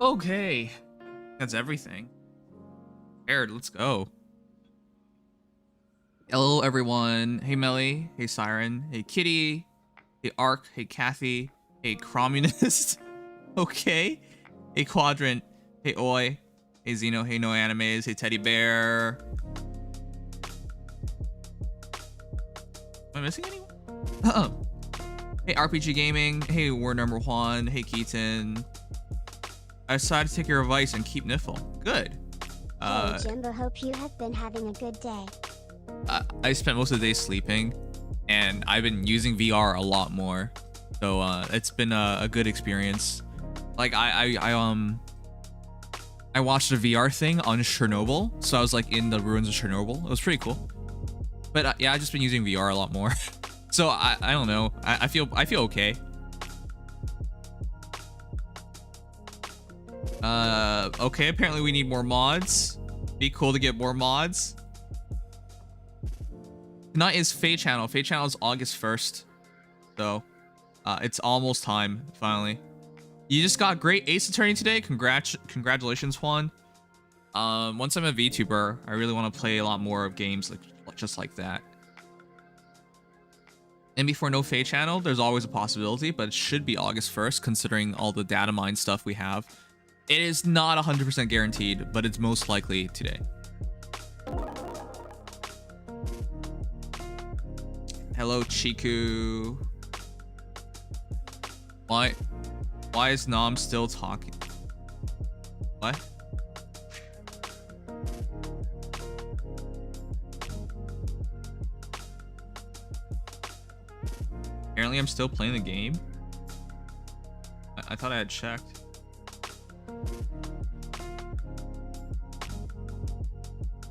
Okay, that's everything. Paired, let's go. Hello, everyone. Hey, Melly. Hey, Siren. Hey, Kitty. Hey, Ark. Hey, Kathy. Hey, Communist. Okay. Hey, Quadrant. Hey, Oi. Hey, Xeno. Hey, No Animes. Hey, Teddy Bear. Am I missing anyone? Hey, RPG Gaming. Hey, War Number One. Hey, Keaton. I decided to take your advice and keep Niffle. Good. Hey, Jimbo, hope you have been having a good day. I spent most of the day sleeping, and I've been using VR a lot more, so it's been a good experience. Like I watched a VR thing on Chernobyl, so I was like in the ruins of Chernobyl. It was pretty cool. But yeah, I've just been using VR a lot more, so I don't know. I feel okay. Okay, apparently we need more mods. Be cool to get more mods. Tonight is Fate Channel. Fate Channel is August 1st. So, it's almost time, finally. You just got great Ace Attorney today. Congratulations, Juan. Once I'm a VTuber, I really want to play a lot more of games just like that. And before no Fate Channel, there's always a possibility, but it should be August 1st, considering all the data mine stuff we have. It is not 100% guaranteed, but it's most likely today. Hello, Chiku. Why is Nom still talking? What? Apparently I'm still playing the game. I thought I had checked.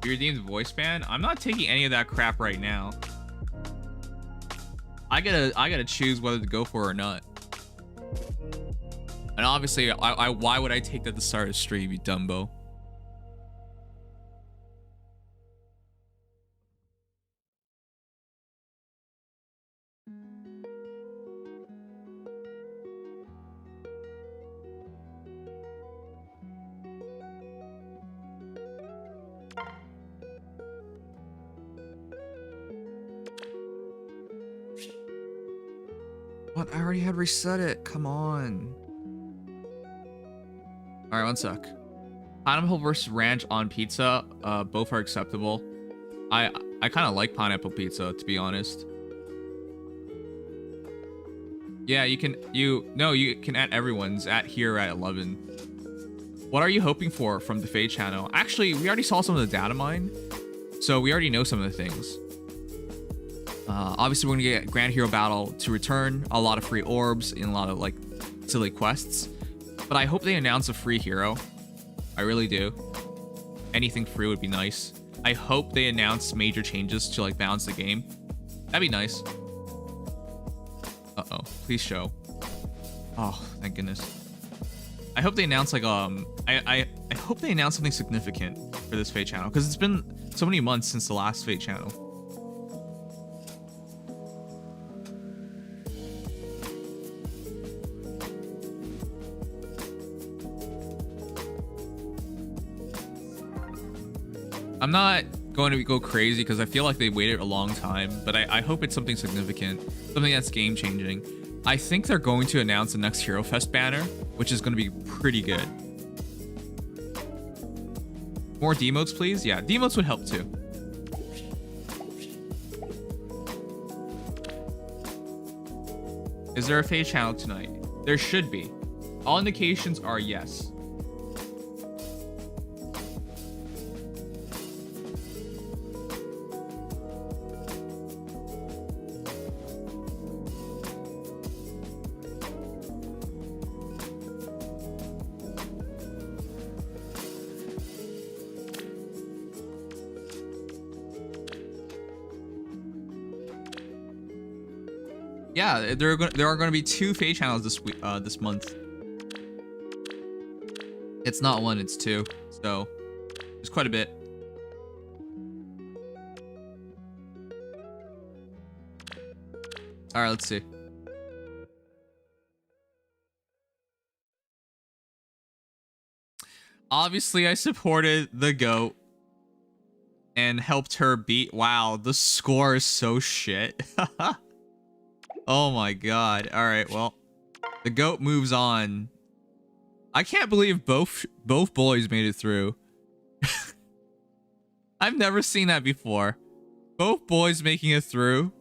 You redeemed voice ban? I'm not taking any of that crap right now. I gotta choose whether to go for it or not. And obviously, why would I take that at the start of the stream, you Dumbo? What? I already had reset it. Come on. All right, one sec. Pineapple versus ranch on pizza. Both are acceptable. I kind of like pineapple pizza, to be honest. Yeah, you can add everyone's at here at 11. What are you hoping for from the Fate channel? Actually, we already saw some of the data mine, so we already know some of the things. Obviously, we're gonna get Grand Hero Battle to return, a lot of free orbs, and a lot of like silly quests. But I hope they announce a free hero. I really do. Anything free would be nice. I hope they announce major changes to like balance the game. That'd be nice. Uh-oh, please show. Oh, thank goodness. I hope they announce like I hope they announce something significant for this Fate channel, because it's been so many months since the last Fate channel. I'm not going to go crazy because I feel like they waited a long time, but I hope it's something significant, something that's game changing. I think they're going to announce the next Hero Fest banner, which is going to be pretty good. More demotes, please. Yeah, demotes would help too. Is there a Fate channel tonight? There should be. All indications are yes. Yeah, there are going to be 2 Fate channels this month. It's not 1, it's 2. So, there's quite a bit. All right, let's see. Obviously, I supported the GOAT and helped her beat. Wow, the score is so shit. Oh my god. All right, well, the GOAT moves on. I can't believe both boys made it through. I've never seen that before. Both boys making it through.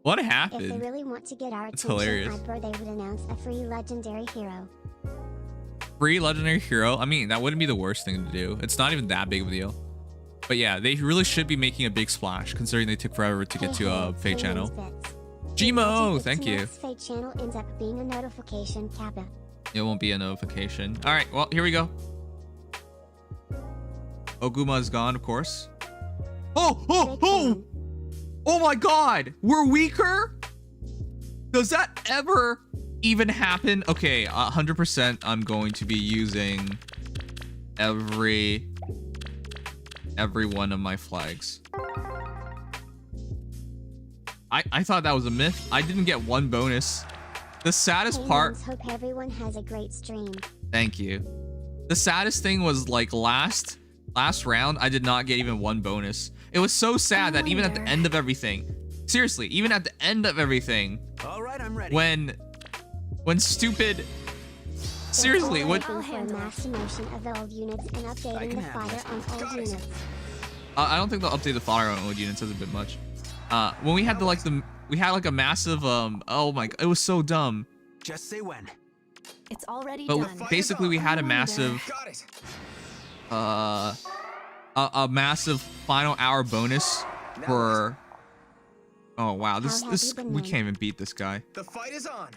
What happened? If they really want to get our It's attention, hilarious. I'd prefer they would announce a free legendary hero. Free legendary hero? I mean, that wouldn't be the worst thing to do. It's not even that big of a deal. But yeah, they really should be making a big splash, considering they took forever to get to Fate Channel. Gmo, thank you. Fate Channel ends up being a notification kappa. It won't be a notification. All right, well, here we go. Oguma is gone, of course. Oh my god, we're weaker? Does that ever even happen? Okay, 100% I'm going to be using every one of my flags. I thought that was a myth. I didn't get one bonus. The saddest part. Hope everyone has a great stream. Thank you. The saddest thing was like last round, I did not get even one bonus. It was so sad that even at the end of everything, seriously, even at the end of everything, all right, I'm ready. When stupid, seriously, what? For a mass promotion of old units and updating the fodder on old units. I don't think they'll update the fodder on old units as a bit much. When we had we had like a massive oh my god, it was so dumb. Just say when. It's already but done. Basically we had a massive a massive final hour bonus for oh wow, this we can't even beat this guy. The fight is on.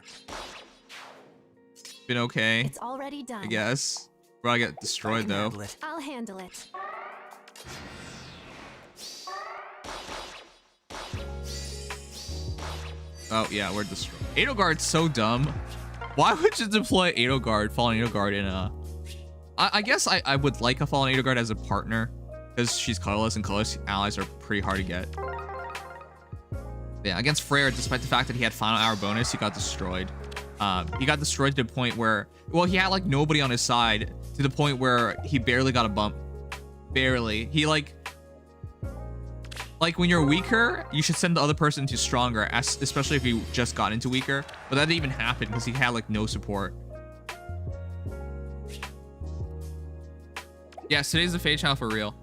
Been okay. It's already done. I guess. Probably get destroyed though. I'll handle it. Oh yeah, we're destroyed. Edelgard's so dumb. Why would you deploy Edelgard, Fallen Edelgard in a... I guess I would like a Fallen Edelgard as a partner because she's colorless and colorless allies are pretty hard to get. Yeah, against Freyr, despite the fact that he had final hour bonus, he got destroyed. He got destroyed to the point where, well, he had like nobody on his side to the point where he barely got a bump. Barely. He like when you're weaker, you should send the other person to stronger, especially if you just got into weaker. But that didn't even happen because he had like no support. Yes, today's the Fate Channel for real.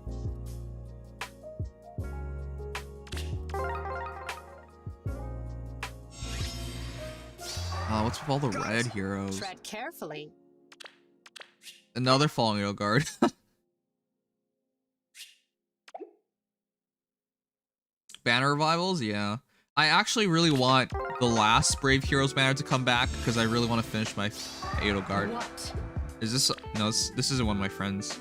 What's with all the red heroes? Tread carefully. Another Fallen Edelgard. Banner revivals, yeah. I actually really want the last Brave Heroes banner to come back because I really want to finish my Edelgard. What? Is this? No, this isn't one of my friends.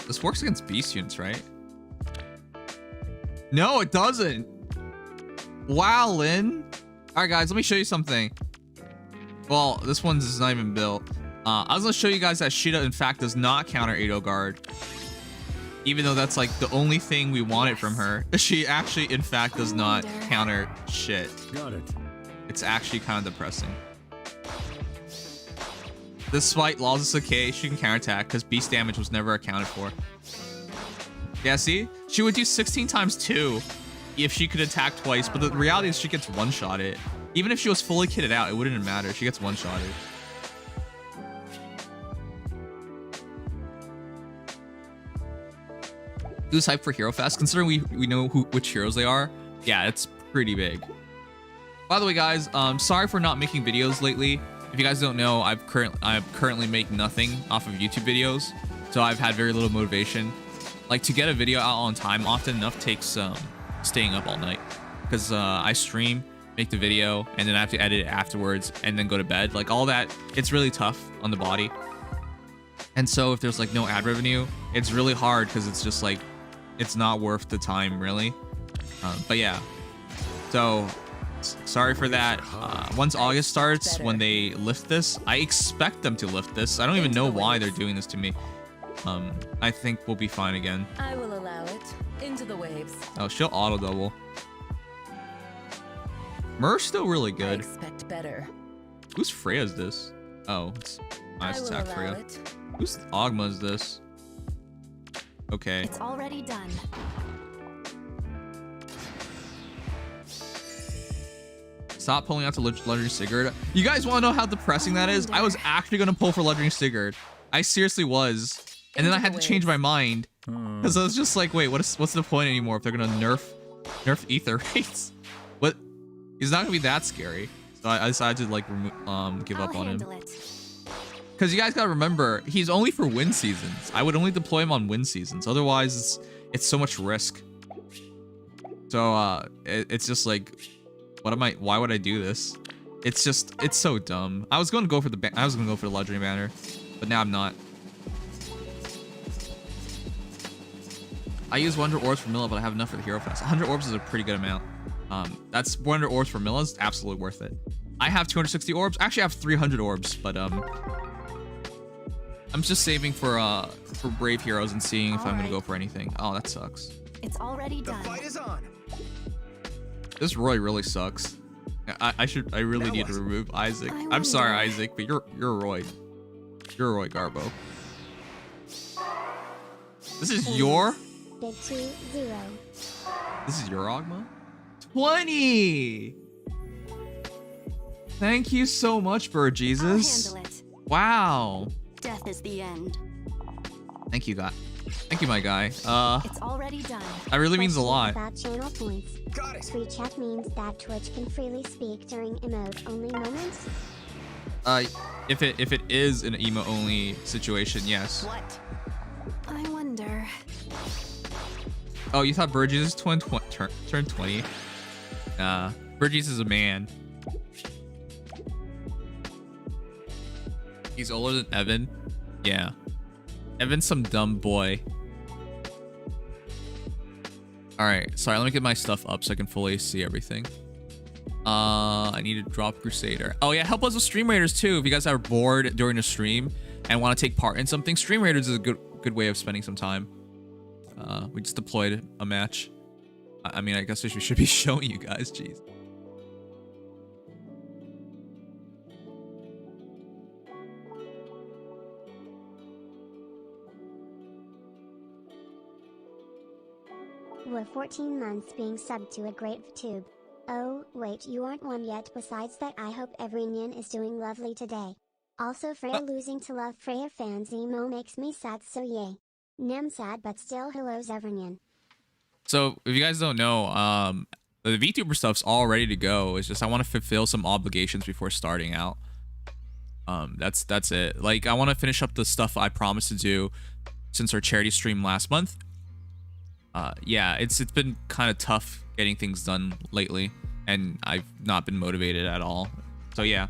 This works against beast units, right? No, it doesn't. Wow, Lynn. All right, guys, let me show you something. Well, this one's not even built. I was gonna show you guys that Shida, in fact, does not counter Edelgard. Even though that's like the only thing we wanted from her. She actually, in fact, does not counter shit. Got it. It's actually kind of depressing. Despite Lawless Decay, she can counterattack because beast damage was never accounted for. Yeah, see? She would do 16 times 2 if she could attack twice, but the reality is she gets one-shotted. Even if she was fully kitted out, it wouldn't matter. She gets one-shotted. Who's hyped for Hero Fest? Considering we know which heroes they are, yeah, it's pretty big. By the way, guys, sorry for not making videos lately. If you guys don't know, I've currently make nothing off of YouTube videos, so I've had very little motivation. Like to get a video out on time often enough takes staying up all night because I stream, make the video, and then I have to edit it afterwards and then go to bed. Like all that, it's really tough on the body. And so if there's like no ad revenue, it's really hard because it's just like it's not worth the time really. But yeah, so sorry for that. Once August starts, when they lift this, I expect them to lift this. I don't even know why they're doing this to me. I think we'll be fine again. I will allow it. Into the waves. Oh, she'll auto double. Mer's still really I good. expect better. Whose Freya is this? Oh, it's nice I will attack allow Freya. it. Whose Ogma is this? Okay. It's already done. Stop pulling out to Legendary Sigurd. You guys want to know how depressing that is? I was actually going to pull for Legendary Sigurd. I seriously was. And then I had to change my mind. Because I was just like, wait, what's the point anymore if they're going to nerf ether rates? What? He's not going to be that scary. So I decided to like give up on him. Because you guys got to remember, he's only for win seasons. I would only deploy him on win seasons. Otherwise, it's so much risk. So it's just like, why would I do this? It's so dumb. I was going to go for the legendary banner, but now I'm not. I use 100 orbs for Milla, but I have enough for the hero fest. 100 orbs is a pretty good amount. That's 100 orbs for Milla is absolutely worth it. I have 260 orbs. Actually, I have 300 orbs, but I'm just saving for brave heroes and seeing if I'm gonna go for anything. Oh, that sucks. It's already done. The fight is on. This Roy really sucks. I really need to remove Isaac. I'm sorry, Isaac, but you're Roy. You're Roy Garbo. This is your Big 2-0. This is your Ogma? 20! Thank you so much, Bird Jesus. I'll handle it. Wow. Death is the end. Thank you, guy. Thank you, my guy. It's already done. That really means a lot. About channel points. Got it. Free chat means that Twitch can freely speak during emote-only moments. If it is an emo-only situation, yes. What? I wonder. Oh, you thought Bird Jesus turned 20? Nah, Bird Jesus is a man. He's older than Evan. Yeah. Evan's some dumb boy. Alright, sorry, let me get my stuff up so I can fully see everything. I need to drop Crusader. Oh yeah, help us with Stream Raiders too. If you guys are bored during a stream and want to take part in something, Stream Raiders is a good way of spending some time. We just deployed a match. I mean, I guess we should be showing you guys, jeez. We're 14 months being subbed to a great VTube. Oh, wait, you aren't one yet. Besides that, I hope everyone is doing lovely today. Also, Freya losing to Love Freya fans emo makes me sad, so yay. Nem sad, but still hellos everyone. So, if you guys don't know, the VTuber stuff's all ready to go. It's just I want to fulfill some obligations before starting out. That's it. Like, I want to finish up the stuff I promised to do since our charity stream last month. Yeah, it's been kind of tough getting things done lately, and I've not been motivated at all. So yeah.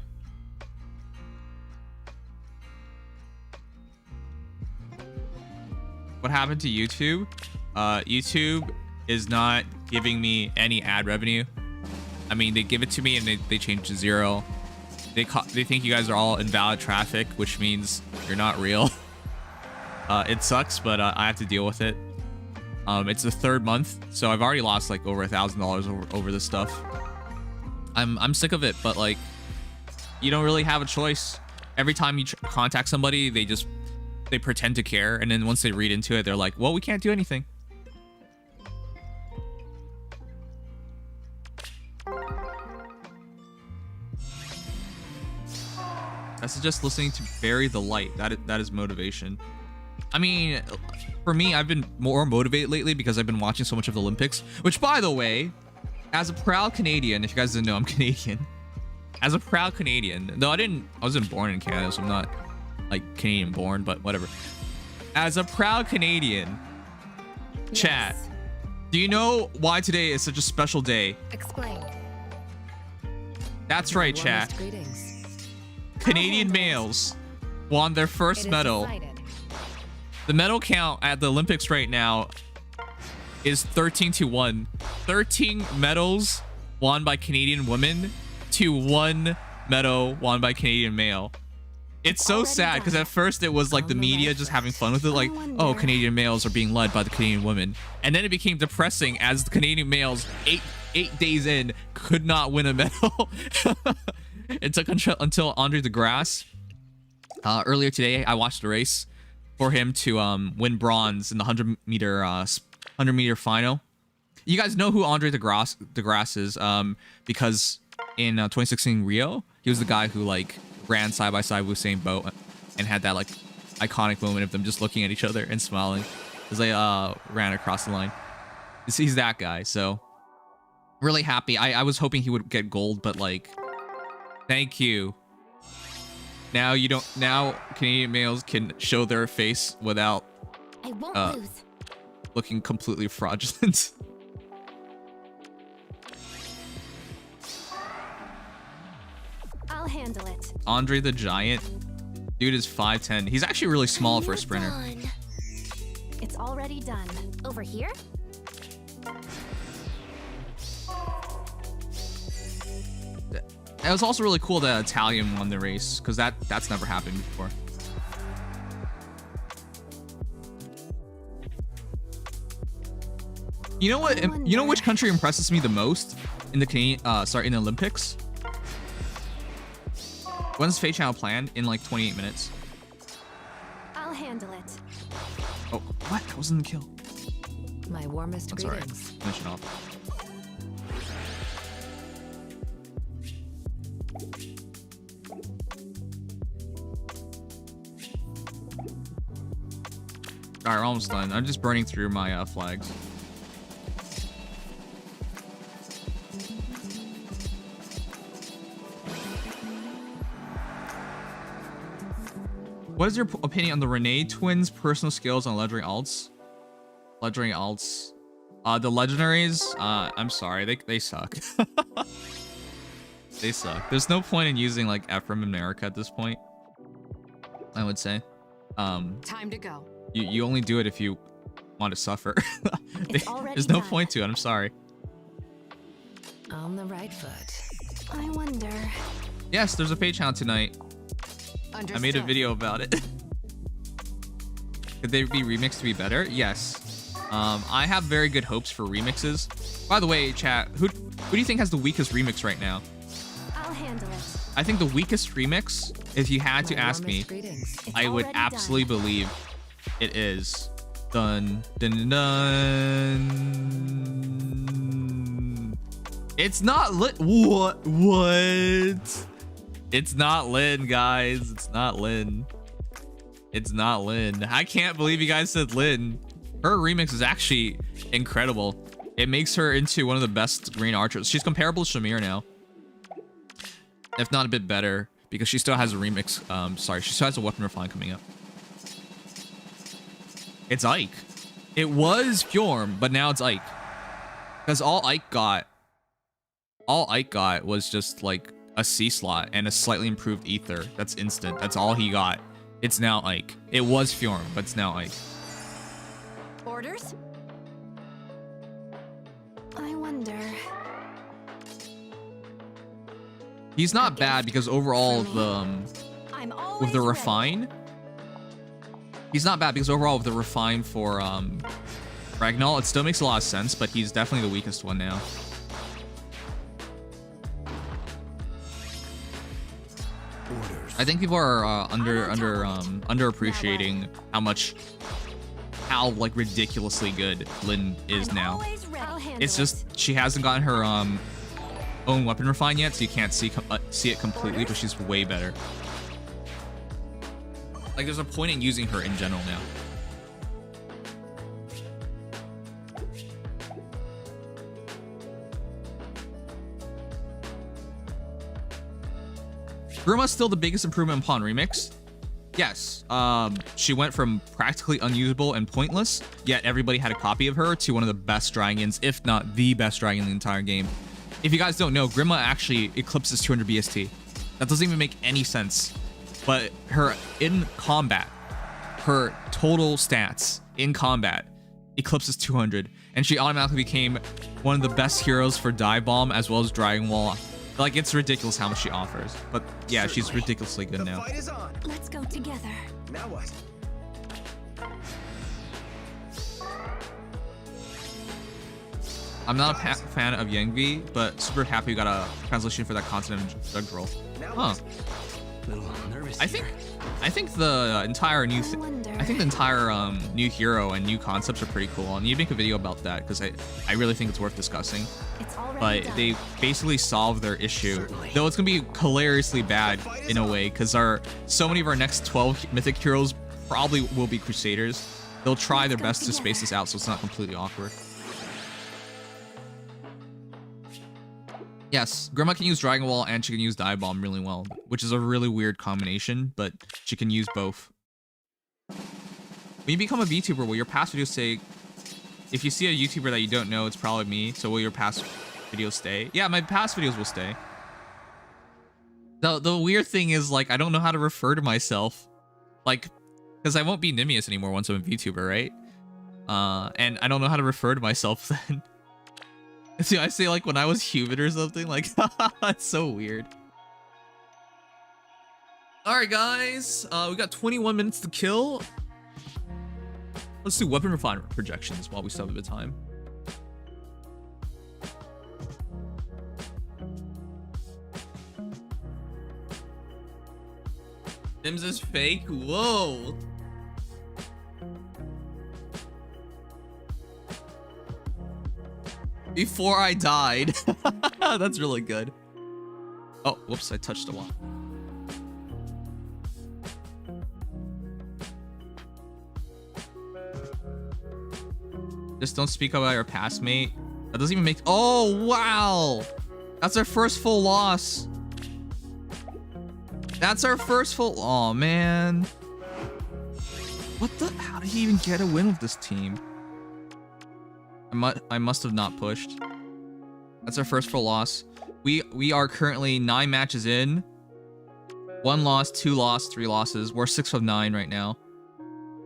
What happened to YouTube? YouTube is not giving me any ad revenue. I mean, they give it to me and they change to 0. They think you guys are all invalid traffic, which means you're not real. It sucks, but I have to deal with it. It's the 3rd month, so I've already lost like over $1,000 over this stuff. I'm sick of it, but like, you don't really have a choice. Every time you contact somebody, they pretend to care, and then once they read into it, they're like, well, we can't do anything. That's just listening to Bury the Light. That is motivation. I mean, for me, I've been more motivated lately because I've been watching so much of the Olympics, which, by the way, as a proud Canadian, if you guys didn't know, I'm Canadian. As a proud Canadian, though I wasn't born in Canada, so I'm not like Canadian born, but whatever. As a proud Canadian, yes. Chat, do you know why today is such a special day? Explain. That's right, chat. Canadian males won their first medal. Decided. The medal count at the Olympics right now is 13-1. 13 medals won by Canadian women to 1 medal won by Canadian male. It's so sad because at first it was like the media just having fun with it, like, oh, Canadian males are being led by the Canadian women, and then it became depressing as the Canadian males eight days in could not win a medal. It took until Andre the Grass. Earlier today, I watched a race for him to win bronze in the 100-meter final. You guys know who Andre the Grass is, because in 2016 Rio, he was the guy who like ran side by side with Usain Bolt and had that like iconic moment of them just looking at each other and smiling as they ran across the line. He's that guy, so really happy. I was hoping he would get gold, but like, thank you. Now you don't. Now Canadian males can show their face without I won't lose. looking completely fraudulent. I'll handle it. Andre the Giant, dude is 5'10". He's actually really small for a sprinter. It's already done. Over here? It was also really cool that Italian won the race, because that's never happened before. You know what? You know which country impresses me the most in the Canadian, in the Olympics? When's Fate Channel planned? In like 28 minutes. I'll handle it. Oh, what? That wasn't the kill. My warmest I'm sorry. greetings. Finish it off. Alright, we're almost done. I'm just burning through my flags. What is your opinion on the Renee twins' personal skills on legendary alts? Legendary alts. The legendaries, I'm sorry, they suck. They suck. There's no point in using like Ephraim and America at this point, I would say. Time to go. You only do it if you want to suffer. There's no point to it, I'm sorry. On the right foot. I wonder. Yes, there's a Fate Channel tonight. Understood. I made a video about it. Could they be remixed to be better? Yes. I have very good hopes for remixes. By the way, chat, who do you think has the weakest remix right now? I'll handle it. I think the weakest remix, if you had to ask me, I would absolutely believe it is dun dun dun. It's not lit. What? It's not Lynn, guys. It's not Lynn. It's not Lynn. I can't believe you guys said Lynn. Her remix is actually incredible. It makes her into one of the best green archers. She's comparable to Shamir now, if not a bit better, because she still has a remix. Sorry, she still has a weapon refine coming up. It's Ike. It was Fjorm, but now it's Ike. Because all Ike got was just like a C slot and a slightly improved ether. That's instant. That's all he got. It's now Ike. It was Fjorm, but it's now Ike. Orders? I wonder. He's not bad because overall with the refine. He's not bad because overall with the refine for Ragnar, it still makes a lot of sense, but he's definitely the weakest one now. I think people are underappreciating how like ridiculously good Lynn is now. It's just she hasn't gotten her own weapon refine yet, so you can't see it completely, but she's way better. Like there's a point in using her in general now. Gruma's still the biggest improvement upon remix. Yes, she went from practically unusable and pointless, yet everybody had a copy of her, to one of the best dragons, if not the best dragon in the entire game. If you guys don't know, Grima actually eclipses 200 BST. That doesn't even make any sense. But her in combat, her total stats in combat eclipses 200, and she automatically became one of the best heroes for Dive Bomb as well as Dragon Wall. Like, it's ridiculous how much she offers. But yeah, she's ridiculously good now. The fight is on. Let's go together. Now what? I'm not a fan of Yangvi, but super happy we got a translation for that continent drug girl. Huh. Little nervous. I think the entire new new hero and new concepts are pretty cool. I need to make a video about that because I really think it's worth discussing. But they basically solve their issue. Certainly. Though it's gonna be hilariously bad in a way because so many of our next 12 mythic heroes probably will be Crusaders. They'll try their best to space this out so it's not completely awkward. Yes, Grandma can use Dragon Wall and she can use Dive Bomb really well, which is a really weird combination, but she can use both. When you become a VTuber, will your past videos say, if you see a YouTuber that you don't know, it's probably me, so will your past videos stay? Yeah, my past videos will stay. The weird thing is, like, I don't know how to refer to myself. Like, because I won't be Nimious anymore once I'm a VTuber, right? And I don't know how to refer to myself then. See, I say like when I was human or something, like that's so weird. All right, guys, we got 21 minutes to kill. Let's do weapon refinement projections while we still have a bit of time. Sims is fake. Whoa. Before I died. That's really good. Oh, whoops, I touched a wall. Just don't speak about your past, mate. That doesn't even make... Oh, wow! That's our first full loss. That's our first full... Oh, man. What the... How did he even get a win with this team? I must have not pushed. That's our first full loss. We are currently 9 matches in. 1 loss, 2 loss, 3 losses. We're 6 of 9 right now.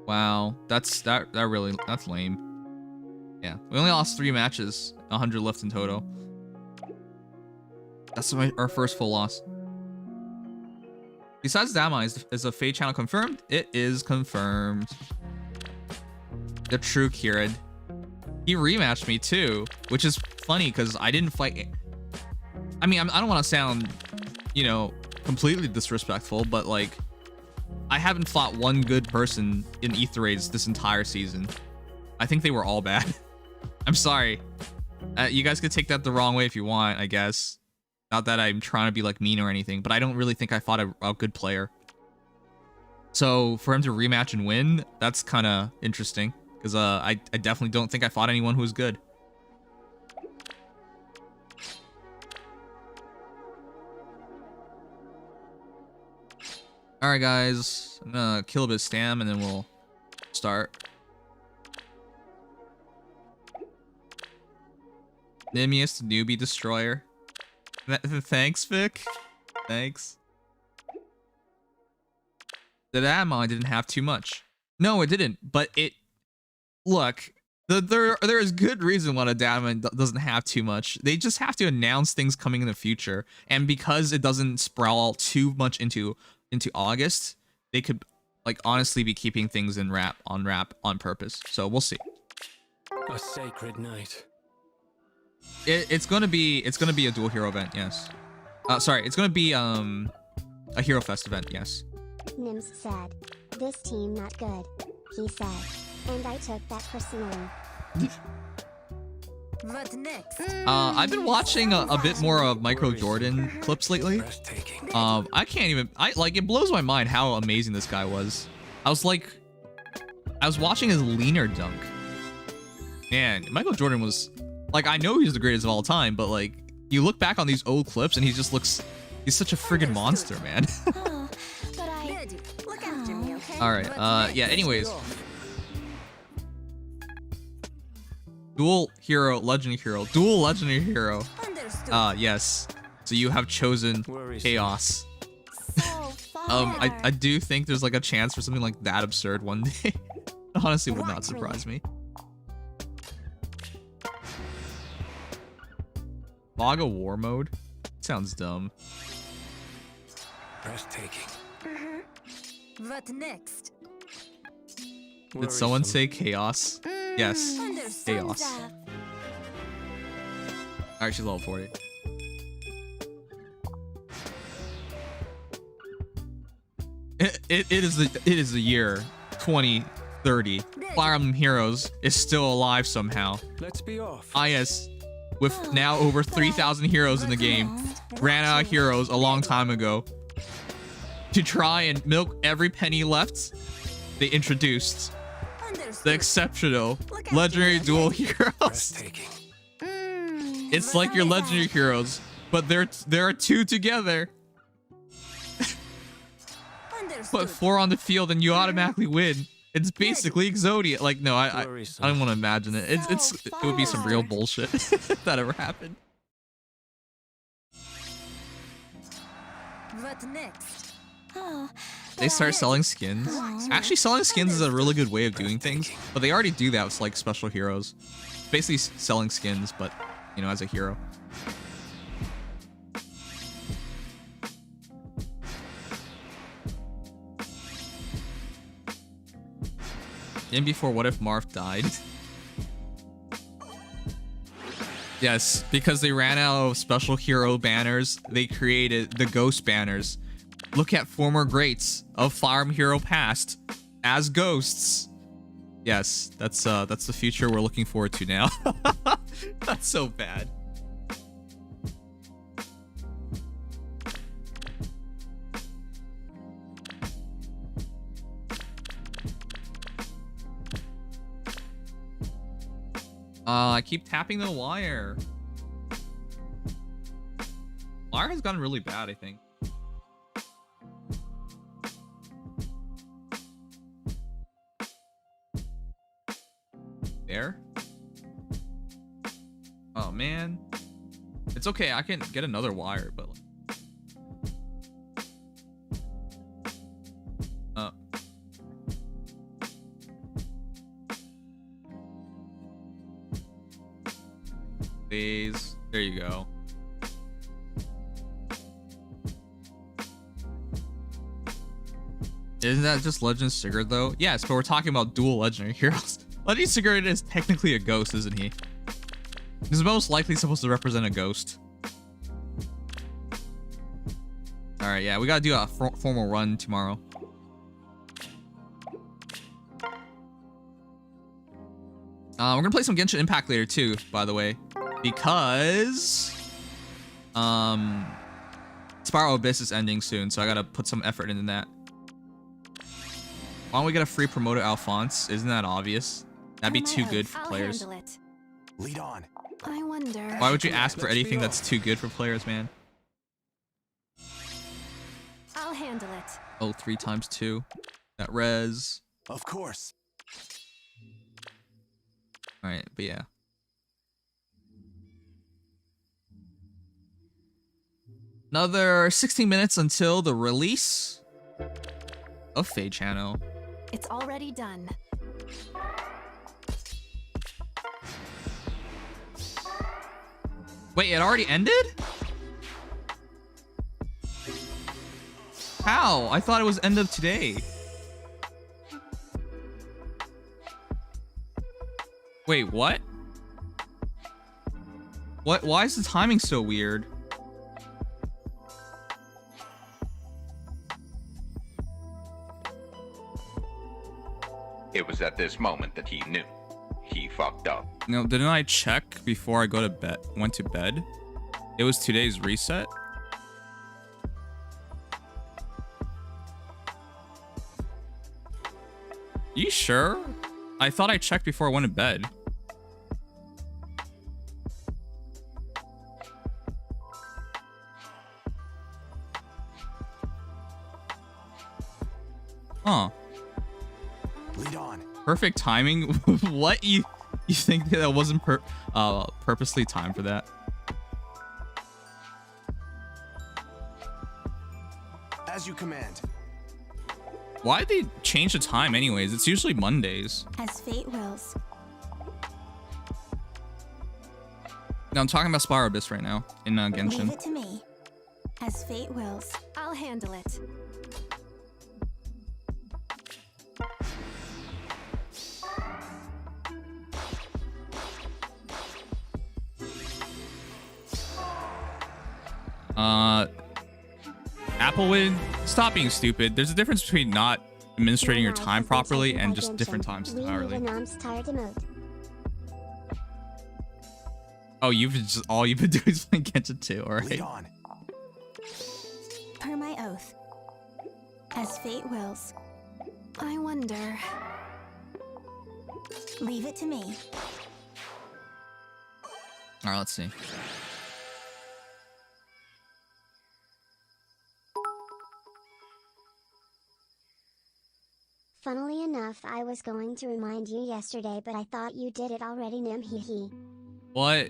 Wow, that's lame. Yeah, we only lost 3 matches. 100 left in total. That's our first full loss. Besides Dama, is a Fade channel confirmed? It is confirmed. The true Kirid. He rematched me too, which is funny because I didn't fight. I mean, I don't want to sound, you know, completely disrespectful, but like, I haven't fought one good person in Ether Raids this entire season. I think they were all bad. I'm sorry. You guys could take that the wrong way if you want, I guess. Not that I'm trying to be like mean or anything, but I don't really think I fought a good player. So for him to rematch and win, that's kind of interesting. Because I definitely don't think I fought anyone who was good. Alright guys, I'm gonna kill a bit of Stam and then we'll start. Nimious, newbie destroyer. Thanks, Vic. Thanks. The ammo I didn't have too much. No, it didn't, but it... Look, there is good reason why a diamond doesn't have too much. They just have to announce things coming in the future, and because it doesn't sprawl too much into August, they could like honestly be keeping things in wrap on purpose. So we'll see. A sacred night. It's gonna be a dual hero event, yes. Sorry, it's gonna be a Hero Fest event, yes. Nims said, "This team not good," he said. And I took that personally. What next? I've been watching a bit more of Micro Jordan clips lately. I can't even... it blows my mind how amazing this guy was. I was watching his leaner dunk. Man, Michael Jordan was... Like, I know he's the greatest of all time, but like, you look back on these old clips and he just looks... He's such a friggin' monster, man. Alright, yeah, anyways. Dual hero, legendary hero. Dual legendary hero. Yes. So you have chosen chaos. I do think there's like a chance for something like that absurd one day. Honestly, would not surprise me. Log of War mode? Sounds dumb. Breathtaking. What next? Did someone say chaos? Yes. Chaos. Alright, she's level 40. It is the year 2030. Fire Emblem Heroes is still alive somehow. Let's be off. IS, with now over 3,000 heroes in the game, ran out of heroes a long time ago. To try and milk every penny left, they introduced the exceptional legendary dual heroes. Breathtaking. It's like your legendary heroes, but there are two together. Put 4 on the field and you automatically win. It's basically Exodia. Like, no, I don't want to imagine it. It would be some real bullshit if that ever happened. What next? They start selling skins. Actually, selling skins is a really good way of doing things, but they already do that with like special heroes. Basically selling skins, but you know, as a hero. In before What If Marth died? Yes, because they ran out of special hero banners, they created the ghost banners. Look at former greats of Fire Emblem Hero past as ghosts. Yes, that's the future we're looking forward to now. That's so bad. I keep tapping the wire. Wire has gotten really bad, I think. There? Oh man. It's okay, I can get another wire, but please. There you go. Isn't that just Legend Sigurd though? Yes, but we're talking about dual legendary heroes. Legend Sigurd is technically a ghost, isn't he? He's most likely supposed to represent a ghost. Alright, yeah, we gotta do a formal run tomorrow. We're gonna play some Genshin Impact later too, by the way. Because Spiral Abyss is ending soon, so I gotta put some effort into that. Why don't we get a free promoted Alphonse? Isn't that obvious? That'd be too good for players. Lead on. I wonder. Why would you ask for anything that's too good for players, man? I'll handle it. Oh, 3 times 2. That res. Of course. Alright, but yeah. Another 16 minutes until the release of Fade Channel. It's already done. Wait, it already ended? How? I thought it was end of today. Wait, what? What? Why is the timing so weird? It was at this moment that he knew. He fucked up. No, didn't I check before I go to bed? Went to bed? It was today's reset? You sure? I thought I checked before I went to bed. Huh. Lead on. Perfect timing? What? You think that wasn't purposely timed for that? As you command. Why'd they change the time anyways? It's usually Mondays. As fate wills. No, I'm talking about Spiral Abyss right now in Genshin. Leave it to me. As fate wills. I'll handle it. Applewood, stop being stupid. There's a difference between not administrating your time properly and just different times entirely. Oh, all you've been doing is playing Genshin 2, alright. Lead on. Per my oath. As fate wills. I wonder. Leave it to me. Alright, let's see. Funnily enough, I was going to remind you yesterday, but I thought you did it already, Nim, hee hee. What?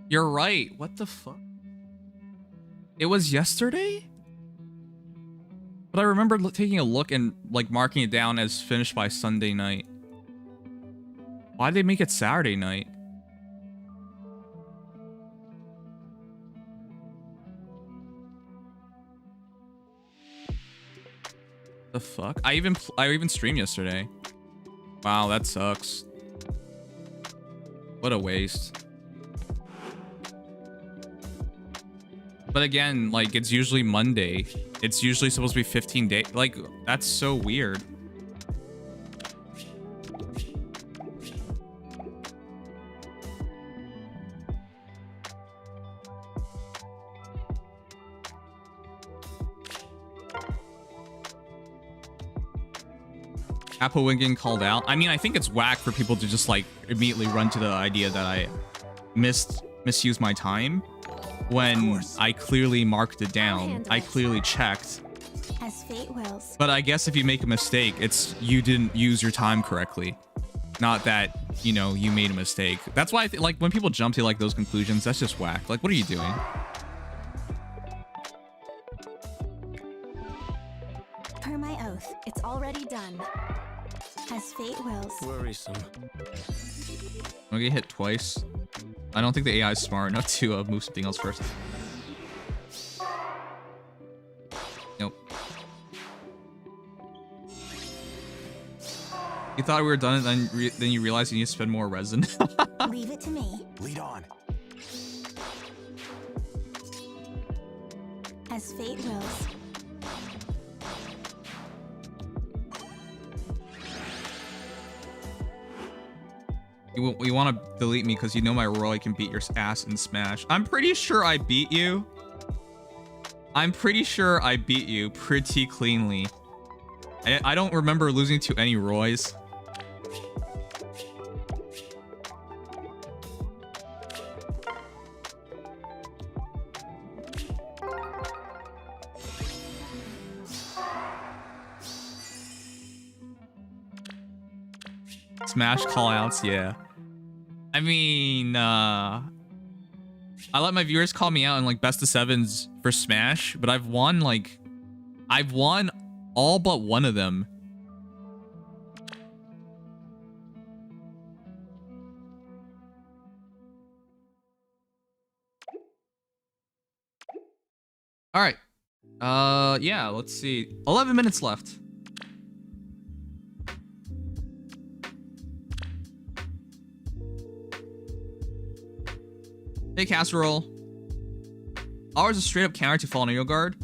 You're right. What the fuck? It was yesterday? But I remember taking a look and like marking it down as finished by Sunday night. Why'd they make it Saturday night? The fuck? I even streamed yesterday. Wow, that sucks. What a waste. But again, like, it's usually Monday. It's usually supposed to be 15 days. Like, that's so weird. Apple getting called out. I mean, I think it's whack for people to just, like, immediately run to the idea that I misused my time. When I clearly marked it down, I clearly checked. As fate wills. But I guess if you make a mistake, it's you didn't use your time correctly. Not that, you know, you made a mistake. That's why I like when people jump to like those conclusions, that's just whack. Like, what are you doing? Per my oath, it's already done. As fate wills. Worrisome. I'm gonna get hit twice. I don't think the AI is smart enough to move something else first. Nope. You thought we were done, and then you realized you need to spend more resin. Leave it to me. Lead on. As fate wills. You want to delete me because you know my Roy can beat your ass in Smash. I'm pretty sure I beat you. I'm pretty sure I beat you pretty cleanly. I don't remember losing to any Roys. Smash callouts, yeah. I mean, I let my viewers call me out in like best of sevens for Smash, but I've won all but one of them. All right. Yeah, let's see. 11 minutes left. Hey, casserole. Ours is straight up counter to Tornado Guard.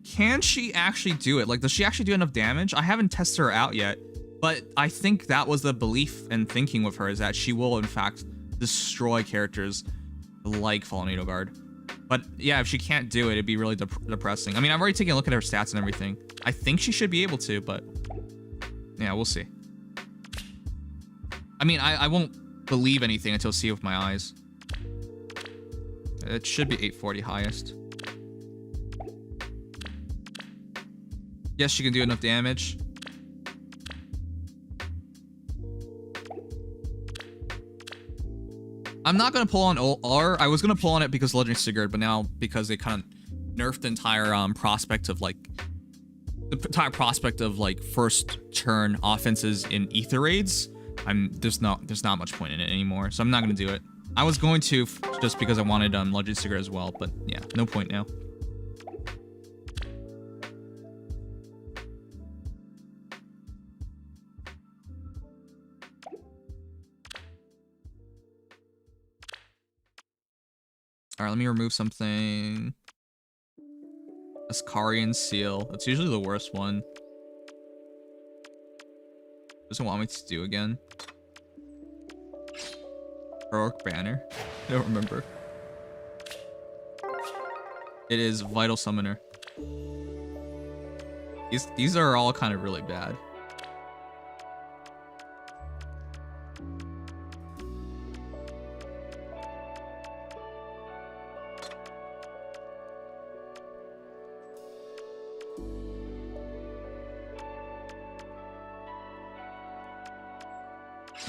Can she actually do it? Like, does she actually do enough damage? I haven't tested her out yet, but I think that was the belief and thinking with her, is that she will, in fact, destroy characters like Tornado Guard. But yeah, if she can't do it, it'd be really depressing. I mean, I've already taken a look at her stats and everything. I think she should be able to, but yeah, we'll see. I mean, I won't believe anything until I see it with my eyes. It should be 840 highest. Yes, she can do enough damage. I'm not going to pull on R. I was going to pull on it because Legendary Sigurd, but now because they kind of nerfed the entire prospect of like first turn offenses in ether raids, there's not much point in it anymore. So I'm not going to do it. I was going to just because I wanted Legendary Sigurd as well, but yeah, no point now. All right, let me remove something. Ascarian Seal. That's usually the worst one. Doesn't want me to do again. Heroic Banner. I don't remember. It is Vital Summoner. These are all kind of really bad.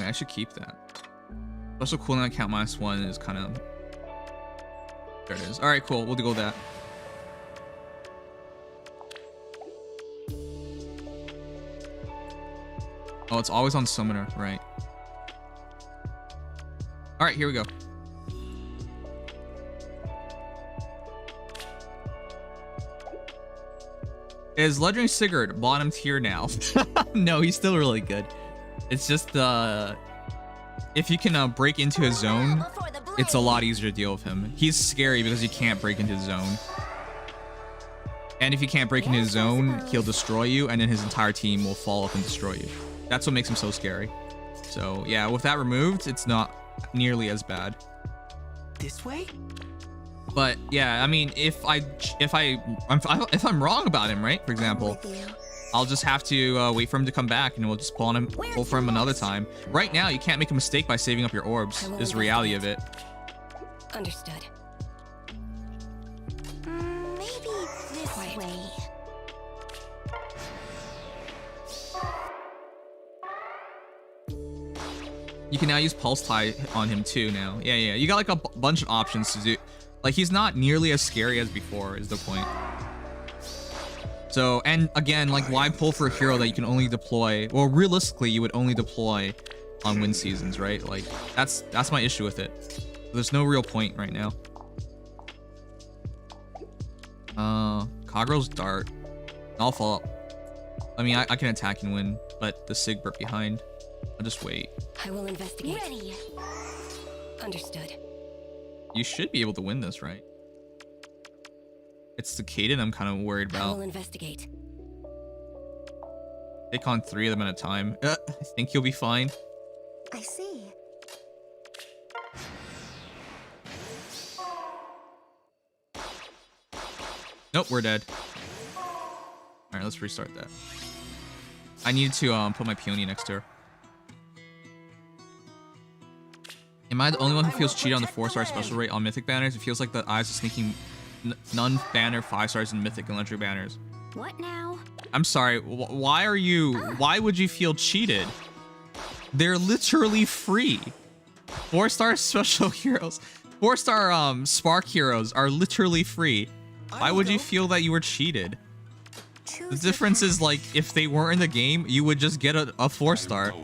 I should keep that. Also, cooldown count -1 is kind of. There it is. All right, cool. We'll go with that. Oh, it's always on Summoner, right? All right, here we go. Is Legendary Sigurd bottom tier now? No, he's still really good. It's just if you can break into his zone, it's a lot easier to deal with him. He's scary because you can't break into his zone. And if you can't break into his zone, he'll destroy you, and then his entire team will fall up and destroy you. That's what makes him so scary. So yeah, with that removed, it's not nearly as bad. This way? But yeah, I mean, if I'm wrong about him, right? For example, I'll just have to wait for him to come back, and we'll just pull for him another time. Right now, you can't make a mistake by saving up your orbs. Is the reality of it. Understood. Maybe this way. You can now use Pulse Tie on him too now. Yeah, yeah. You got like a bunch of options to do. Like, he's not nearly as scary as before, is the point. So, and again, like, why pull for a hero that you can only deploy? Well, realistically, you would only deploy on win seasons, right? Like, that's my issue with it. There's no real point right now. Kagur's Dart. I'll follow up. I mean, I can attack and win, but the Sigbert behind. I'll just wait. I will investigate. Ready. Understood. You should be able to win this, right? It's the Caden I'm kind of worried I about. will investigate. Take on 3 of them at a time. I think you'll be fine. I see. Nope, we're dead. All right, let's restart that. I needed to put my peony next to her. Am I the only one who feels cheated on the 4-star special rate on Mythic banners? It feels like the eyes are sneaking none banner 5 stars in Mythic and Legendary banners. What now? I'm sorry. Why are you? Why would you feel cheated? They're literally free. 4-star special heroes, 4-star Spark heroes are literally free. Why would you feel that you were cheated? The difference is, like, if they weren't in the game, you would just get a 4-star.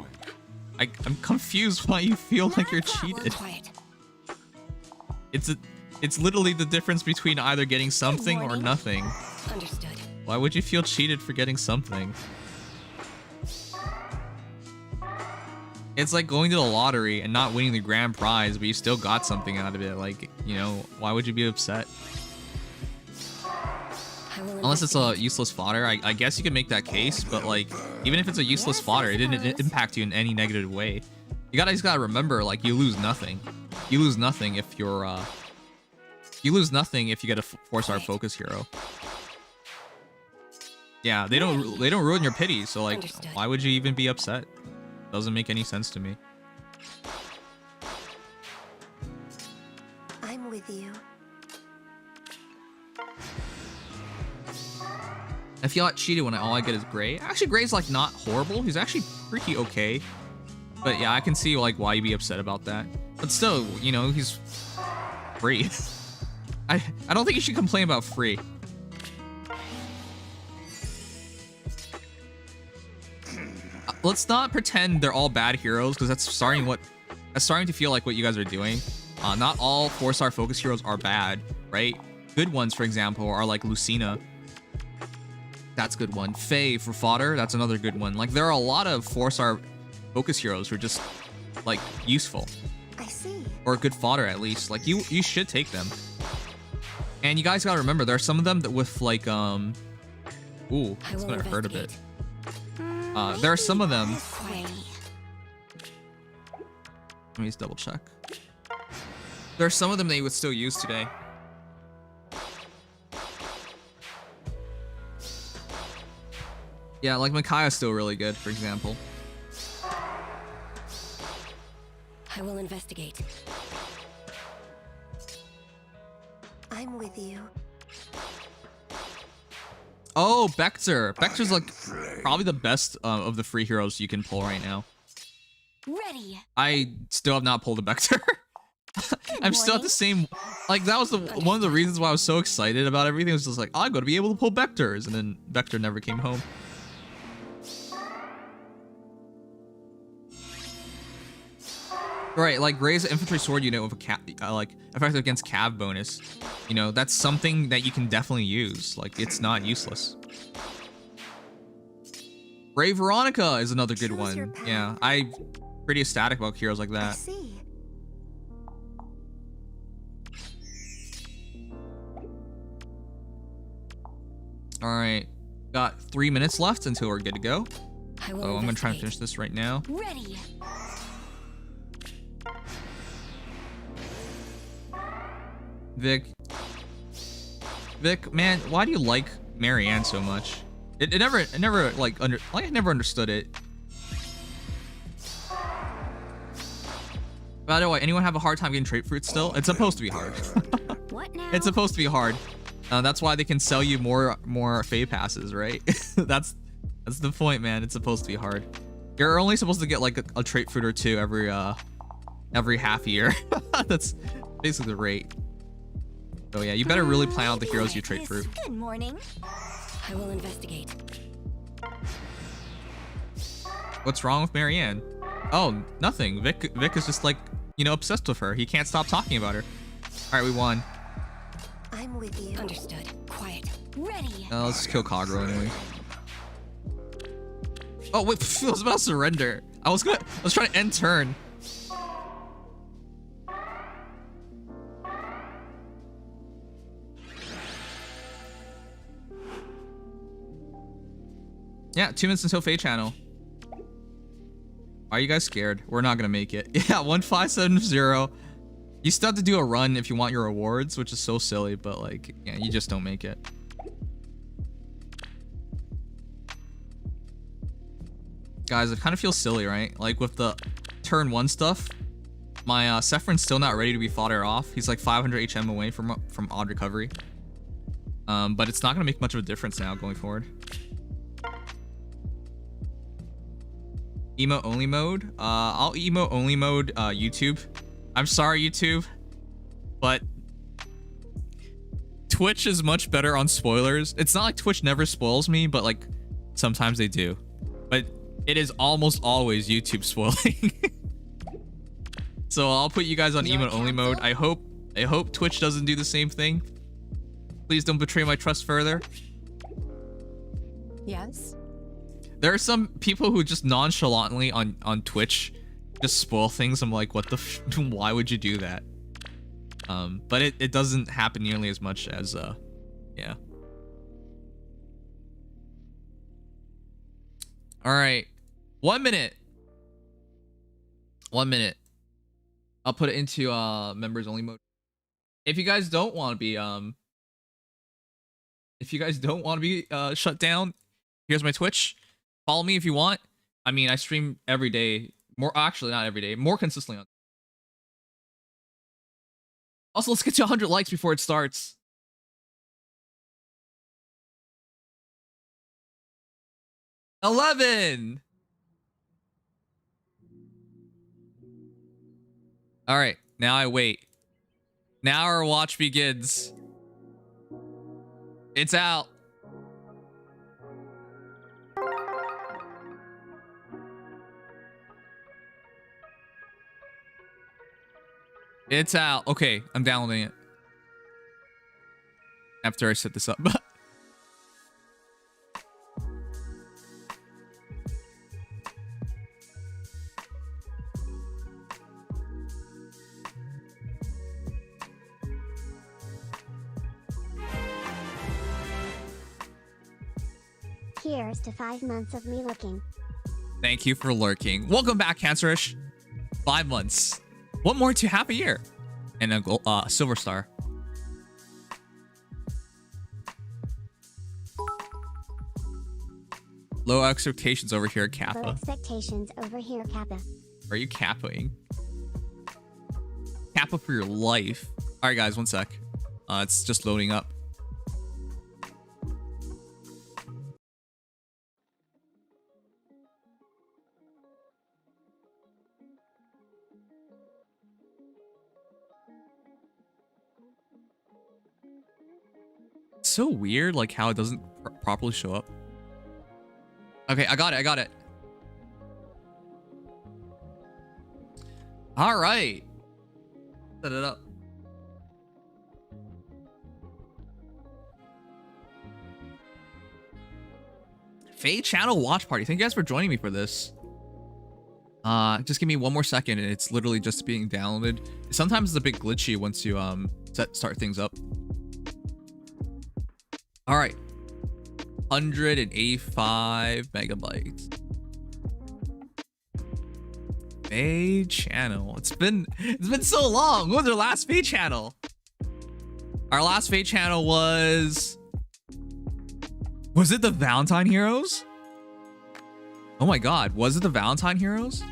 I'm confused why you feel like you're cheated. It's literally the difference between either getting something or nothing. Understood. Why would you feel cheated for getting something? It's like going to the lottery and not winning the grand prize, but you still got something out of it. Like, you know, why would you be upset? Unless it's a useless fodder, I guess you can make that case, but like, even if it's a useless fodder, it didn't impact you in any negative way. You just gotta remember, like, you lose nothing. You lose nothing if you're, you lose nothing if you get a 4-star focus hero. Yeah, they don't ruin your pity, so like, why would you even be upset? Doesn't make any sense to me. I'm with you. I feel like cheated when all I get is Gray. Actually, Gray's like not horrible. He's actually pretty okay. But yeah, I can see like why you'd be upset about that. But still, you know, he's free. I don't think you should complain about free. Let's not pretend they're all bad heroes, because that's starting to feel like what you guys are doing. Not all 4-star focus heroes are bad, right? Good ones, for example, are like Lucina. That's a good one. Faye for fodder, that's another good one. Like, there are a lot of 4-star focus heroes who are just, like, useful. I see. see. or good fodder at least. Like you should take them. And you guys gotta remember, there are some of them that with like ooh, that's gonna hurt a bit. There are some of them. This way. Let me just double check. There are some of them that you would still use today. Yeah, like Micaiah's still really good, for example. I will investigate. I'm with you. Oh, Bector. Bector's like probably the best of the free heroes you can pull right now. Ready. I still have not pulled a Bector. I'm still at the same. Like that was one of the reasons why I was so excited about everything. It was just like, oh, I'm gonna be able to pull Bectors, and then Bector never came home. Right, like raise an infantry sword unit with a like effective against cav bonus. You know, that's something that you can definitely use. Like it's not useless. Ray Veronica is another good Choose your one. path. Yeah, I'm pretty ecstatic about heroes like I that. see. All right, got 3 minutes left until we're good to go. I will So I'm gonna try and investigate. finish this right now. Ready. Vic, man, why do you like Marianne so much? It never like I never understood it. By the way, anyone have a hard time getting trait fruits still? It's supposed to be hard. What now? It's supposed to be hard. That's why they can sell you more fade passes, right? that's the point, man. It's supposed to be hard. You're only supposed to get like a trait fruit or two every half year. That's basically the rate. So yeah, you better really plan out the heroes you trait fruit. Good morning. I will investigate. What's wrong with Marianne? Oh, nothing. Vic is just like, you know, obsessed with her. He can't stop talking about her. All right, we won. I'm with you. Understood. Quiet. Ready. Let's just kill Kagro anyway. Oh wait, I was about to surrender. I was trying to end turn. Yeah, 2 minutes until Fate Channel. Why are you guys scared? We're not gonna make it. Yeah, 1570. You still have to do a run if you want your rewards, which is so silly, but like, yeah, you just don't make it. Guys, it kind of feels silly, right? Like with the turn 1 stuff, my Sephron's still not ready to be fodder off. He's like 500 HM away from odd recovery. But it's not gonna make much of a difference now going forward. Emo only mode? I'll emo only mode YouTube. I'm sorry, YouTube, but Twitch is much better on spoilers. It's not like Twitch never spoils me, but like sometimes they do. But it is almost always YouTube spoiling. So I'll put you guys on emo only mode. I hope Twitch doesn't do the same thing. Please don't betray my trust further. Yes. There are some people who just nonchalantly on Twitch just spoil things. I'm like, what the why would you do that? But it doesn't happen nearly as much as yeah. All right, 1 minute. 1 minute. I'll put it into members only mode. If you guys don't want to be shut down, here's my Twitch. Follow me if you want. I mean, I stream every day. Actually, not every day. More consistently. Also, let's get to 100 likes before it starts. $11. All right, now I wait. Now our watch begins. It's out. It's out. Okay, I'm downloading it. After I set this up. Here's to 5 months of me looking. Thank you for lurking. Welcome back, Cancerish. 5 months. What more to half a year? And a gold, silver star. Low expectations over here, Low Kappa. expectations over here, Kappa. Are you Kappaing? Kappa for your life. All right, guys, 1 sec. It's just loading up. It's so weird, like how it doesn't properly show up. Okay, I got it. All right. Set it up. Faye Channel Watch Party. Thank you guys for joining me for this. Just give me 1 more second and it's literally just being downloaded. Sometimes it's a bit glitchy once you start things up. All right. 185 megabytes. Faye Channel. It's been so long. What was our last Faye Channel? Our last Faye Channel was it the Valentine Heroes? Oh my god, was it the Valentine Heroes?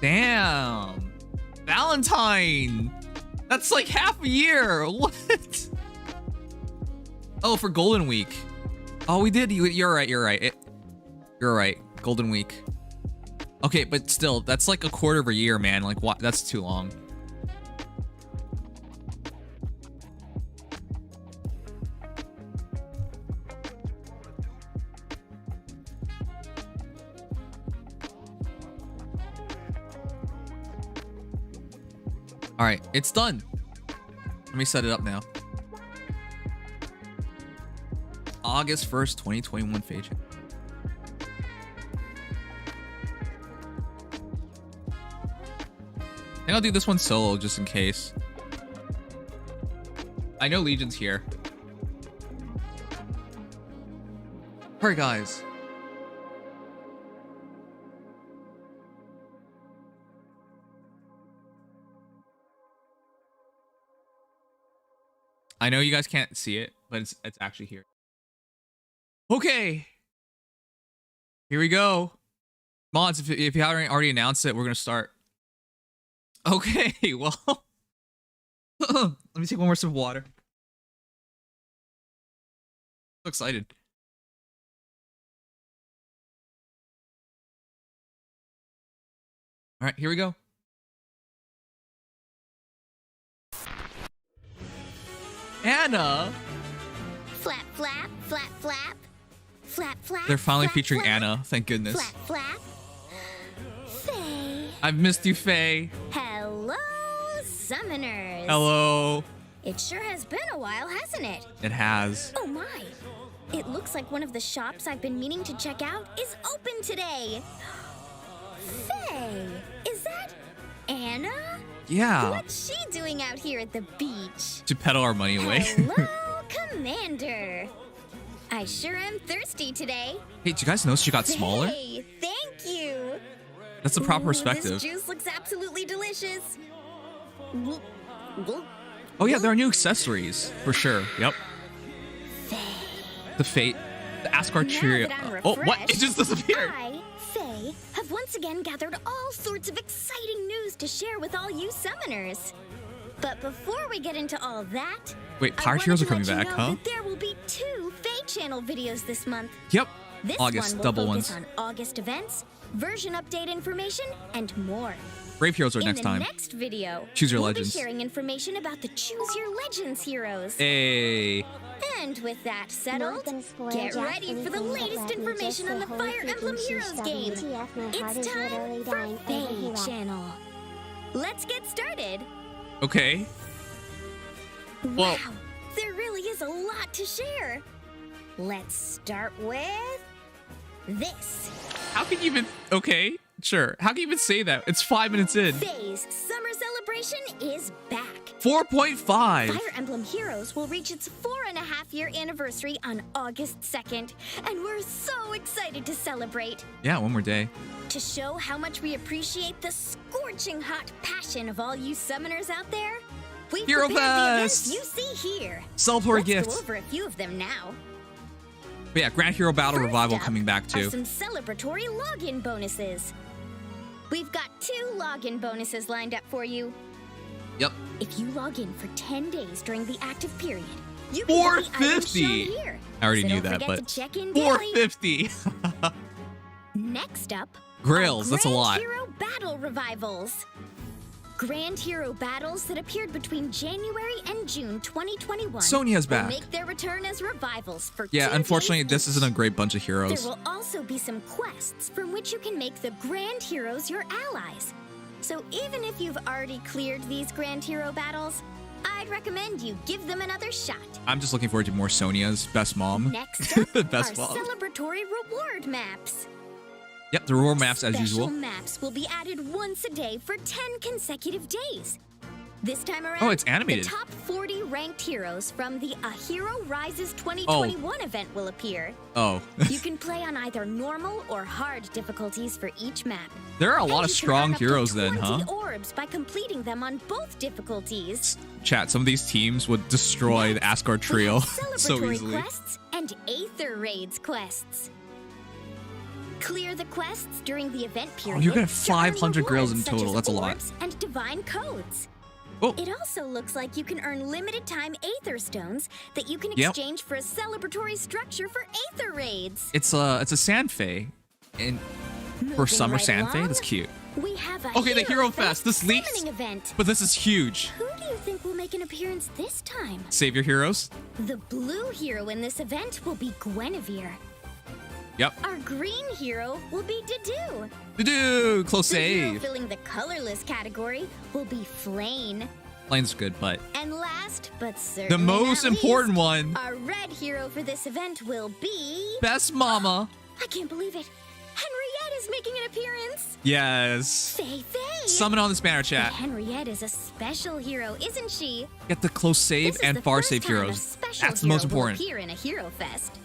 Damn. Valentine. That's like half a year. What? Oh, for Golden Week. Oh, we did. You're right. You're right. Golden Week. Okay, but still, that's like a quarter of a year, man. Like, what? That's too long. All right, it's done. Let me set it up now. August 1st, 2021 Faye Channel. I think I'll do this one solo just in case. I know Legion's here. Alright, guys. I know you guys can't see it, but it's actually here. Okay. Here we go. Mods, if you haven't already announced it, we're going to start. Okay, well. Let me take 1 more sip of water. So excited. All right, here we go. Anna. Flap, flap, flap, flap. Flap, flap. They're finally flap, featuring flap. Anna. Thank goodness. Flap, flap. Faye. I've missed you, Faye. Hello, summoners. Hello. It sure has been a while, hasn't it? It has. Oh my. It looks like one of the shops I've been meaning to check out is open today. Faye, is that Anna? Yeah. What's she doing out here at the beach? To peddle our money away. Hello, Commander. I sure am thirsty today. Hey, do you guys know she got smaller? Hey, thank you. That's the proper Ooh, perspective. This juice looks absolutely delicious. Oh yeah, there are new accessories for sure. Yep. The Fate, the Asgard Now Cheerio. that I'm Oh, what? It refreshed, just disappeared. I, Faye, have once again gathered all sorts of exciting news to share with all you summoners. But before we get into all that, Wait, Pirate Heroes are coming back, huh? That there will be 2 Faye Channel videos this month. Yep. This August, one will double focus ones. on August events, version update information, and more. Brave Heroes are next time. In the next video, Choose Your we'll Legends. be sharing information about the Choose Your Legends heroes. Hey. And with that settled, Not gonna spoil get Jack ready for the anything, but latest let me information just on the say holy Fire freaking Emblem sheesh, Heroes game. WTF, my heart It's is literally time for dying over Faye here. Channel. Let's get started. Okay. Well- Wow, there really is a lot to share. Let's start with this. How can you even? Okay, sure. How can you even say that? It's 5 minutes in. Faye's Summer edition is back. 4.5. Fire Emblem Heroes will reach its 4.5-year anniversary on August 2nd, and we're so excited to celebrate. Yeah, one more day. To show how much we appreciate the scorching hot passion of all you summoners out there, we've Hero prepared the events Fest! you see here. Celebratory Let's gifts. go over a few of them now. But yeah, Grand Hero Battle First Revival up coming back are too. some celebratory login bonuses. We've got 2 login bonuses lined up for you. Yep. If you log in for 10 days during the active period, you can get the items shown 450. here. I already So knew don't that, forget but to check in daily. 450. Next up, Grails, are that's a lot. Grand Hero Battle Revivals. Grand Hero battles that appeared between January and June 2021 Sonia's will back. make their return as revivals for Yeah, 2 unfortunately, days this each. isn't a great bunch of There heroes. will also be some quests from which you can make the Grand Heroes your allies. So even if you've already cleared these Grand Hero battles, I'd recommend you give them another shot. I'm just looking forward to more Sonia's best mom. Next up Best are mom. celebratory reward maps. Yep, the reward maps as Special usual. maps will be added once a day for 10 consecutive days. This time around, Oh, it's animated. the top 40 ranked heroes from the A Hero Rises 2021 event will appear. Oh, You can play on either normal or hard difficulties for each map. there are a lot And of you can strong earn up to heroes then, 20 huh? orbs by completing them on both difficulties. Chat, some of these teams would destroy the Asgard We trio have so celebratory easily. quests and Aether Raids quests. Clear the quests during the event period. you're gonna have to earn 500 grails in rewards such total. as That's a lot. orbs and divine codes. Oh, It also looks like you can earn limited time Aether Stones that you can Yep. exchange for a celebratory structure for Aether Raids. it's a Sand Fae, and for Moving Summer right Sand Fae, along, that's cute. We have a Okay, the Hero Fest. This leaked, summoning event. but this is huge. Who do you think will make an appearance this time? Save your heroes. The blue hero in this event will be Guinevere. Yep. Our green hero will be Dedue. Do close The hero save. filling the colorless category will be Flane. Lane's good, but And last, but certainly the most not important least, one, our red hero for this event will be... best mama. I can't believe it. Henriette is making an appearance. Yes. Faye Faye. Summon on this banner, But chat. Henriette is a special hero, isn't she? Get the close save This is and the far first save time a heroes. special That's the most hero will important. appear in a Hero Fest.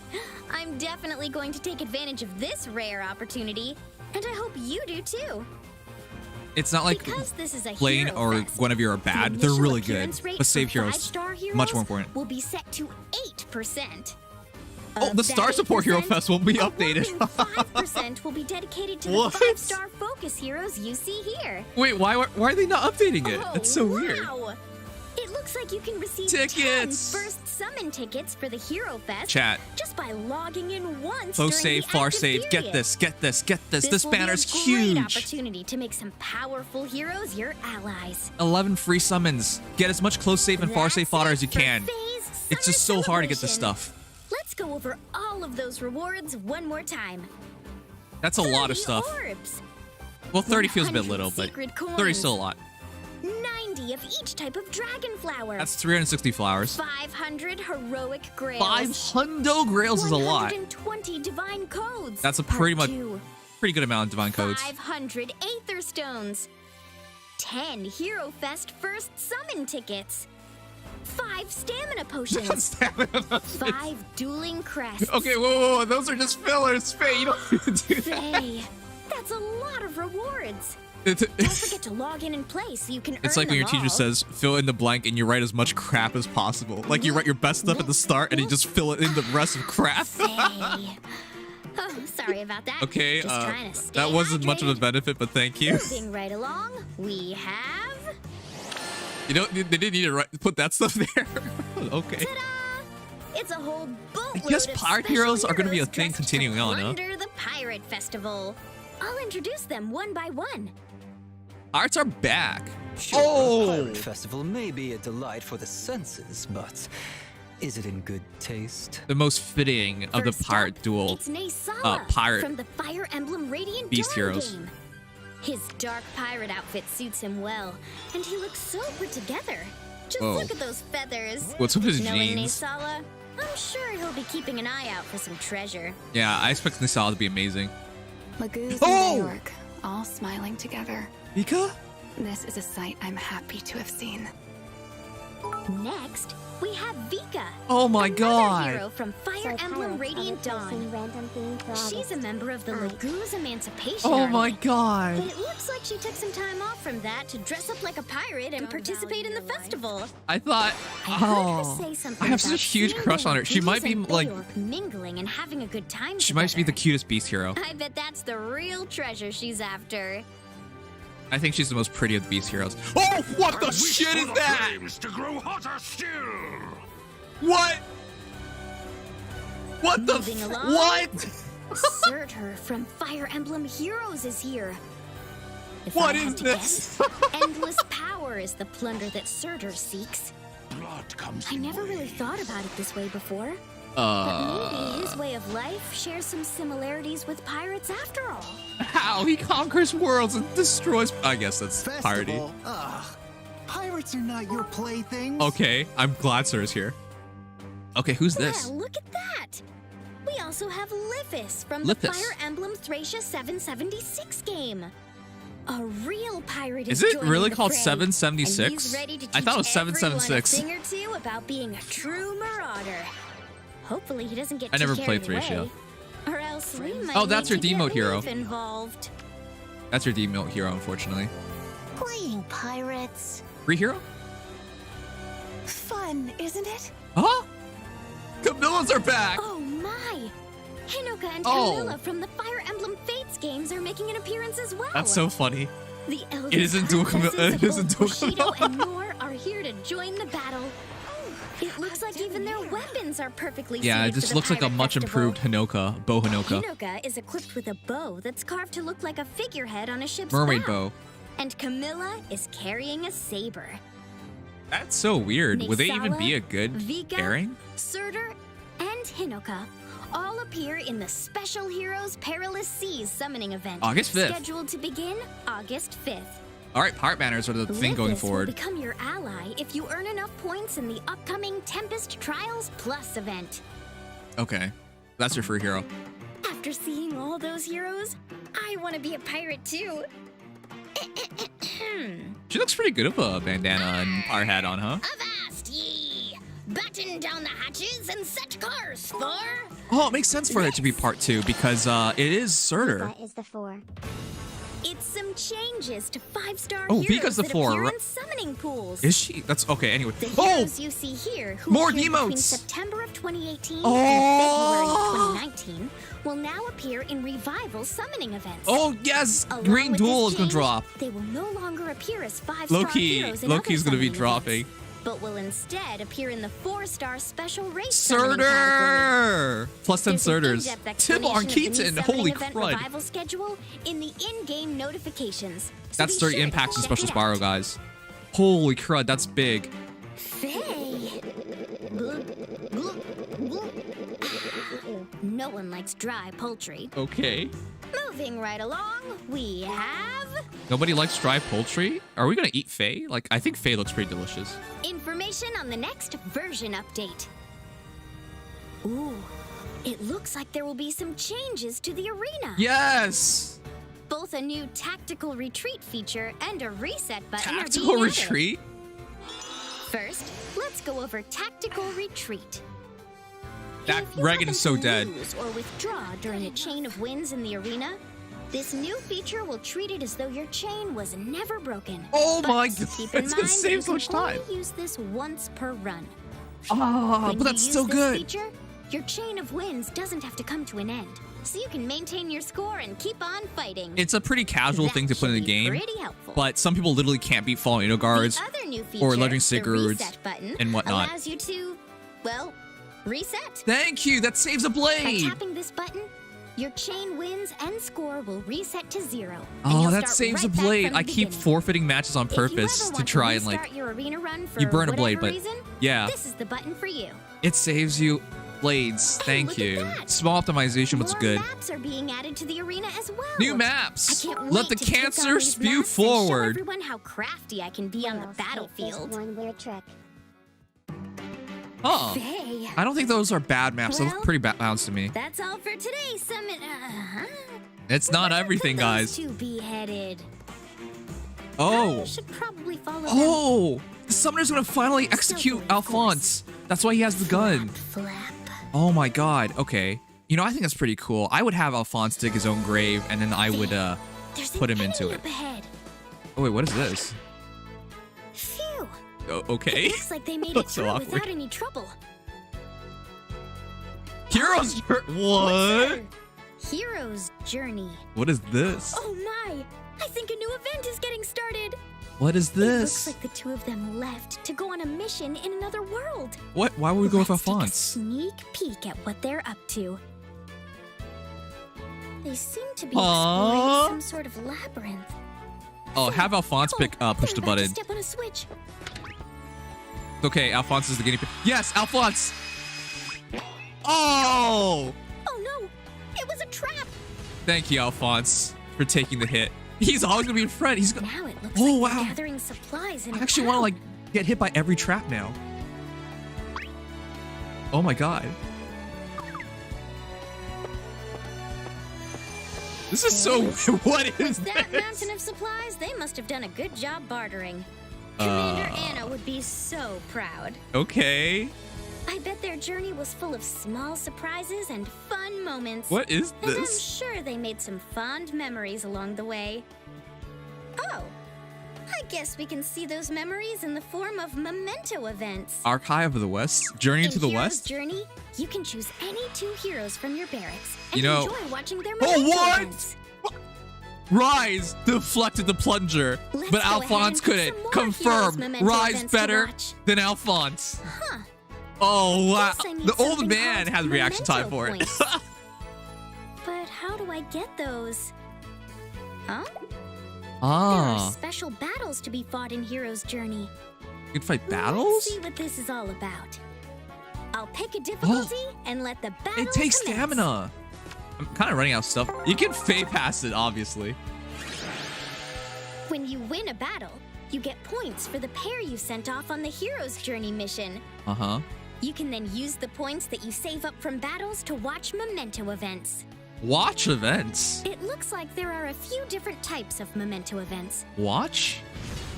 I'm definitely going to take advantage of this rare opportunity, and I hope you do too. It's not like Because this is a Flane Hero or Fest, Guinevere are the bad. They're initial really good. appearance rate But save for heroes, 5-star heroes much more important. will be set to 8%. Oh, Of the that Star Support Hero 8%, Fest will be a updated. whopping 5% will be dedicated to What? the 5-star focus heroes you see here. Wait, why are they not updating it? Oh, That's so weird. wow. It looks like you can receive Tickets! 10 first summon tickets for the Hero Fest Chat. just by logging in once Close during save, the far active save. Get period. this, get this, get this. This will be banner's a great huge. opportunity to make some powerful heroes your allies. 11 free summons. Get as much close save and far save That's fodder it as you for can. Faye's It's just Summer so hard to get this Celebration. stuff. Let's go over all of those rewards one more time. That's a lot of 30 stuff. Orbs, Well, 30 feels a bit 100 little, but sacred 30 is still a coins. lot. 90 of each type of dragon flower. That's 360 flowers. 500 heroic grails. 500 grails is a lot. 120 divine codes. That's a Part pretty much 2. pretty good amount of divine codes. 500 Aether Stones. 10 Hero Fest first summon tickets. 5 stamina potions. 5 dueling crests. Okay, whoa, those are just fillers. Faye, you don't need to do that. Faye, that's a lot of rewards. It's, Don't forget to log in and play so you can it's earn like when your them teacher all. says, fill in the blank, and you write as much crap as possible. Like you write your best stuff at the start, and you just fill it in the rest of crap. Faye. Oh, sorry about that. Okay, Just trying to stay that wasn't much of a hydrated. benefit, but thank you. Moving right along, we have... You know, they didn't need to put that stuff there. Okay. Ta-da! It's a whole boatload guess of pirate special heroes are gonna be a heroes thing dressed to continuing on, huh? plunder the Pirate Festival. I'll introduce them one by one. Arts are back. Sure, Oh! a pirate festival may be a delight for the senses, but is it in good taste? The most fitting of the First pirate up, duel. It's Naysala pirate from the Fire Emblem Radiant Beast Dawn heroes. game. His dark pirate outfit suits him well, and he looks so put together. Just Whoa. look at those feathers. What's with his Knowing jeans? Naysala, I'm sure he'll be keeping an eye out for some treasure. Yeah, I expect Nisala to be amazing. Magoo's Oh! and York, all smiling together. Mika? This is a sight I'm happy to have seen. Next, we have Vika. Oh my another god. hero from Fire Emblem Radiant Dawn. She's a member of the Laguz Emancipation Oh Army. my god. But it looks like she took some time off from that to dress up like a pirate and participate in the festival. I thought, I heard her oh, say something I have about such a huge seeing crush the on her. She might be Laguz and like, Beork mingling and having a good time she might be the together. cutest beast hero. I bet that's the real treasure she's after. I think she's the most pretty of the beast heroes. Oh, what the shit is that? To grow hotter still. What? What the Moving along. what? Surtur from Fire Emblem Heroes is here. If What I is had to this? guess, endless power is the plunder that Surtur seeks. Blood comes I in never really waves. thought about it this way before. But maybe his way of life shares some similarities with pirates after all. How he conquers worlds and destroys. I guess that's piratey. Festival? Ugh. Pirates are not your playthings. Okay, I'm glad Sir is here. Okay, who's this? Well, look at that! We also have Lithis from Lithis. the Fire Emblem Thracia 776 game. A real pirate Is is it really joining the called fray, 776? and he's ready to I thought it was teach everyone 776. a thing or two about being a true marauder. Hopefully he doesn't get I too never played carried Thracia. away, or else we might Oh, that's need your to demote get hero. Leaf involved. That's your demote hero, unfortunately. Playing pirates. Free hero? Fun, isn't it? Huh? Camillas are back! Oh my! Hinoka and Oh. Camilla from the Fire Emblem Fates games are making an appearance as well. That's so funny. The eldest It isn't dual princesses Camilla- of it isn't both dual Bushido Camilla. and Nor are here to join the battle. It looks like even their weapons are perfectly Yeah, safe it just for the looks like a pirate much festival. improved Hinoka, Bow Hinoka. Hinoka is equipped with a bow that's carved to look like a figurehead on a ship's Mermaid bow. bow. And Camilla is carrying a saber. That's so weird. Would they even be a Nixala, good Vika, pairing? Surtur, and Hinoka all appear in the Special Heroes Perilous Seas summoning event. August 5th. Scheduled to begin August 5th. All right, pirate banners are the thing going Lithis will forward. become your ally if you earn enough points in the upcoming Tempest Trials Plus event. Okay, that's your free hero. After seeing all those heroes, I want to be a pirate too. She looks pretty good with a bandana and pirate hat on, huh? Avast ye! Batten down the hatches and set course for... Oh, it makes sense for it to be part 2 because it is Surtur. That is the 4. It's some changes to 5-star Oh, heroes Vika's the that 4, appear right? in summoning pools. Is she? That's okay. Anyway. The Oh, heroes you see here who more appeared between emotes. September of 2018 Oh. and February of 2019 will now appear in revival summoning events. oh yes, Along Green with Duel this is gonna change, drop. They will no longer appear as 5-star Loki, heroes in Loki's other gonna be summoning dropping. events, but will instead appear in the 4-star special race summoning category. Surtur! Plus 10 There's an Surturs. in-depth Tim explanation of the new Keaton, summoning holy event crud. revival schedule in the in-game notifications. So That's be 30 sure to impacts and check special it out. Spyro, guys. Holy crud, that's big. Faye. No one likes dry poultry. Okay. Moving right along, we have Nobody likes dry poultry? Are we gonna eat Faye? Like, I think Faye looks pretty delicious. information on the next version update. Ooh, it looks like there will be some changes to the arena. Yes! Both a new tactical retreat feature and a reset button are Tactical being added. retreat? First, let's go over tactical retreat. That If you Regan happen is so to dead. lose or withdraw during a chain of wins in the arena, this new feature will treat it as though your chain was never broken. Oh But my god, keep in it's gonna mind save you so much can time. only use this once per run. Ah, When but you that's use still this good. feature, your chain of wins doesn't have to come to an end, so you can maintain your score and keep on fighting. It's a pretty casual That thing to put in the should be game, pretty helpful. but some people literally can't beat falling Ino guards The other new or feature, legendary the sigurds reset button, and whatnot. allows you to, well, reset. Thank you, that saves a By blade! tapping this button, your chain wins and score will reset to 0. and Oh, you'll that start saves right a back blade. from the I keep beginning. forfeiting matches on If you ever purpose to want try and restart like, your arena run for you burn a blade, whatever but reason, yeah, this is the button for you. it saves you blades. Thank look at you. that. Small optimization, but it's More good. maps are being added to the arena as well. New I maps! can't Let wait the to take on cancer these spew maps and show forward. everyone how crafty I can be on the Girls hate this battlefield. one weird trick. Huh. Faye, I don't think those are bad maps. Those Well, look pretty balanced to me. that's all for today, Summit. It's not everything, guys. To be headed. Oh. I should probably follow them. Oh, the summoner's gonna finally execute Alphonse. That's why he has the gun. Flap. Oh my god. Okay. You know, I think that's pretty cool. I would have Alphonse dig his own grave, and then I would put him into it. Up ahead. Oh wait, what is this? Phew. Oh, okay. It looks like they made it So through awkward. without any trouble. Hero's what? Hero's Journey. What is this? Oh my! I think a new event is getting started. What is It looks this? like the two of them left to go on a mission in another world. What? Why would we go with Let's take a Alphonse? sneak peek at what they're up to. They seem to be Aww. exploring some sort of labyrinth. Oh, have Alphonse push they're the about button. to step on a switch. Okay, Alphonse is the guinea pig. Yes, Alphonse. Oh! Oh no! It was a trap. Thank you, Alphonse, for taking the hit. He's always gonna be in front. He's gonna. Now it looks Oh, like wow. they're gathering supplies in I a actually want to tunnel. like get hit by every trap now. Oh my god. This is so. What is With that this? mountain of supplies, they must have done a good job bartering. Commander Anna would be so proud. Okay. I bet their journey was full of small surprises and fun moments. What is And I'm this? sure they made some fond memories along the way. Oh, I guess we can see those memories in the form of memento events. Archive of the West. Journey In to the Hero's West. Journey, you can choose any two heroes from your barracks and You know- enjoy watching their Oh, memento what? events. Rise deflected the plunger, Let's but go ahead Alphonse and pick couldn't. some more Confirm. Heroes memento Rise events to better watch. than Alphonse. Huh. Oh wow! Guess I need The old something man called has reaction time for memento it. points. But how do I get those? Huh? There are Ah, special battles to be fought in Hero's Journey. you can fight Let's battles. see what this is all about. I'll pick a difficulty and let the battle It takes commence. stamina. I'm kind of running out of stuff. You can fade past it, obviously. When you win a battle, you get points for the pair you sent off on the Hero's Journey mission. Uh huh. You can then use the points that you save up from battles to watch memento events. Watch events. It looks like there are a few different types of memento events, Watch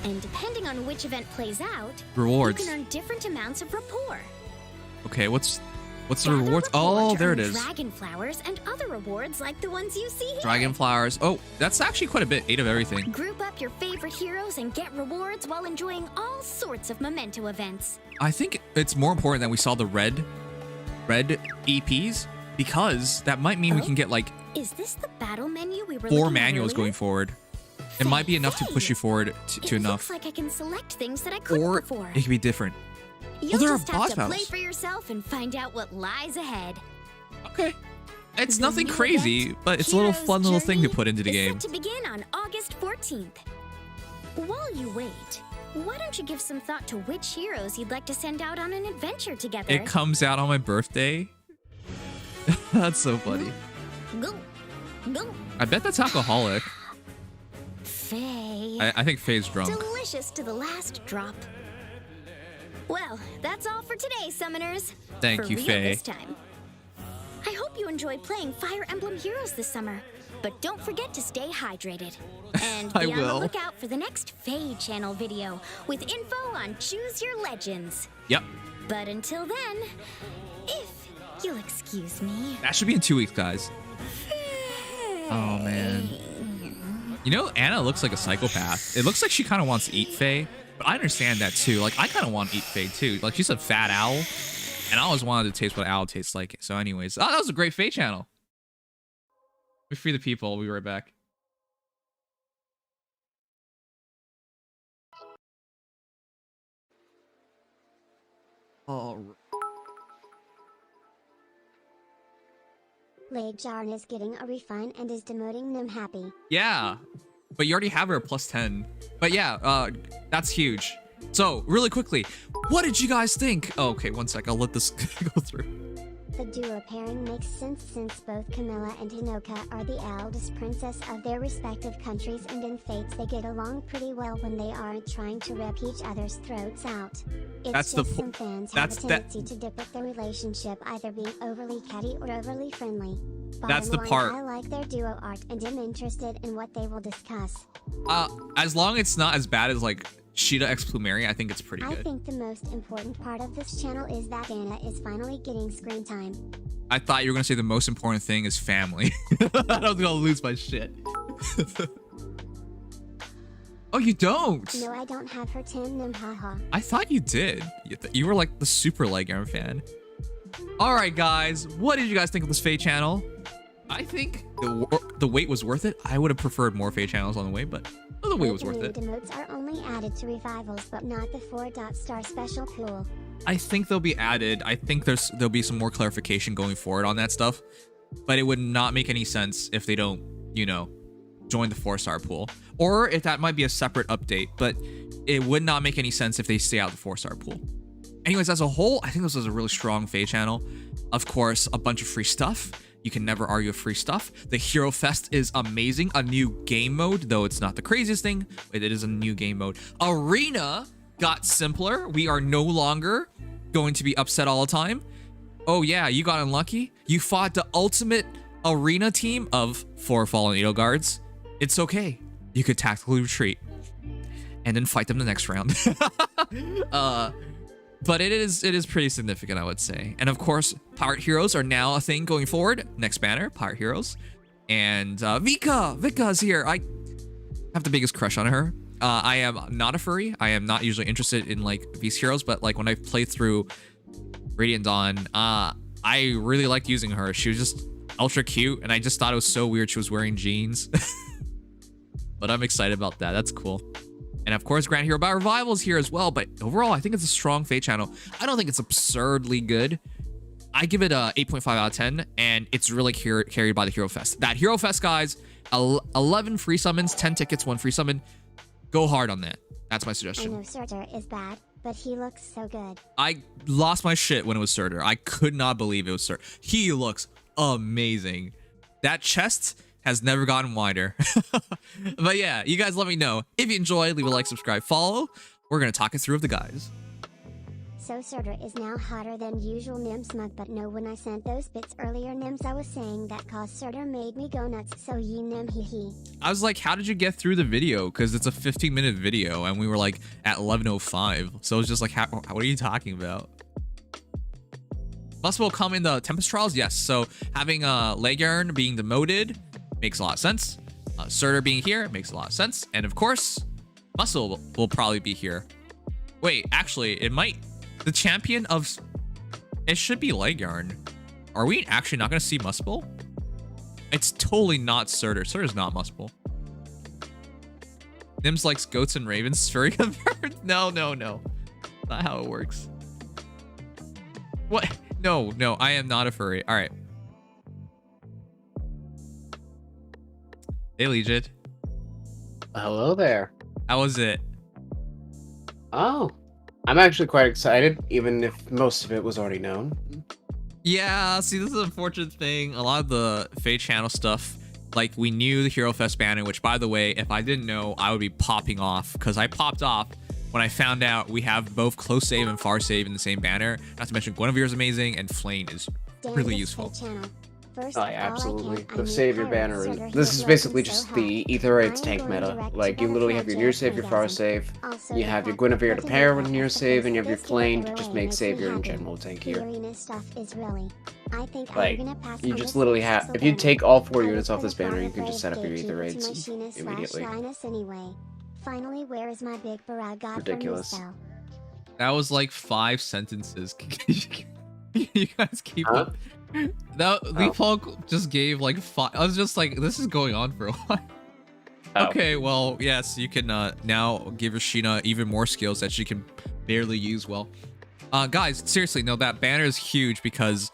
and depending on which event plays out, rewards. you can earn different amounts of rapport. Okay, what's the Gather rewards? rapport Oh, to there earn it is. Dragon flowers and other rewards like the ones you see here. Dragon flowers. Oh, that's actually quite a bit. 8 of everything. Group up your favorite heroes and get rewards while enjoying all sorts of memento events. I think it's more important that we saw the red EPs because that might mean we can get like Is this the battle menu we were 4 looking at manuals earlier? going forward. It might be enough to push you forward to It enough. looks like I can select things that I couldn't Or before. it could be different. You'll there are just have boss to play battles. for yourself and find out what lies ahead. Okay. It's The nothing new crazy, event, but it's a little Hero's fun little thing to Journey, put into the is game. set to begin on August 14th. While you wait, why don't you give some thought to which heroes you'd like to send out on an adventure together? It comes out on my birthday. That's so funny. Go, go, I bet that's alcoholic. Faye. I think Faye's drunk. Delicious to the last drop. Well, that's all for today, summoners. Thank for you, real Faye. This time. I hope you enjoyed playing Fire Emblem Heroes this summer, but don't forget to stay hydrated. And I be on the will. lookout for the next Faye channel video with info on Choose Your Legends. Yep. But until then, if you'll excuse me. That should be in 2 weeks, guys. Oh, man. You know, Anna looks like a psychopath. It looks like she kind of wants to eat Faye, but I understand that too. Like, I kind of want to eat Faye too. Like, she's a fat owl, and I always wanted to taste what owl tastes like. So anyways, that was a great Faye channel. We free the people. We'll be right back. Oh. Leigh-Jarn is getting a refine and is demoting Nim Happy. Yeah, but you already have her at +10. But yeah, that's huge. So really quickly, what did you guys think? Oh, okay, one sec. I'll let this go through. The duo pairing makes sense since both Camilla and Hinoka are the eldest princess of their respective countries, and in Fates they get along pretty well when they aren't trying to rip each other's throats out. It's just some fans have a tendency to depict their relationship either being overly catty or overly friendly. That's the part. I like their duo art and am interested in what they will discuss. As long as it's not as bad as like Sheeta X Plumeria, I think it's pretty good. I think the most important part of this channel is that Anna is finally getting screen time. I thought you were gonna say the most important thing is family. I was gonna lose my shit. Oh, you don't? No, I don't have her 10 nim, haha. I thought you did. You were like the super Leguarn fan. All right, guys, what did you guys think of this Fate channel? I think the wait was worth it. I would have preferred more Fate channels on the way, but the wait was worth it. Emotes are only added to revivals, but not the 4-star special pool. I think they'll be added. I think there'll be some more clarification going forward on that stuff, but it would not make any sense if they don't, you know, join the 4-star pool, or if that might be a separate update, but it would not make any sense if they stay out the 4-star pool. Anyways, as a whole, I think this was a really strong Fate channel. Of course, a bunch of free stuff. You can never argue with free stuff. The Hero Fest is amazing. A new game mode, though it's not the craziest thing, but it is a new game mode. Arena got simpler. We are no longer going to be upset all the time. Oh yeah, you got unlucky. You fought the ultimate arena team of 4 Fallen Edelgards. It's okay. You could tactically retreat and then fight them the next round. But it is pretty significant, I would say. And of course, Pirate Heroes are now a thing going forward. Next banner, Pirate Heroes. And Vika's here. I have the biggest crush on her. I am not a furry. I am not usually interested in like these heroes, but like when I played through Radiant Dawn, I really liked using her. She was just ultra cute, and I just thought it was so weird she was wearing jeans. But I'm excited about that. That's cool. And of course, Grand Hero Battle Revival is here as well. But overall, I think it's a strong Fate channel. I don't think it's absurdly good. I give it a 8.5 out of 10, and it's really carried by the Hero Fest. That Hero Fest, guys, 11 free summons, 10 tickets, 1 free summon. Go hard on that. That's my suggestion. I know Surtur is bad, but he looks so good. I lost my shit when it was Surtur. I could not believe it was Surtur. He looks amazing. That chest has never gotten wider. But yeah, you guys let me know. If you enjoy, leave a like, subscribe, follow. We're going to talk it through with the guys. So Surtur is now hotter than usual, Nim smug, but no, when I sent those bits earlier, Nims, I was saying that cause Surtur made me go nuts, so ye Nim hee. I was like, how did you get through the video? Because it's a 15-minute video, and we were like at 11:05. So it was just like, what are you talking about? Must will come in the Tempest Trials? Yes. So having Leguarn being demoted makes a lot of sense. Surtur being here makes a lot of sense. And of course, Muscle will probably be here. Wait, actually, it might... The champion of... It should be Leguarn. Are we actually not going to see Muscle? It's totally not Surtur. Surtur's not Muscle. Nims likes goats and ravens. Furry convert? No. Not how it works. What? No, I am not a furry. All right. Hey, Legit. Hello there. How was it? Oh, I'm actually quite excited, even if most of it was already known. Yeah, see, this is an unfortunate thing. A lot of the Fate channel stuff, like we knew the Hero Fest banner, which by the way, if I didn't know, I would be popping off, because I popped off when I found out we have both close save and far save in the same banner. Not to mention Guinevere is amazing and Flame is really useful. First oh, yeah, absolutely. The savior banner is... This is basically just the Aetherytes tank meta. Like, you literally have your near save, your far save, you have your Guinevere to pair with near save, and you have your Flame to just make savior in general tankier. Like, you just literally have... If you take all 4 units off this banner, you can just set up your Aetherytes immediately. Finally, where is my big barrage? Ridiculous. That was like 5 sentences. You guys keep up. The folk just gave like 5. I was just like, this is going on for a while. Okay, well, yes, you can now give Rashina even more skills that she can barely use well. Guys, seriously, no, that banner is huge because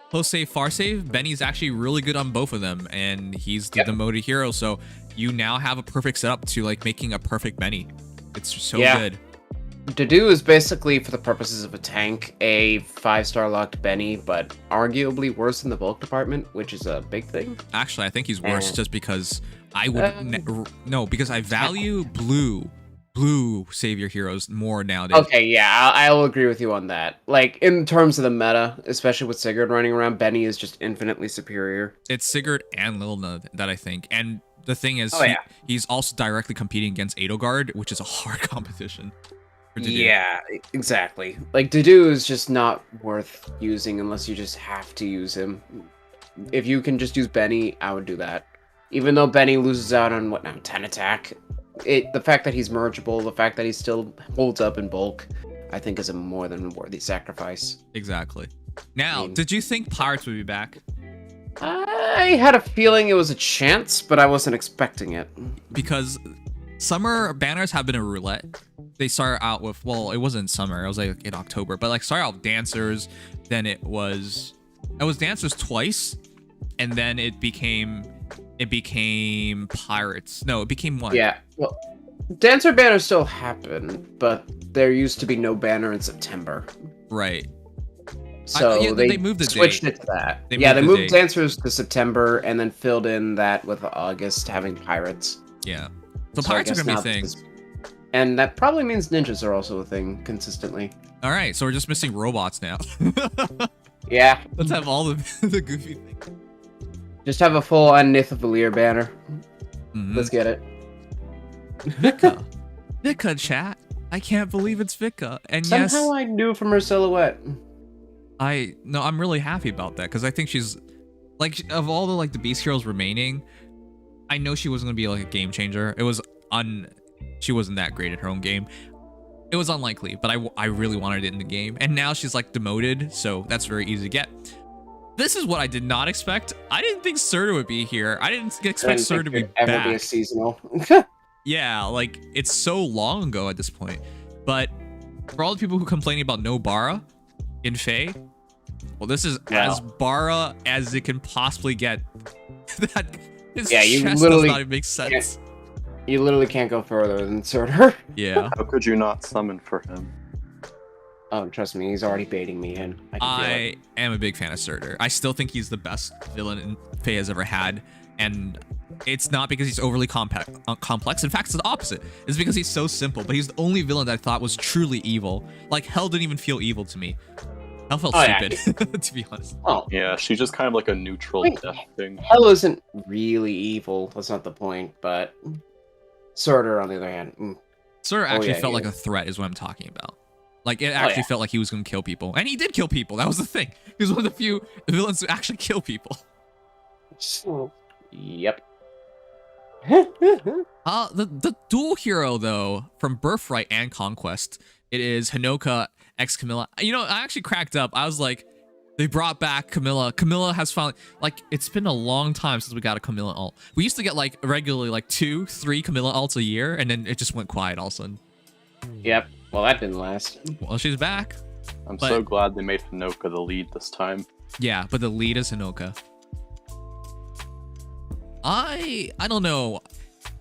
close save, far save, Benny's actually really good on both of them, and he's the demoted hero, so you now have a perfect setup to like making a perfect Benny. It's so good. Dedue is basically, for the purposes of a tank, a 5-star locked Benny, but arguably worse in the bulk department, which is a big thing. Actually, I think he's worse just because I would no, because I value blue savior heroes more nowadays. Okay, yeah, I'll agree with you on that. Like, in terms of the meta, especially with Sigurd running around, Benny is just infinitely superior. It's Sigurd and Lilna that I think, and the thing is, he's also directly competing against Edelgard, which is a hard competition. Yeah, exactly. Like, Dedue is just not worth using unless you just have to use him. If you can just use Benny, I would do that. Even though Benny loses out on, 10 attack, the fact that he's mergeable, the fact that he still holds up in bulk, I think is a more than worthy sacrifice. Exactly. Now, did you think Pirates would be back? I had a feeling it was a chance, but I wasn't expecting it. Because summer banners have been a roulette. They started out with, well, it wasn't summer, it was like in October, but like started out with dancers, then it was dancers twice, and then it became pirates. No, it became one. Yeah, well, dancer banners still happen, but there used to be no banner in September. Right. So they moved the switched date. it to that. They moved dancers to September and then filled in that with August having pirates. Yeah. So pirates are gonna be things. And that probably means ninjas are also a thing consistently. All right, so we're just missing robots now. Yeah. Let's have all the goofy things. Just have a full-on Nithavalir banner. Let's get it. Vika, chat. I can't believe it's Vika. And somehow I knew from her silhouette. I'm really happy about that because I think she's like, of all the beast heroes remaining, I know she wasn't gonna be like a game changer. She wasn't that great at her own game. It was unlikely, but I really wanted it in the game. And now she's like demoted, so that's very easy to get. This is what I did not expect. I didn't think Surtur would be here. I didn't expect Surtur to be back. Ever be a seasonal. Yeah, like it's so long ago at this point. But for all the people who complaining about no Bara in Fae, well, this is as Bara as it can possibly get. That his chest does not even make sense. You literally can't go further than Surtur. Yeah. How could you not summon for him? Oh, trust me, he's already baiting me in. I am a big fan of Surtur. I still think he's the best villain Fae has ever had, and it's not because he's overly complex. In fact, it's the opposite. It's because he's so simple, but he's the only villain that I thought was truly evil. Like, Hell didn't even feel evil to me. Hell felt stupid, to be honest. Oh. Yeah, she's just kind of like a neutral death thing. Hell isn't really evil. That's not the point, but Surtur, on the other hand. Surtur actually felt like a threat, is what I'm talking about. Like, it actually felt like he was going to kill people. And he did kill people. That was the thing. He was one of the few villains who actually kill people. Yep. The dual hero, though, from Birthright and Conquest, it is Hinoka x Camilla. You know, I actually cracked up. I was like, they brought back Camilla. Camilla has finally, like, it's been a long time since we got a Camilla ult. We used to get, like, regularly, like, 2-3 Camilla ults a year, and then it just went quiet all of a sudden. Yep. Well, that didn't last. Well, she's back. I'm so glad they made Hinoka the lead this time. Yeah, but the lead is Hinoka. I don't know.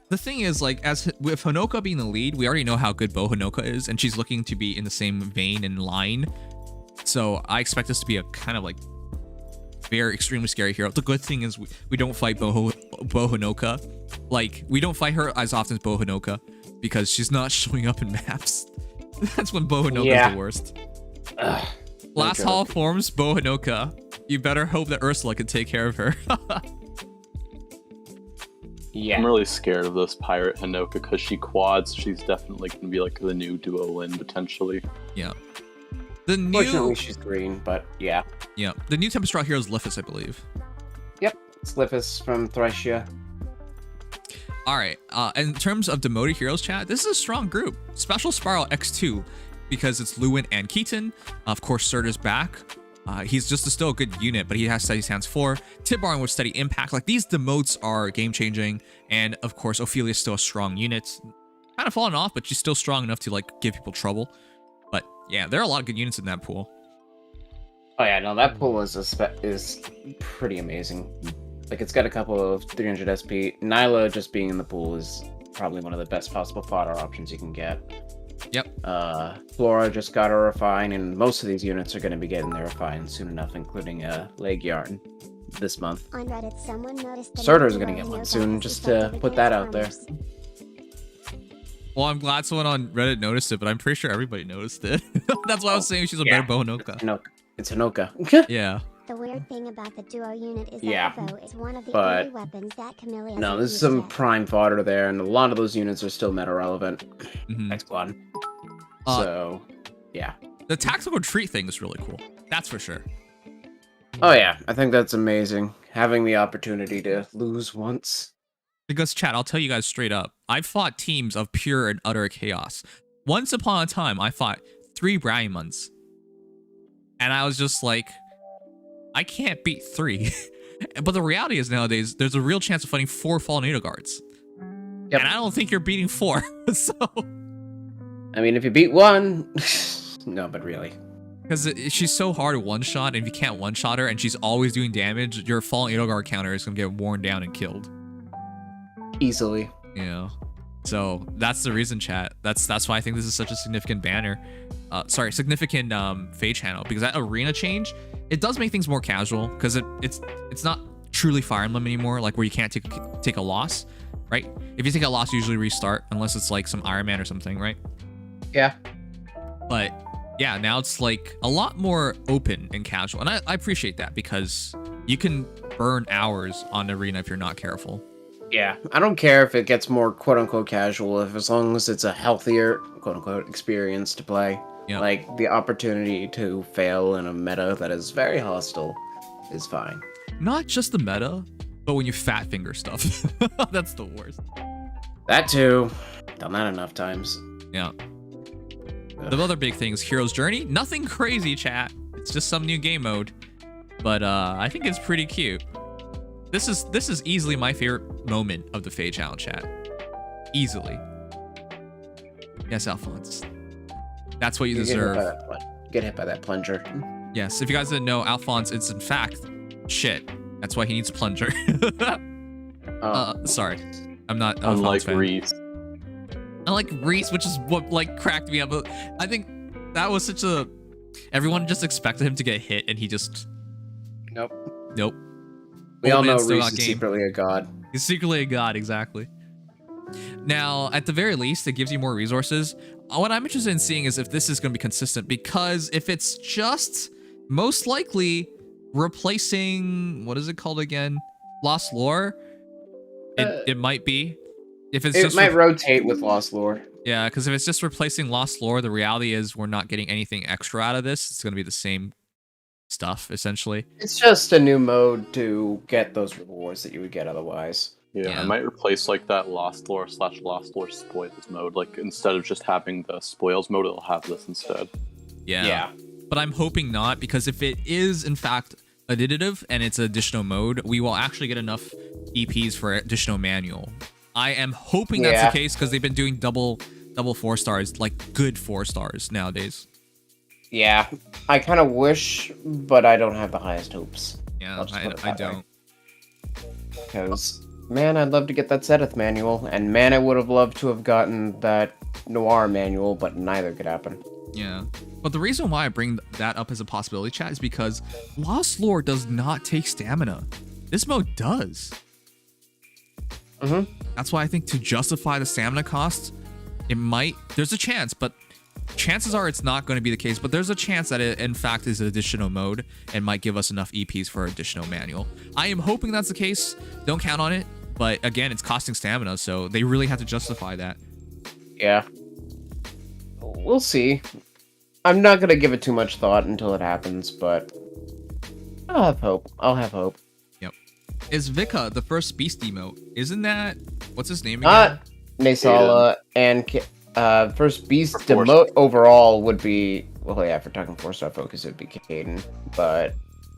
The thing is, like, with Hinoka being the lead, we already know how good Bo Hinoka is, and she's looking to be in the same vein and line. So I expect this to be a kind of like very extremely scary hero. The good thing is we don't fight Bo Hinoka. Like, we don't fight her as often as Bo Hinoka because she's not showing up in maps. That's when Bo Hinoka is the worst. Last Hall forms Bo Hinoka. You better hope that Ursula can take care of her. Yeah. I'm really scared of this pirate Hinoka because she quads. She's definitely going to be like the new duo Lin potentially. Yeah. Fortunately, she's green, but yeah. Yeah. The new Tempest hero is Lithus, I believe. Yep. It's Lithus from Thracia. All right. In terms of demoted heroes, chat, this is a strong group. Special Spiral X2 because it's Lewin and Keaton. Of course, Surtur's back. He's just still a good unit, but he has Steady Stance 4. Tibarn with Steady Impact. Like, these demotes are game-changing. And, of course, Ophelia's still a strong unit. Kind of fallen off, but she's still strong enough to, like, give people trouble. But, yeah, there are a lot of good units in that pool. Oh, yeah, no, that pool is pretty amazing. Like, it's got a couple of 300 SP. Nyla just being in the pool is probably one of the best possible fodder options you can get. Yep. Flora just got a refine, and most of these units are going to be getting their refine soon enough, including Leg Yarn this month. On Reddit, someone noticed Surtur's going to get one soon, just to put that out there. Well, I'm glad someone on Reddit noticed it, but I'm pretty sure everybody noticed it. That's why I was saying she's a better bow Hanoka. It's Hanoka. Yeah. The weird thing about the duo unit is Yeah, that Evo is one of the but only weapons that Camellia no, there's some prime fodder there, and a lot of those units are still meta relevant. Next one. So, yeah. The tactical retreat thing is really cool. That's for sure. Oh yeah, I think that's amazing. Having the opportunity to lose once. Because, chat, I'll tell you guys straight up. I've fought teams of pure and utter chaos. Once upon a time, I fought 3 Brahmins. And I was just like, I can't beat 3. But the reality is nowadays, there's a real chance of fighting 4 Fallen Nato guards. Yep. And I don't think you're beating 4. So... I mean, if you beat 1... no, but really. Because she's so hard to one-shot, and if you can't one-shot her, and she's always doing damage, your Fallen Nato guard counter is going to get worn down and killed. Easily. Yeah. So, that's the reason, chat. That's why I think this is such a significant banner. Significant Fade channel. Because that arena change... It does make things more casual because it's not truly Fire Emblem anymore, like where you can't take a loss, right? If you take a loss, you usually restart unless it's like some Iron Man or something, right? Yeah. But yeah, now it's like a lot more open and casual, and I appreciate that because you can burn hours on arena if you're not careful. Yeah, I don't care if it gets more quote-unquote casual, as long as it's a healthier quote-unquote experience to play. Yep. Like, the opportunity to fail in a meta that is very hostile is fine. Not just the meta, but when you fat finger stuff. That's the worst. That too. Done that enough times. Yeah. Ugh. The other big thing is Hero's Journey. Nothing crazy, chat. It's just some new game mode. But I think it's pretty cute. This is easily my favorite moment of the Fade channel, chat. Easily. Yes, Alphonse. That's what you deserve. Get hit by that plunger. Yes, if you guys didn't know, Alphonse is in fact shit. That's why he needs a plunger. Sorry, I'm not. Unlike Reese. Unlike Reese, which is what like cracked me up. But I think that was such a. Everyone just expected him to get hit, and he just. Nope. Nope. We all know Reese is secretly a god. He's secretly a god, exactly. Now, at the very least, it gives you more resources. What I'm interested in seeing is if this is going to be consistent, because if it's just most likely replacing, what is it called again? Lost Lore? It might be. If it's it might rotate with Lost Lore. Yeah, because if it's just replacing Lost Lore, the reality is we're not getting anything extra out of this. It's going to be the same stuff, essentially. It's just a new mode to get those rewards that you would get otherwise. Yeah, I might replace like that Lost Lore / Lost Lore spoils mode. Like instead of just having the spoils mode, it'll have this instead. Yeah. But I'm hoping not, because if it is in fact additive and it's additional mode, we will actually get enough EPs for additional manual. I am hoping that's the case because they've been doing double 4 stars, like good 4 stars nowadays. Yeah, I kind of wish, but I don't have the highest hopes. Yeah, I don't. Because. Man, I'd love to get that Sethith manual, and man, I would have loved to have gotten that Noir manual, but neither could happen. Yeah, but the reason why I bring that up as a possibility, chat, is because Lost Lore does not take stamina. This mode does. That's why I think to justify the stamina cost, it might... There's a chance, but chances are it's not going to be the case, but there's a chance that it, in fact, is an additional mode and might give us enough EPs for additional manual. I am hoping that's the case. Don't count on it. But again, it's costing stamina, so they really have to justify that. Yeah. We'll see. I'm not going to give it too much thought until it happens, but I'll have hope. Yep. Is Vika the first beast emote? Isn't that... What's his name again? Nasala and... first beast emote overall would be... Well, yeah, if we're talking 4-star focus, it would be Caden. But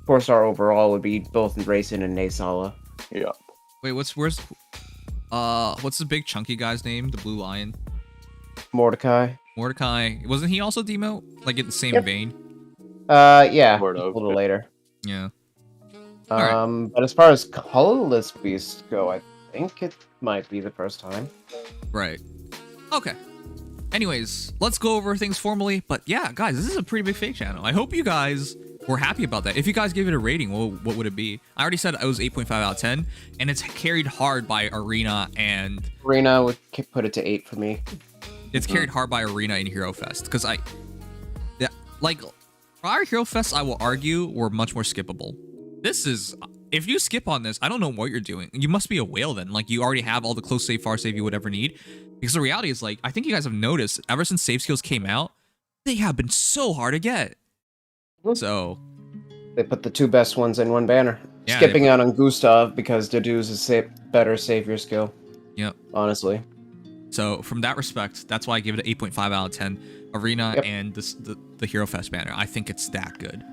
4-star overall would be both Raisin and Nasala. Yeah. Wait, what's the big chunky guy's name? The blue lion? Mordecai. Wasn't he also demote? Like in the same vein? Yeah. A little later. Yeah. But as far as colorless beasts go, I think it might be the first time. Right. Okay. Anyways, let's go over things formally. But yeah, guys, this is a pretty big fake channel. I hope you guys were happy about that. If you guys gave it a rating, what would it be? I already said it was 8.5 out of 10, and it's carried hard by Arena and... Arena would put it to 8 for me. It's carried hard by Arena and Hero Fest, because like, prior Hero Fest, I will argue, were much more skippable. This is... If you skip on this, I don't know what you're doing. You must be a whale then. Like, you already have all the close save, far save you would ever need. Because the reality is, like, I think you guys have noticed, ever since save skills came out, they have been so hard to get. So... They put the 2 best ones in one banner. Yeah, Skipping out on Gustav because Dedue's a better savior skill. Yep. Honestly. So, from that respect, that's why I give it an 8.5 out of 10. Arena and the Hero Fest banner. I think it's that good.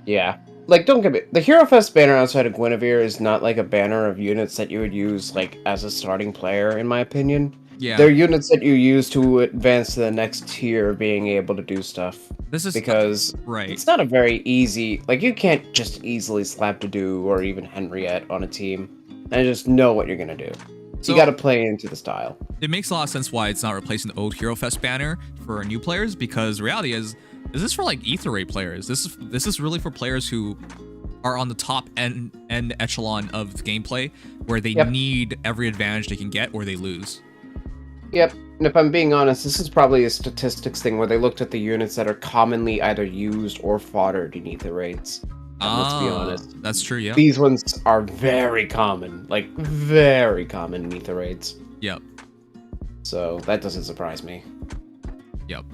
Yeah. Like, don't get me... The Hero Fest banner outside of Guinevere is not like a banner of units that you would use, like, as a starting player, in my opinion. Yeah. They're units that you use to advance to the next tier, being able to do stuff. This is... Because it's not a very easy... Like, you can't just easily slap Dedu or even Henriette on a team and just know what you're gonna do. So, you gotta play into the style. It makes a lot of sense why it's not replacing the old Hero Fest banner for new players, because reality is, this is for like Ether Raid players. This is really for players who are on the top end echelon of gameplay, where they need every advantage they can get or they lose. Yep, and if I'm being honest, this is probably a statistics thing where they looked at the units that are commonly either used or foddered in Ether Raids. Let's be honest. That's true, yeah. These ones are very common, like very common in Ether Raids. Yep. So that doesn't surprise me. Yep.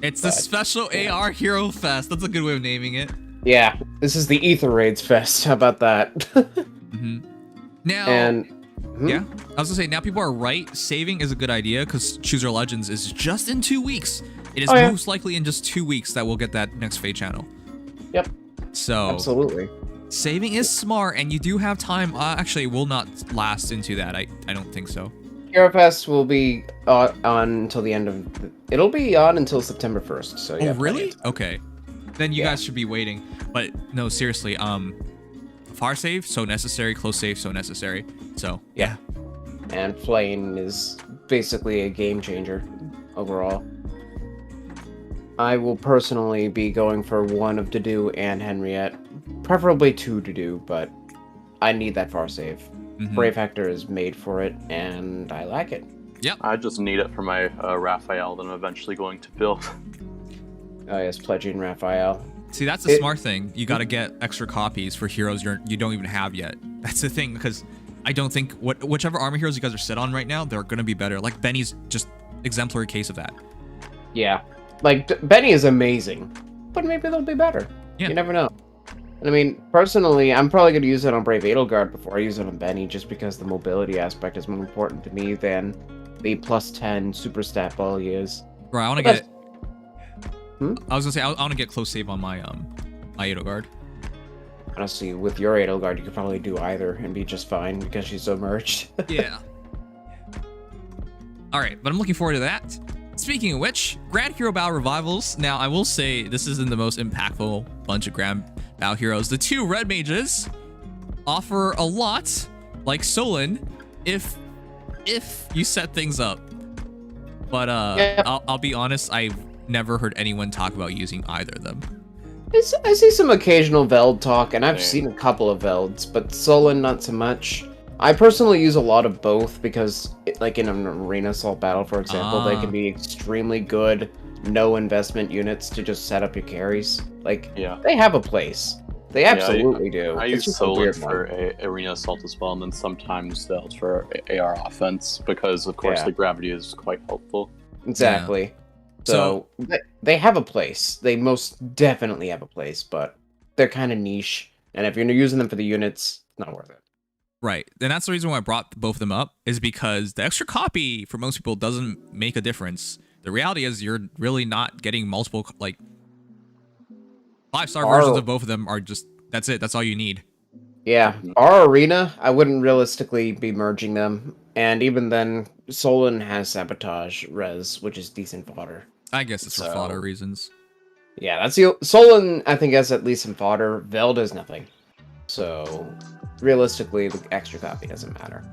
It's the special AR Hero Fest. That's a good way of naming it. Yeah, this is the Ether Raids Fest. How about that? Now, yeah, I was gonna say, now people are right. Saving is a good idea because Choose Your Legends is just in 2 weeks. It is most likely in just 2 weeks that we'll get that next Fate channel. Yep. So absolutely, saving is smart, and you do have time. Actually, it will not last into that. I don't think so. Hero Fest will be on until the end of... It'll be on until September 1st, so yeah. Oh, really? Okay. Then you guys should be waiting. But no, seriously, far save, so necessary. Close save, so necessary. So, yeah. And playing is basically a game changer overall. I will personally be going for one of Dedu and Henriette. Preferably 2 Dedu, but I need that far save. Brave Hector is made for it, and I like it. Yep. I just need it for my Raphael that I'm eventually going to build. Oh yes, pledging Raphael. See, that's the smart thing. You gotta get extra copies for heroes you don't even have yet. That's the thing, because I don't think whichever armor heroes you guys are set on right now, they're gonna be better. Like Benny's just exemplary case of that. Yeah, like Benny is amazing, but maybe they'll be better. Yeah. You never know. And I mean, personally, I'm probably going to use it on Brave Edelgard before I use it on Benny, just because the mobility aspect is more important to me than the +10 super stat Baldea is. Right, I want to get... I was going to say, I want to get close save on my Edelgard. Honestly, with your Edelgard, you could probably do either and be just fine, because she's so merged. Yeah. Alright, but I'm looking forward to that. Speaking of which, Grand Hero Battle Revivals. Now, I will say, this isn't the most impactful bunch of Grand Battle Heroes. The 2 Red Mages offer a lot, like Solon, if you set things up. But I'll be honest, I've never heard anyone talk about using either of them. I see some occasional Veld talk, and I've seen a couple of Velds, but Solon not so much. I personally use a lot of both because, like in an arena assault battle, for example, they can be extremely good, no investment units to just set up your carries. Like, they have a place. They absolutely do. I use Solon for arena assault as well, and then sometimes Veld for AR offense, because of course the gravity is quite helpful. Exactly. Yeah. So they have a place. They most definitely have a place, but they're kind of niche. And if you're using them for the units, it's not worth it. Right. And that's the reason why I brought both of them up, is because the extra copy for most people doesn't make a difference. The reality is you're really not getting multiple, like, 5-star versions of both of them are just, that's it. That's all you need. Yeah. Our arena, I wouldn't realistically be merging them. And even then, Solon has Sabotage Res, which is decent fodder. I guess it's for fodder reasons. Yeah, that's the... Solon, I think, has at least some fodder. Veld is nothing. So, realistically, the extra copy doesn't matter.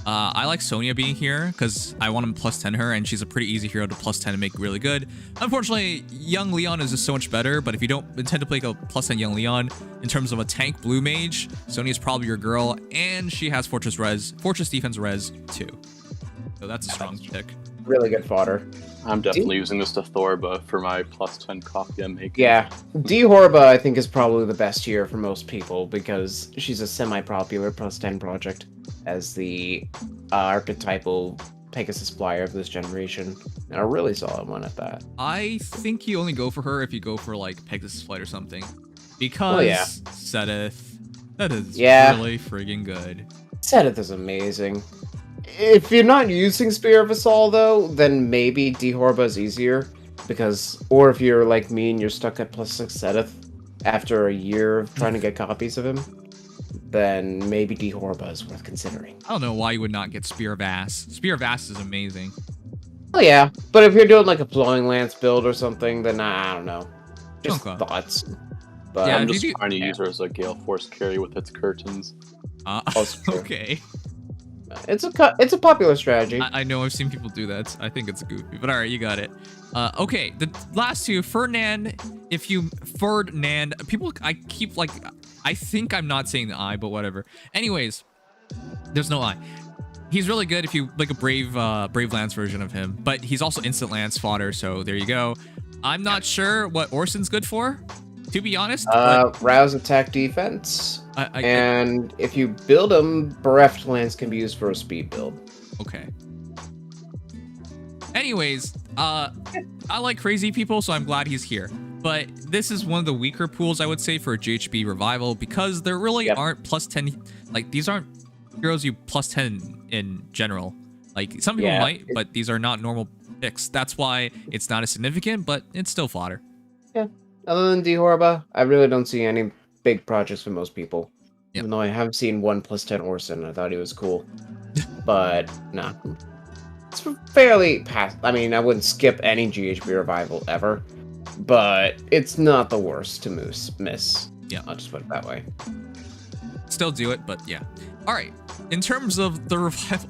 I like Sonya being here because I want to plus 10 her, and she's a pretty easy hero to plus 10 and make really good. Unfortunately, young Leon is just so much better, but if you don't intend to play a plus 10 young Leon, in terms of a tank blue mage, Sonya is probably your girl, and she has Fortress Defense Res too. So that's a strong pick. Really good fodder. I'm definitely using this to Thorba for my plus 10 copy I'm making. Yeah, D-Horba I think is probably the best here for most people because she's a semi-popular plus 10 project as the archetypal Pegasus flyer of this generation, and a really solid one at that. I think you only go for her if you go for like Pegasus Flight or something, because Seteth, that is really friggin' good. Seteth is amazing. If you're not using Spear of Assault though, then maybe D-Horba is easier, because, or if you're like me and you're stuck at plus 6 Seteth after a year of trying to get copies of him, then maybe D-Horba is worth considering. I don't know why you would not get Spear of Ass. Spear of Ass is amazing. Oh yeah, but if you're doing like a Flowing Lance build or something, then I don't know. Just thoughts. But yeah, I'm just trying to use her as a Gale Force carry with its curtains. Okay. It's a popular strategy. I know I've seen people do that. I think it's goofy, but all right, you got it. Okay, the last two, Ferdinand. If you Ferdinand, people, I keep like, I think I'm not saying the I, but whatever. Anyways, there's no I. He's really good if you like a Brave Lance version of him, but he's also instant Lance fodder. So there you go. I'm not sure what Orson's good for, to be honest. Rouse attack defense. And if you build him, Bereft Lance can be used for a speed build. Okay. Anyways, I like crazy people, so I'm glad he's here. But this is one of the weaker pools, I would say, for a GHB revival, because there really aren't plus 10. Like, these aren't heroes you plus 10 in general. Like, some people might, but these are not normal picks. That's why it's not as significant, but it's still fodder. Yeah. Other than D-Horba, I really don't see any big projects for most people. Even though I have seen one plus 10 Orson, I thought he was cool. But, nah. It's fairly past. I mean, I wouldn't skip any GHB revival ever. But it's not the worst to miss. Yeah. I'll just put it that way. Still do it, but yeah. Alright. In terms of the revival,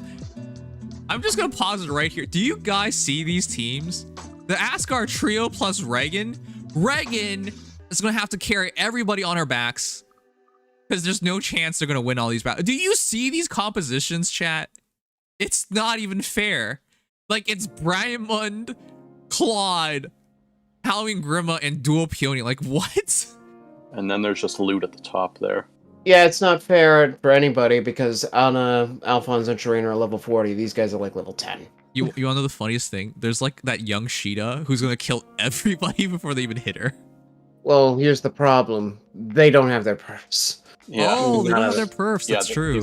I'm just gonna pause it right here. Do you guys see these teams? The Asgard trio plus Regan. Regan is gonna have to carry everybody on her backs, because there's no chance they're gonna win all these battles. Do you see these compositions, chat? It's not even fair. Like, it's Brianmund, Claude, Halloween Grima, and Dual Peony. Like, what? And then there's just loot at the top there. Yeah, it's not fair for anybody, because Anna, Alphonse, and Shireen are level 40. These guys are like level 10. You want to know the funniest thing? There's like that young Sheeta who's gonna kill everybody before they even hit her. Well, here's the problem. They don't have their perfs. Yeah. Oh, they don't have their perfs. That's true.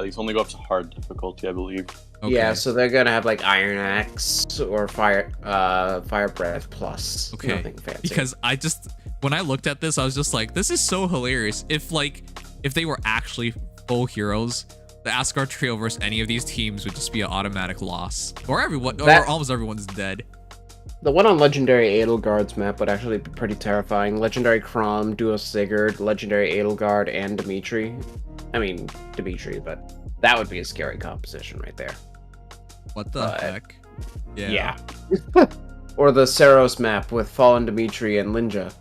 These only go up to hard difficulty, I believe. Okay. Yeah, so they're gonna have like Iron Axe or Fire Breath Plus. Okay. Nothing fancy. Because when I looked at this, I was just like, this is so hilarious. If they were actually full heroes, the Asgard trio versus any of these teams would just be an automatic loss. Or almost everyone's dead. The one on Legendary Edelgard's map would actually be pretty terrifying. Legendary Crom, Duo Sigurd, Legendary Edelgard, and Dimitri. I mean, Dimitri, but that would be a scary composition right there. What the heck? Yeah. Or the Saros map with Fallen Dimitri and Linja.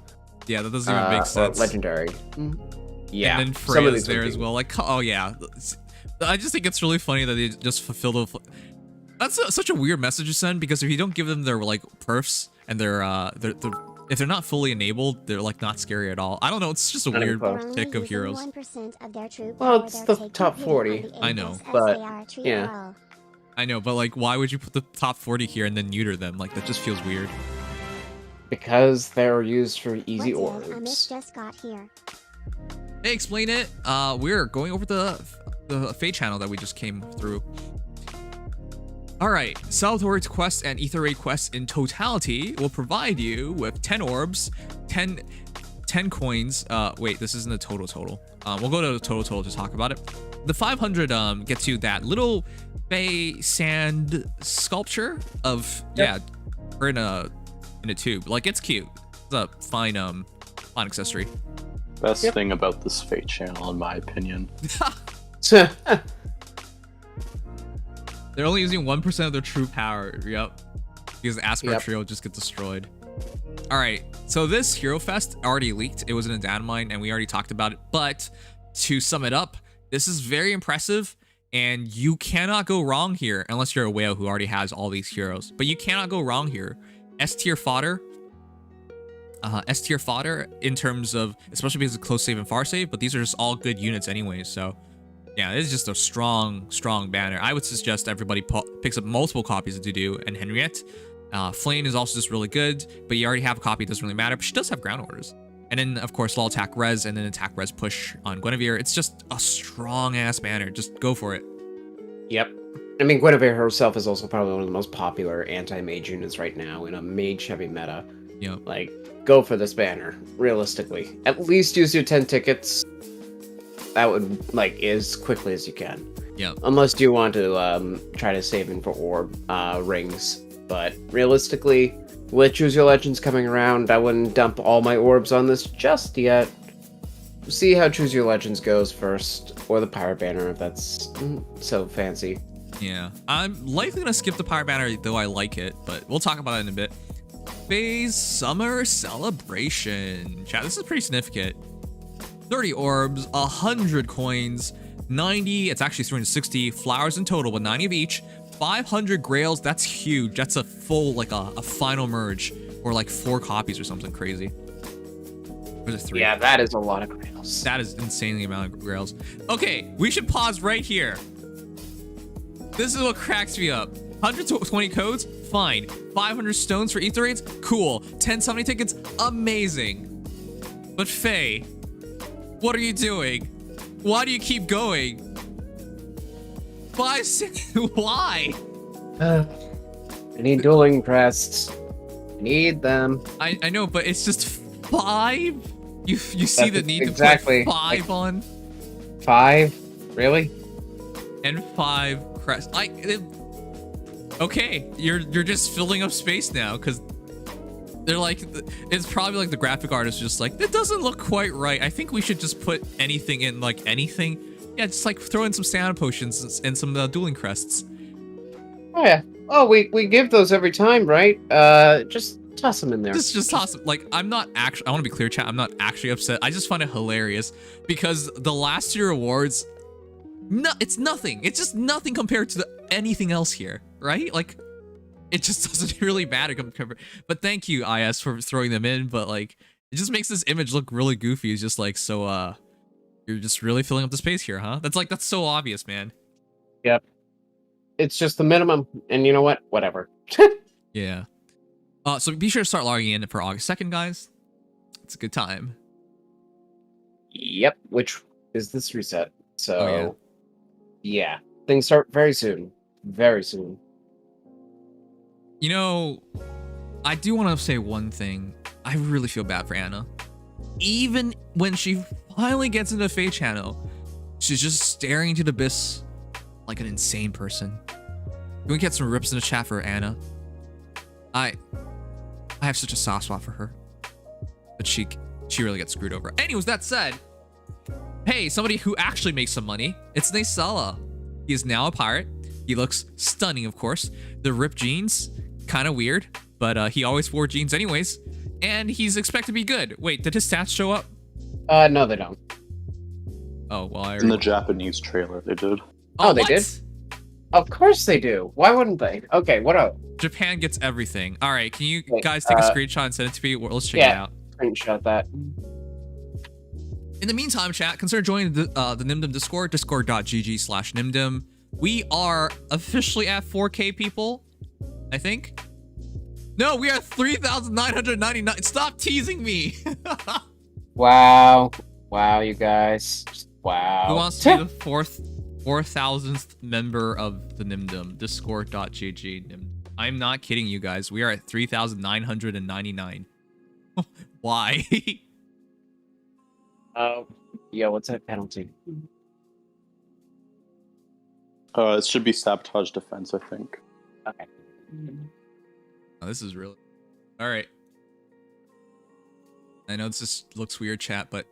Yeah, that doesn't even make sense. Legendary. Yeah. And then Freya's there as well. Like, oh yeah. I just think it's really funny that they just fulfill the... That's such a weird message to send, because if you don't give them their like perfs and they're if they're not fully enabled, they're like not scary at all. I don't know, it's just a weird pick of heroes. Well, it's the top 40. I know, but yeah. I know, but like, why would you put the top 40 here and then neuter them? Like, that just feels weird. Because they're used for easy orbs. Hey, explain it. We're going over the Fate channel that we just came through. Alright, Salvatore quests and Ether Raid quests in totality will provide you with 10 orbs, 10 coins. Wait, this isn't the total. We'll go to the total to talk about it. The 500 gets you that little Bay sand sculpture of her in a tube. Like, it's cute. It's a fine accessory. Best thing about this Fate channel, in my opinion. They're only using 1% of their true power. Yep. Because the Asgard Yep. trio just get destroyed. All right. So this Hero Fest already leaked. It was in a data mine, and we already talked about it. But to sum it up, this is very impressive, and you cannot go wrong here unless you're a whale who already has all these heroes. But you cannot go wrong here. S tier fodder. S tier fodder in terms of, especially because of close save and far save, but these are just all good units anyways. So yeah, this is just a strong banner. I would suggest everybody picks up multiple copies of Dudu and Henriette. Flame is also just really good, but you already have a copy, it doesn't really matter, but she does have ground orders. And then of course low attack res and then attack res push on Guinevere. It's just a strong ass banner. Just go for it. Yep. I mean, Guinevere herself is also probably one of the most popular anti-mage units right now in a mage-heavy meta. Yep. Like, go for this banner, realistically. At least use your 10 tickets. That would, like, as quickly as you can. Yep. Unless you want to try to save in for orb rings. But realistically, with Choose Your Legends coming around, I wouldn't dump all my orbs on this just yet. See how Choose Your Legends goes first, or the Pirate Banner if that's so fancy. Yeah, I'm likely gonna skip the Pirate Banner, though I like it, but we'll talk about it in a bit. Phase Summer Celebration. Chat, this is pretty significant. 30 orbs, 100 coins, 90, it's actually 360 flowers in total, with 90 of each, 500 grails, that's huge. That's a full, like a final merge, or like 4 copies or something crazy. Or is it 3? Yeah, that is a lot of grails. That is insanely amount of grails. Okay, we should pause right here. This is what cracks me up. 120 codes, fine. 500 stones for ether raids, cool. 1070 tickets, amazing. But Faye, what are you doing? Why do you keep going? Why? I need dueling crests. I need them. I know, but it's just 5? You see the need exactly. to put 5 on? 5? Really? And 5 crests. Okay, you're just filling up space now, because they're like, it's probably like the graphic artist just like, that doesn't look quite right. I think we should just put anything in, like anything. Yeah, just like throw in some stamina potions and some dueling crests. Oh yeah. Oh, we give those every time, right? Just toss them in there. Just toss them. Like, I'm not actually, I want to be clear, chat, I'm not actually upset. I just find it hilarious because the last year awards, it's nothing. It's just nothing compared to anything else here, right? Like, it just doesn't really matter compared. But thank you, IS, for throwing them in. But like, it just makes this image look really goofy. It's just like, so you're just really filling up the space here, huh? That's so obvious, man. Yep. It's just the minimum, and you know what? Whatever. Yeah. So be sure to start logging in for August 2nd, guys. It's a good time. Yep. Which is this reset? So. Oh, yeah. Yeah, things start very soon. Very soon. You know, I do want to say one thing. I really feel bad for Anna. Even when she finally gets into Fae channel, she's just staring into the abyss like an insane person. Can we get some rips in the chat for Anna? I have such a soft spot for her. But she really gets screwed over. Anyways, that said, hey, somebody who actually makes some money. It's Naysala. He is now a pirate. He looks stunning, of course. The ripped jeans, kind of weird, but he always wore jeans anyways. And he's expected to be good. Wait, did his stats show up? No, they don't. Oh, well, in the Japanese trailer, they did. Oh, they did? Of course they do. Why wouldn't they? Okay, what up? Japan gets everything. All right, can you guys take a screenshot and send it to me? Let's check it out. Screenshot that. In the meantime, chat, consider joining the Nimdom Discord, discord.gg/Nimdom. We are officially at 4K people, I think. No, we are 3,999. Stop teasing me. Wow. Wow, you guys. Wow. Who wants to be the 4,000th member of the Nimdom? Discord.gg. Nimdom. I'm not kidding you guys. We are at 3,999. Why? Yeah, what's that penalty? It should be sabotage defense, I think. Okay. Oh, this is really... All right. I know this just looks weird, chat, but...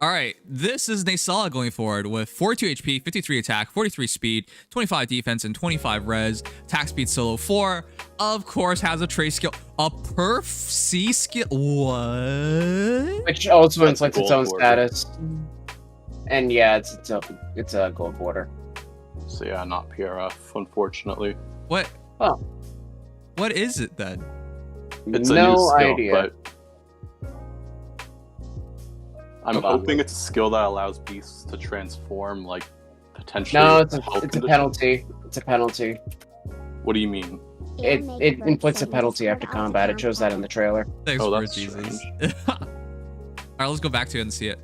All right, this is Nasala going forward with 42 HP, 53 attack, 43 speed, 25 defense, and 25 res. Attack speed solo 4. Of course, has a trace skill, a perf C skill. What? Which also inflicts its own status. And yeah, it's a gold border. So yeah, not PRF, unfortunately. What? Oh. What is it then? It's a new skill, idea. but I'm hoping it's a skill that allows beasts to transform, like, potentially. No, it's a penalty. It's a penalty. What do you mean? It inflicts a penalty after combat. It shows that in the trailer. Thanks Oh, for that's Jesus. Alright, let's go back to it and see it.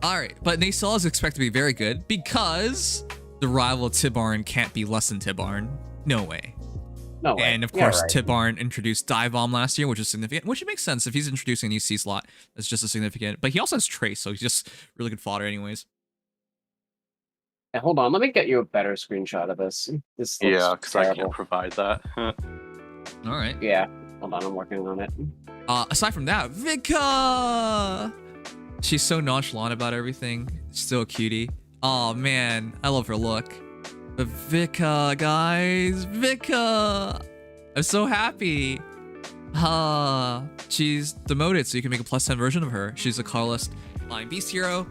Alright, but Nasala is expected to be very good because the rival Tibarn can't be less than Tibarn. No way. No way. And of course, Tibarn introduced Dive Bomb last year, which is significant, which makes sense if he's introducing a new C slot. That's just as significant. But he also has Trace, so he's just really good fodder anyways. Hey, hold on, let me get you a better screenshot of this. This looks Yeah, because I terrible. can't provide that. Alright. Yeah, hold on, I'm working on it. Aside from that, Vika! She's so nonchalant about everything. Still a cutie. Oh man, I love her look. But Vika, guys, Vika! I'm so happy. She's demoted, so you can make a +10 version of her. She's a colorless flying beast hero,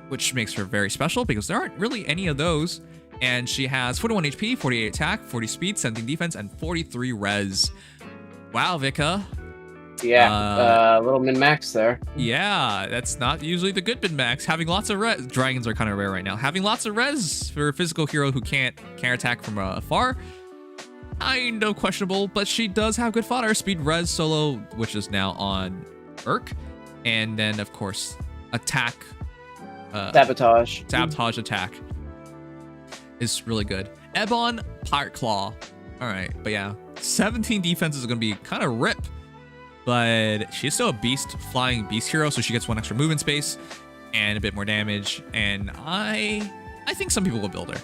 which makes her very special because there aren't really any of those. And she has 41 HP, 48 attack, 40 speed, 17 defense, and 43 res. Wow, Vika. Yeah, little min-max there. Yeah, that's not usually the good min-max. Having lots of res, dragons are kind of rare right now. Having lots of res for a physical hero who can't counter-attack from afar, kind of questionable, but she does have good fodder. Speed res solo, which is now on Urk. And then, of course, attack. Sabotage. Sabotage attack is really good. Ebon, Pirate Claw. All right, but yeah, 17 defense is going to be kind of rip. But she's still a beast, flying beast hero, so she gets 1 extra movement space and a bit more damage. And I think some people will build her.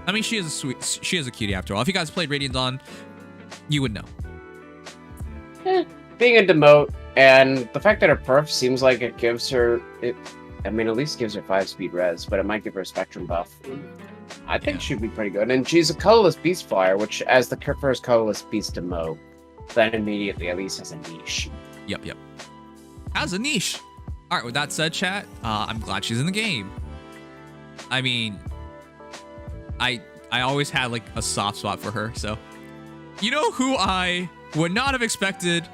I mean, she is a cutie after all. If you guys played Radiant Dawn, you would know. Being a demote, and the fact that her perf seems like it gives her I mean, at least gives her 5 speed res, but it might give her a spectrum buff. I think she'd be pretty good. And she's a colorless beast flyer, which as the first colorless beast demote, then immediately at least has a niche. Yep. Has a niche. All right, with that said, chat, I'm glad she's in the game. I mean, I always had like a soft spot for her. So, you know who I would not have expected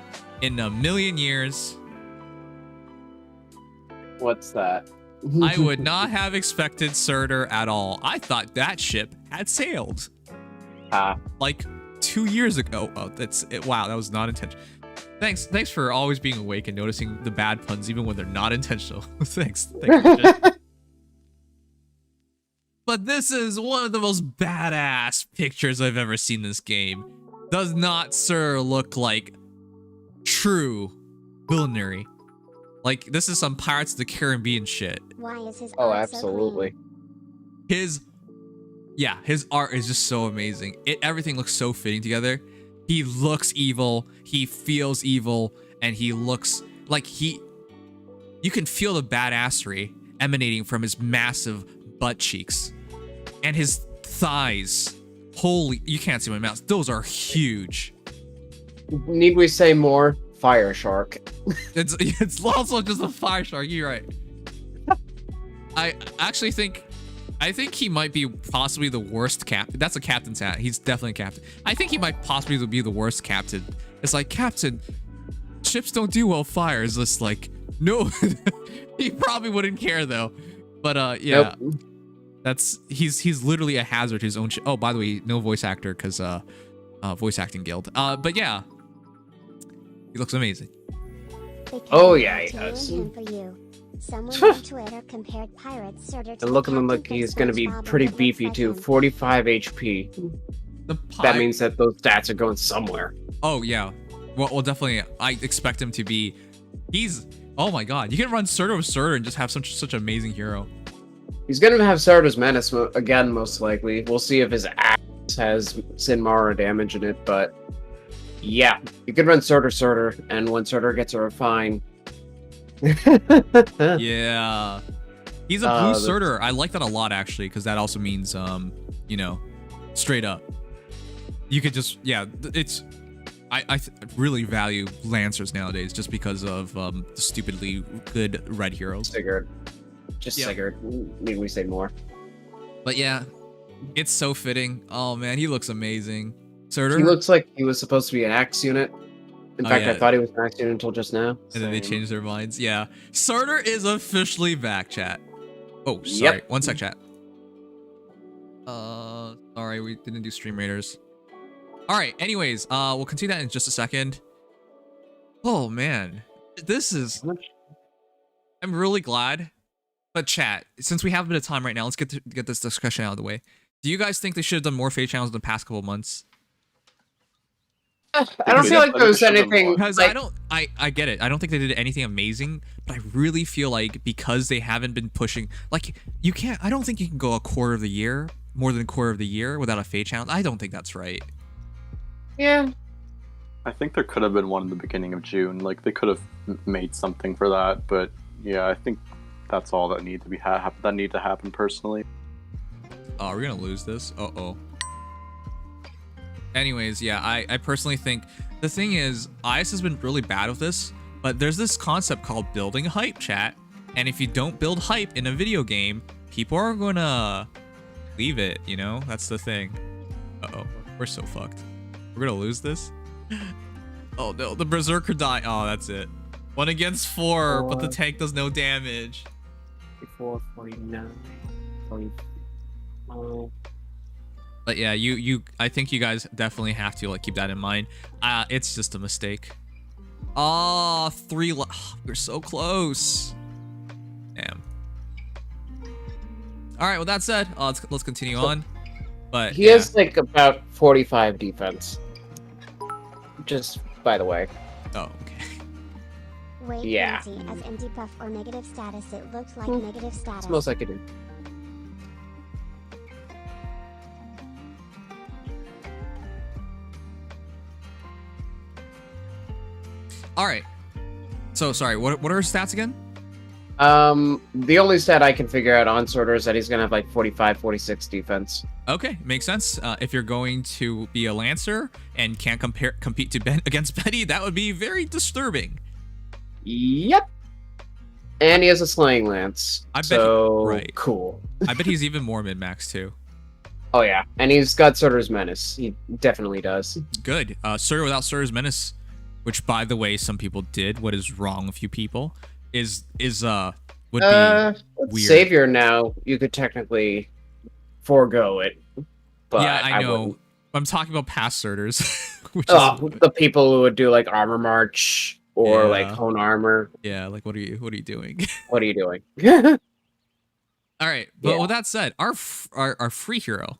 in a million years? What's that? I would not have expected Surtur at all. I thought that ship had sailed. Like 2 years ago. Oh, that's it. Wow, that was not intentional. Thanks for always being awake and noticing the bad puns even when they're not intentional. Thanks. But this is one of the most badass pictures I've ever seen in this game. Does not Sir look like true villainy? Like, this is some Pirates of the Caribbean shit. Why is his Oh, art absolutely. So His art is just so amazing. Everything looks so fitting together. He looks evil, he feels evil, and he looks like you can feel the badassery emanating from his massive butt cheeks. And his thighs. Holy, you can't see my mouth. Those are huge. Need we say more? Fire shark. It's also just a fire shark, you're right. I actually think he might be possibly the worst captain. That's a captain's hat. He's definitely a captain. I think he might possibly be the worst captain. It's like, Captain, ships don't do well fire. It's just like, no. He probably wouldn't care though. But yeah. Nope. He's literally a hazard to his own ship. Oh, by the way, no voice actor because voice acting guild. But yeah. He looks amazing. Oh yeah, he does. Someone on Twitter compared Pirates Surtur to And look at him, like he's gonna be pretty beefy too. 45 HP. That means that those stats are going somewhere. Oh yeah. Well, definitely. I expect him to be. Oh my god. You can run Surtur with Surtur and just have such an amazing hero. He's gonna have Surtur's Menace again, most likely. We'll see if his axe has Sinmara damage in it, but yeah, you can run Surtur, and when Surtur gets a refine, Yeah. He's a blue Surtur. I like that a lot, actually, because that also means, you know, straight up. You could just, yeah, it's... I really value Lancers nowadays just because of the stupidly good red heroes. Sigurd. Just Sigurd. Maybe we say more. But yeah, it's so fitting. Oh man, he looks amazing. Surtur? He looks like he was supposed to be an axe unit. In fact, yeah. I thought he was an axe unit until just now. And then they changed their minds. Yeah. Surtur is officially back, chat. Oh, sorry. Yep. 1 sec, chat. Sorry, we didn't do Stream Raiders. Alright, anyways, we'll continue that in just a second. Oh man. This is... I'm really glad. But chat, since we have a bit of time right now, let's get this discussion out of the way. Do you guys think they should have done more Fate channels in the past couple of months? I don't feel like there was anything... Because like... I get it. I don't think they did anything amazing, but I really feel like because they haven't been pushing... Like, you can't... I don't think you can go a quarter of the year, more than a quarter of the year, without a Fate channel. I don't think that's right. Yeah. I think there could have been one in the beginning of June. Like, they could have made something for that, but yeah, I think that's all that need to be that need to happen personally. Oh, we're gonna lose this? Uh-oh. Anyways, yeah, I personally think the thing is, IS has been really bad with this, but there's this concept called building hype, chat. And if you don't build hype in a video game, people are gonna leave it, you know? That's the thing. Uh-oh, we're so fucked. We're gonna lose this? Oh no, the Berserker died. Oh, that's it. 1 against 4, but the tank does no damage. 44, 49, 40. But yeah, I think you guys definitely have to like keep that in mind. It's just a mistake. Oh, 3 we're so close. Damn. All right, with that said, let's continue on. But he has like about 45 defense. Just by the way. Oh, okay. Wait, yeah. As empty buff or negative status, it looks like negative status. Smells like it. All right. So sorry. What are his stats again? The only stat I can figure out on Surtur is that he's gonna have like 45, 46 defense. Okay, makes sense. If you're going to be a Lancer and can't compete against Betty, that would be very disturbing. Yep. And he has a slaying lance. I bet so cool. I bet he's even more mid-max too. Oh yeah, and he's got Surtur's Menace. He definitely does. Good. Surtur without Surtur's Menace, which by the way, some people did. What is wrong with you people? Would be weird. Savior now, you could technically forego it. But yeah, I know. wouldn't. I'm talking about past Surturs. The people who would do like Armor March or like Hone Armor. Yeah, like what are you doing? What are you doing? All right, but with that said, our free hero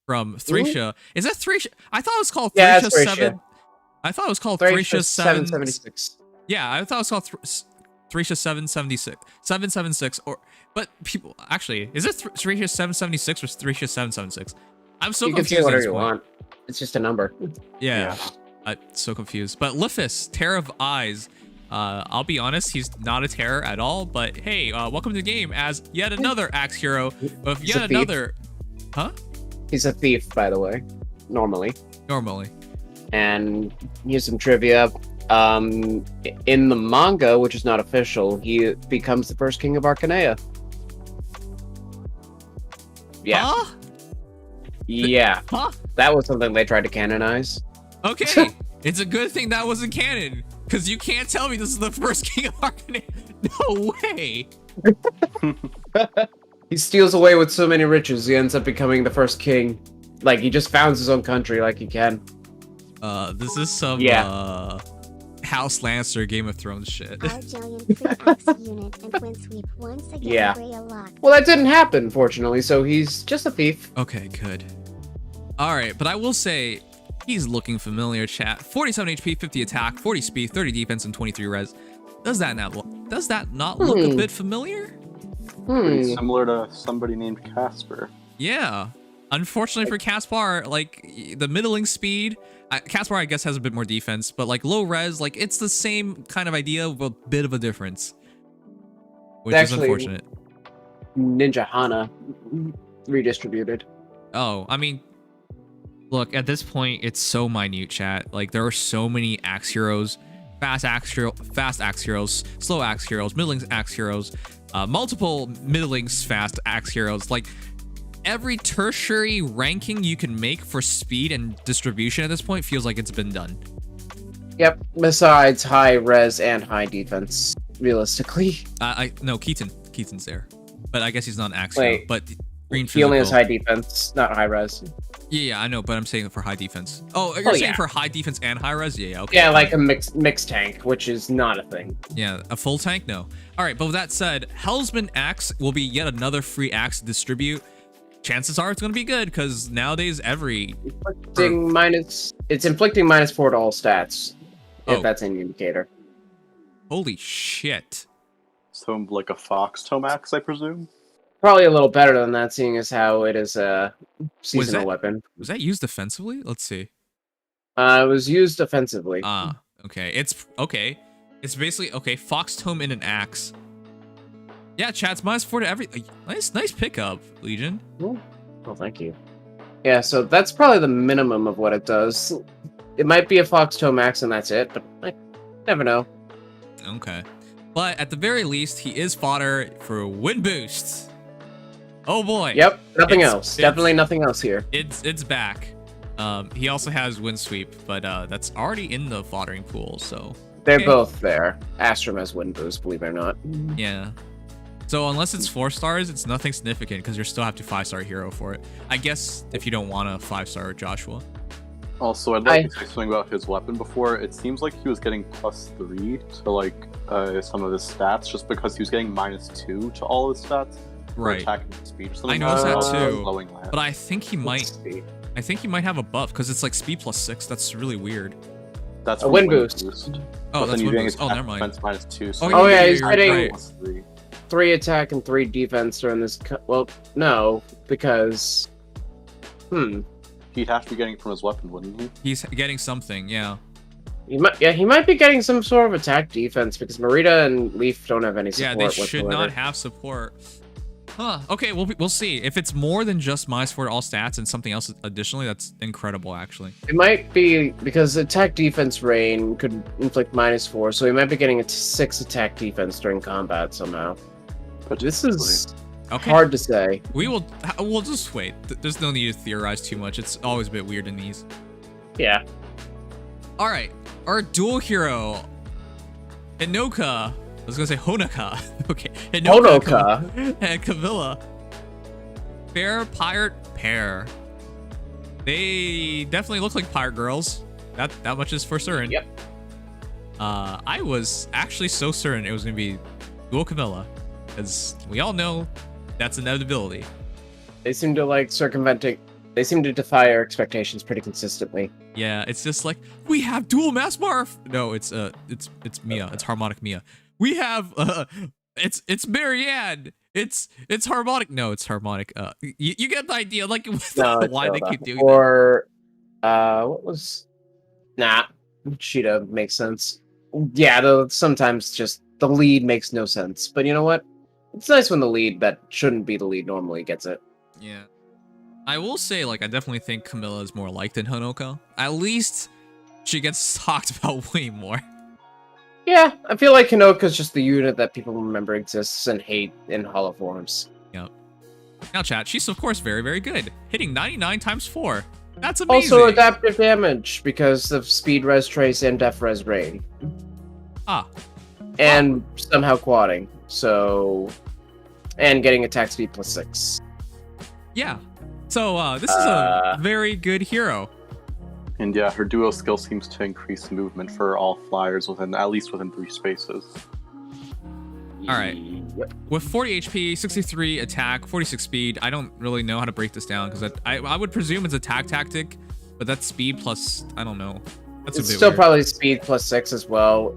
from Thracia, is that Thracia? I thought it was called Thracia 7. I thought it was called Thracia 776. Yeah, I thought it was called Thracia 776, but people actually, is it Thracia 776 or Thracia 776? I'm so confused. You can say whatever you want. It's just a number. Yeah. I'm so confused. But Lithis, Terror of Eyes. I'll be honest, he's not a terror at all. But hey, welcome to the game as yet another axe hero with yet another. Huh? He's a thief, by the way. Normally. And here's some trivia. In the manga, which is not official, he becomes the first king of Arcanea. Yeah. Huh? Yeah. Huh? That was something they tried to canonize. Okay. It's a good thing that wasn't canon, because you can't tell me this is the first king of Arcanea. No way. He steals away with so many riches, he ends up becoming the first king. Like, he just founds his own country like he can. This is some, House Lancer Game of Thrones shit. Yeah. Well, that didn't happen, fortunately, so he's just a thief. Okay, good. Alright, but I will say, he's looking familiar, chat. 47 HP, 50 attack, 40 speed, 30 defense, and 23 res. Does that not look a bit familiar? Pretty similar to somebody named Casper. Yeah. Unfortunately for Caspar, like the middling speed, Caspar I guess has a bit more defense, but like low res, like it's the same kind of idea with a bit of a difference, which is unfortunate. Ninja Hana redistributed. Oh, I mean, look, at this point, it's so minute, chat. Like there are so many axe heroes, fast axe heroes, slow axe heroes, middling axe heroes, multiple middlings fast axe heroes, like. Every tertiary ranking you can make for speed and distribution at this point feels like it's been done. Yep, besides high res and high defense, realistically. No, Keaton's there. But I guess he's not an axe hero, but green he only has high defense, not high res. Yeah, I know, but I'm saying for high defense. Oh, you're saying for high defense and high res? Yeah, okay. Yeah, like a mixed tank, which is not a thing. Yeah, a full tank? No. All right, but with that said, Hellsman Axe will be yet another free axe to distribute. Chances are it's going to be good because nowadays it's inflicting -4 to all stats, if that's any indicator. Holy shit. So like a Fox Tomax, I presume? Probably a little better than that, seeing as how it is a seasonal weapon. Was that used defensively? Let's see. It was used offensively. Okay. It's basically, okay, Fox Tome in an axe. Yeah, chat's -4 to everything. Nice pickup, Legion. Well, thank you. Yeah, so that's probably the minimum of what it does. It might be a Fox Toe Max and that's it, but I never know. Okay. But at the very least, he is fodder for wind boost. Oh boy. Yep, nothing else. Definitely nothing else here. It's back. He also has wind sweep, but that's already in the foddering pool, so. They're both there. Astrum has wind boost, believe it or not. Yeah. So unless it's 4 stars, it's nothing significant because you still have to 5-star hero for it. I guess if you don't want a 5-star Joshua. Also, I'd like to say something about his weapon before. It seems like he was getting +3 to like some of his stats just because he was getting -2 to all his stats. Right. Attack and speed or something. I noticed that too. But I think he might. I think he might have a buff because it's like speed +6. That's really weird. That's a wind boost. Oh, that's wind boost. Oh, never mind. -2. So yeah, he's getting 3 attack and 3 defense during this. Well, no, because he'd have to be getting it from his weapon, wouldn't he? He's getting something, yeah. He might be getting some sort of attack defense because Marita and Leaf don't have any support. Yeah, they should not have support. Huh. Okay, we'll see. If it's more than just -4 to all stats and something else additionally, that's incredible, actually. It might be because attack defense rain could inflict -4, so he might be getting a 6 attack defense during combat somehow. But this is hard to say. We'll just wait. There's no need to theorize too much. It's always a bit weird in these. Yeah. All right, our dual hero, Hinoka. I was gonna say Honoka. Okay. Honoka and Camilla. Fair pirate pair. They definitely look like pirate girls. That much is for certain. Yep. I was actually so certain it was gonna be dual Camilla, because we all know that's inevitability. They seem to like circumventing. They seem to defy our expectations pretty consistently. Yeah, it's just like we have dual mass morph. No, it's Mia. It's harmonic Mia. We have it's Marianne. It's harmonic. No, it's harmonic. You get the idea. Like why they keep doing that. What was? Nah, Cheetah makes sense. Yeah, though sometimes just the lead makes no sense. But you know what? It's nice when the lead that shouldn't be the lead normally gets it. Yeah. I will say, like, I definitely think Camilla is more liked than Honoka. At least she gets talked about way more. Yeah, I feel like Hinoka's just the unit that people remember exists and hate in hollow forms. Yep. Now, chat, she's of course very, very good. Hitting 99 times 4. That's amazing. Also adaptive damage because of speed res trace and def res rain. And somehow quadding. So, and getting attack speed +6. Yeah. So this is a very good hero. And yeah, her duo skill seems to increase movement for all flyers at least within 3 spaces. All right. Yep. With 40 HP, 63 attack, 46 speed, I don't really know how to break this down because I would presume it's attack tactic, but that's speed plus, I don't know. That's it's still weird. Probably speed +6 as well.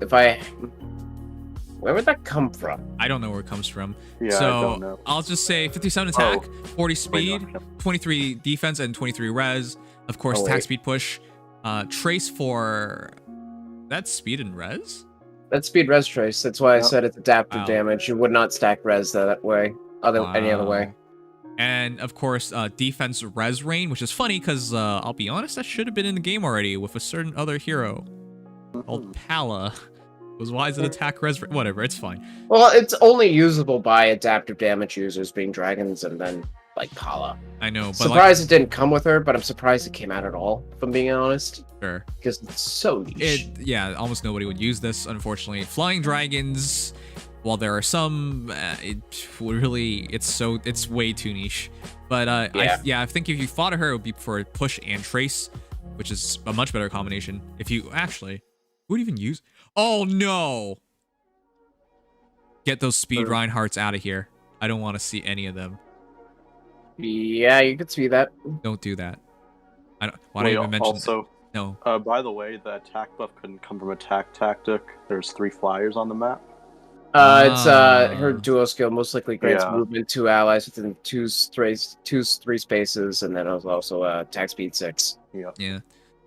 Where would that come from? I don't know where it comes from. Yeah, so I don't know. I'll just say 57 attack, 40 speed, 23 defense, and 23 res. Of course, attack speed push. Trace for... That's speed and res? That's speed res trace. That's why I said it's adaptive damage. You would not stack res that way. Any other way. And of course, defense res rain, which is funny because I'll be honest, that should have been in the game already with a certain other hero called Pala. Why is it attack res? Whatever, it's fine. Well, it's only usable by adaptive damage users, being dragons, and then like Pala. I know, but surprised it didn't come with her, but I'm surprised it came out at all. If I'm being honest. Sure. Because it's so niche. Yeah, almost nobody would use this, unfortunately. Flying dragons. While there are some, it's way too niche. But I think if you fought her, it would be for push and trace, which is a much better combination. If you actually, who would even use? Oh no! Get those speed Reinhardts out of here. I don't want to see any of them. Yeah, you could see that. Don't do that. I don't. Why don't you even mention? Also, no. By the way, the attack buff couldn't come from attack tactic. There's 3 flyers on the map. It's her duo skill most likely grants movement to allies within three spaces, and then it was also attack speed 6. Yeah.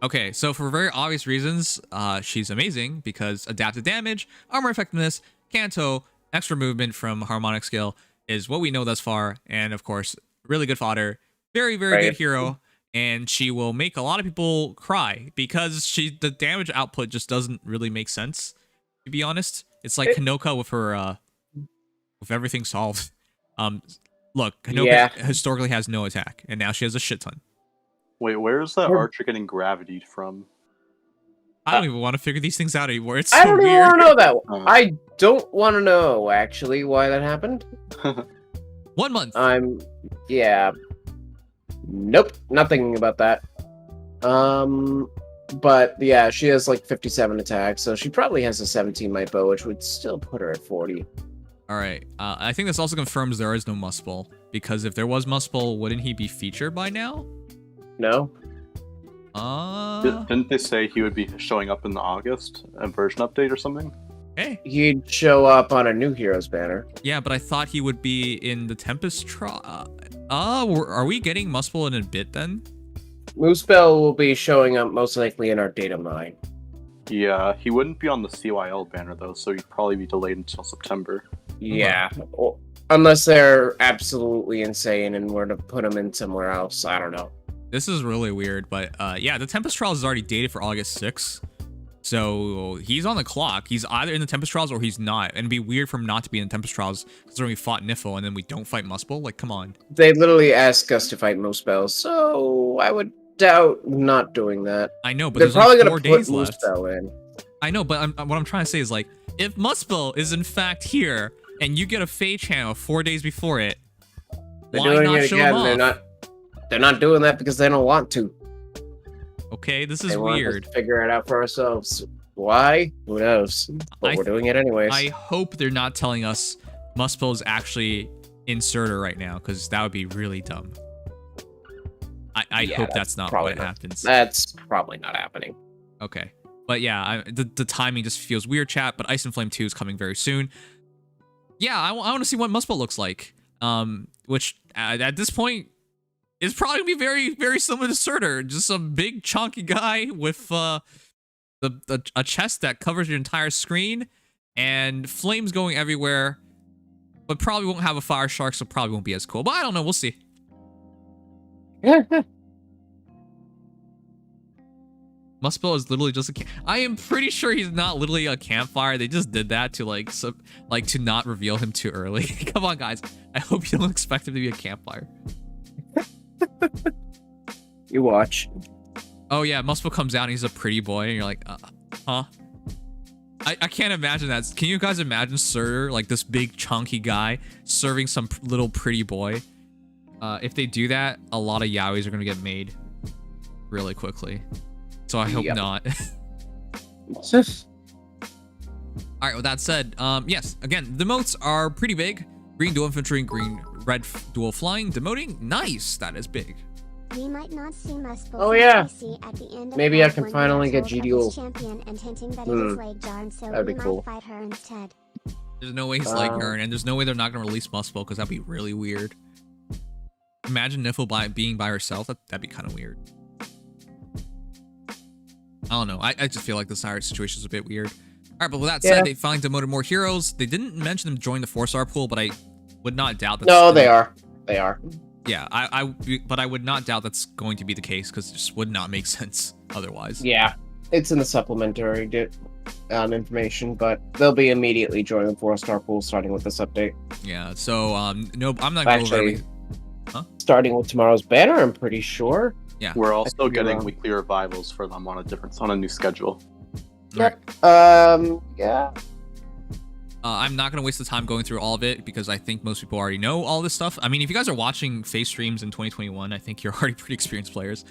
Okay, so for very obvious reasons, she's amazing because adaptive damage, armor effectiveness, Canto, extra movement from harmonic skill is what we know thus far, and of course, really good fodder, very good hero, and she will make a lot of people cry because the damage output just doesn't really make sense, to be honest. It's like Hinoka with her, with everything solved. Look, Hinoka historically has no attack, and now she has a shit ton. Wait, where is that archer getting gravitied from? I don't even want to figure these things out anymore. It's I don't weird. even want to know that. I don't want to know, actually, why that happened. 1 month. Yeah. Nope, nothing about that. But yeah, she has like 57 attacks, so she probably has a 17 might bow, which would still put her at 40. All right. I think this also confirms there is no Muspel, because if there was Muspel, wouldn't he be featured by now? No. Didn't they say he would be showing up in the August version update or something? Hey. He'd show up on a new Heroes banner. Yeah, but I thought he would be in the Tempest trial. Are we getting Muspel in a bit then? Muspel will be showing up most likely in our data mine. Yeah, he wouldn't be on the CYL banner though, so he'd probably be delayed until September. Yeah, unless they're absolutely insane and were to put him in somewhere else. I don't know. This is really weird, but yeah, the Tempest Trials is already dated for August 6th. So he's on the clock. He's either in the Tempest Trials or he's not. And it'd be weird for him not to be in the Tempest Trials considering we fought Niffle and then we don't fight Muspel. Like, come on. They literally asked us to fight Muspel, so I would doubt not doing that. I know, but they're probably like going to put Muspel in. I know, but what I'm trying to say is, like, if Muspel is in fact here and you get a Fae channel 4 days before it, why not show him off? They're not doing that because they don't want to. Okay, this is they weird. Want us to figure it out for ourselves. Why? Who knows? But we're doing it anyways. I hope they're not telling us Muspel is actually inserter right now, because that would be really dumb. I hope that's not what happens. That's probably not happening. Okay. But yeah, the timing just feels weird, chat, but Ice and Flame 2 is coming very soon. Yeah, I want to see what Muspel looks like. Which, at this point, is probably going to be very, very similar to Surtur. Just some big, chunky guy with a chest that covers your entire screen and flames going everywhere, but probably won't have a fire shark, so probably won't be as cool. But I don't know. We'll see. Muspel is literally just a I am pretty sure he's not literally a campfire. They just did that to to not reveal him too early. Come on, guys. I hope you don't expect him to be a campfire. You watch. Oh yeah, Muspel comes out and he's a pretty boy, and you're like, huh? I can't imagine that. Can you guys imagine Surtur, like this big chunky guy, serving some little pretty boy? If they do that, a lot of yaois are gonna get made really quickly. So I hope not. All right, with that said, yes, again, the emotes are pretty big. Green dual infantry, red dual flying, demoting. Nice, that is big. We might not see Muspel. Oh yeah. At the end of maybe I can finally get champion and hinting that it is leg jarn, so that'd be we cool. might fight her instead. There's no way he's leg yarn, and there's no way they're not gonna release Muspo because that'd be really weird. Imagine Nifl being by herself. That'd be kind of weird. I don't know. I just feel like the Cyrus situation is a bit weird. All right, but with that said, they finally demoted more heroes. They didn't mention them join the 4-star pool, but I would not doubt that. No, they are. They are. Yeah, but I would not doubt that's going to be the case because it just would not make sense otherwise. Yeah, it's in the supplementary information, but they'll be immediately joining the 4-star pool starting with this update. Yeah, so no, I'm not going to go over everything. Starting with tomorrow's banner, I'm pretty sure. Yeah, we're also getting weekly revivals for them on a new schedule. Yep. Yeah. I'm not going to waste the time going through all of it because I think most people already know all this stuff. I mean, if you guys are watching face streams in 2021, I think you're already pretty experienced players.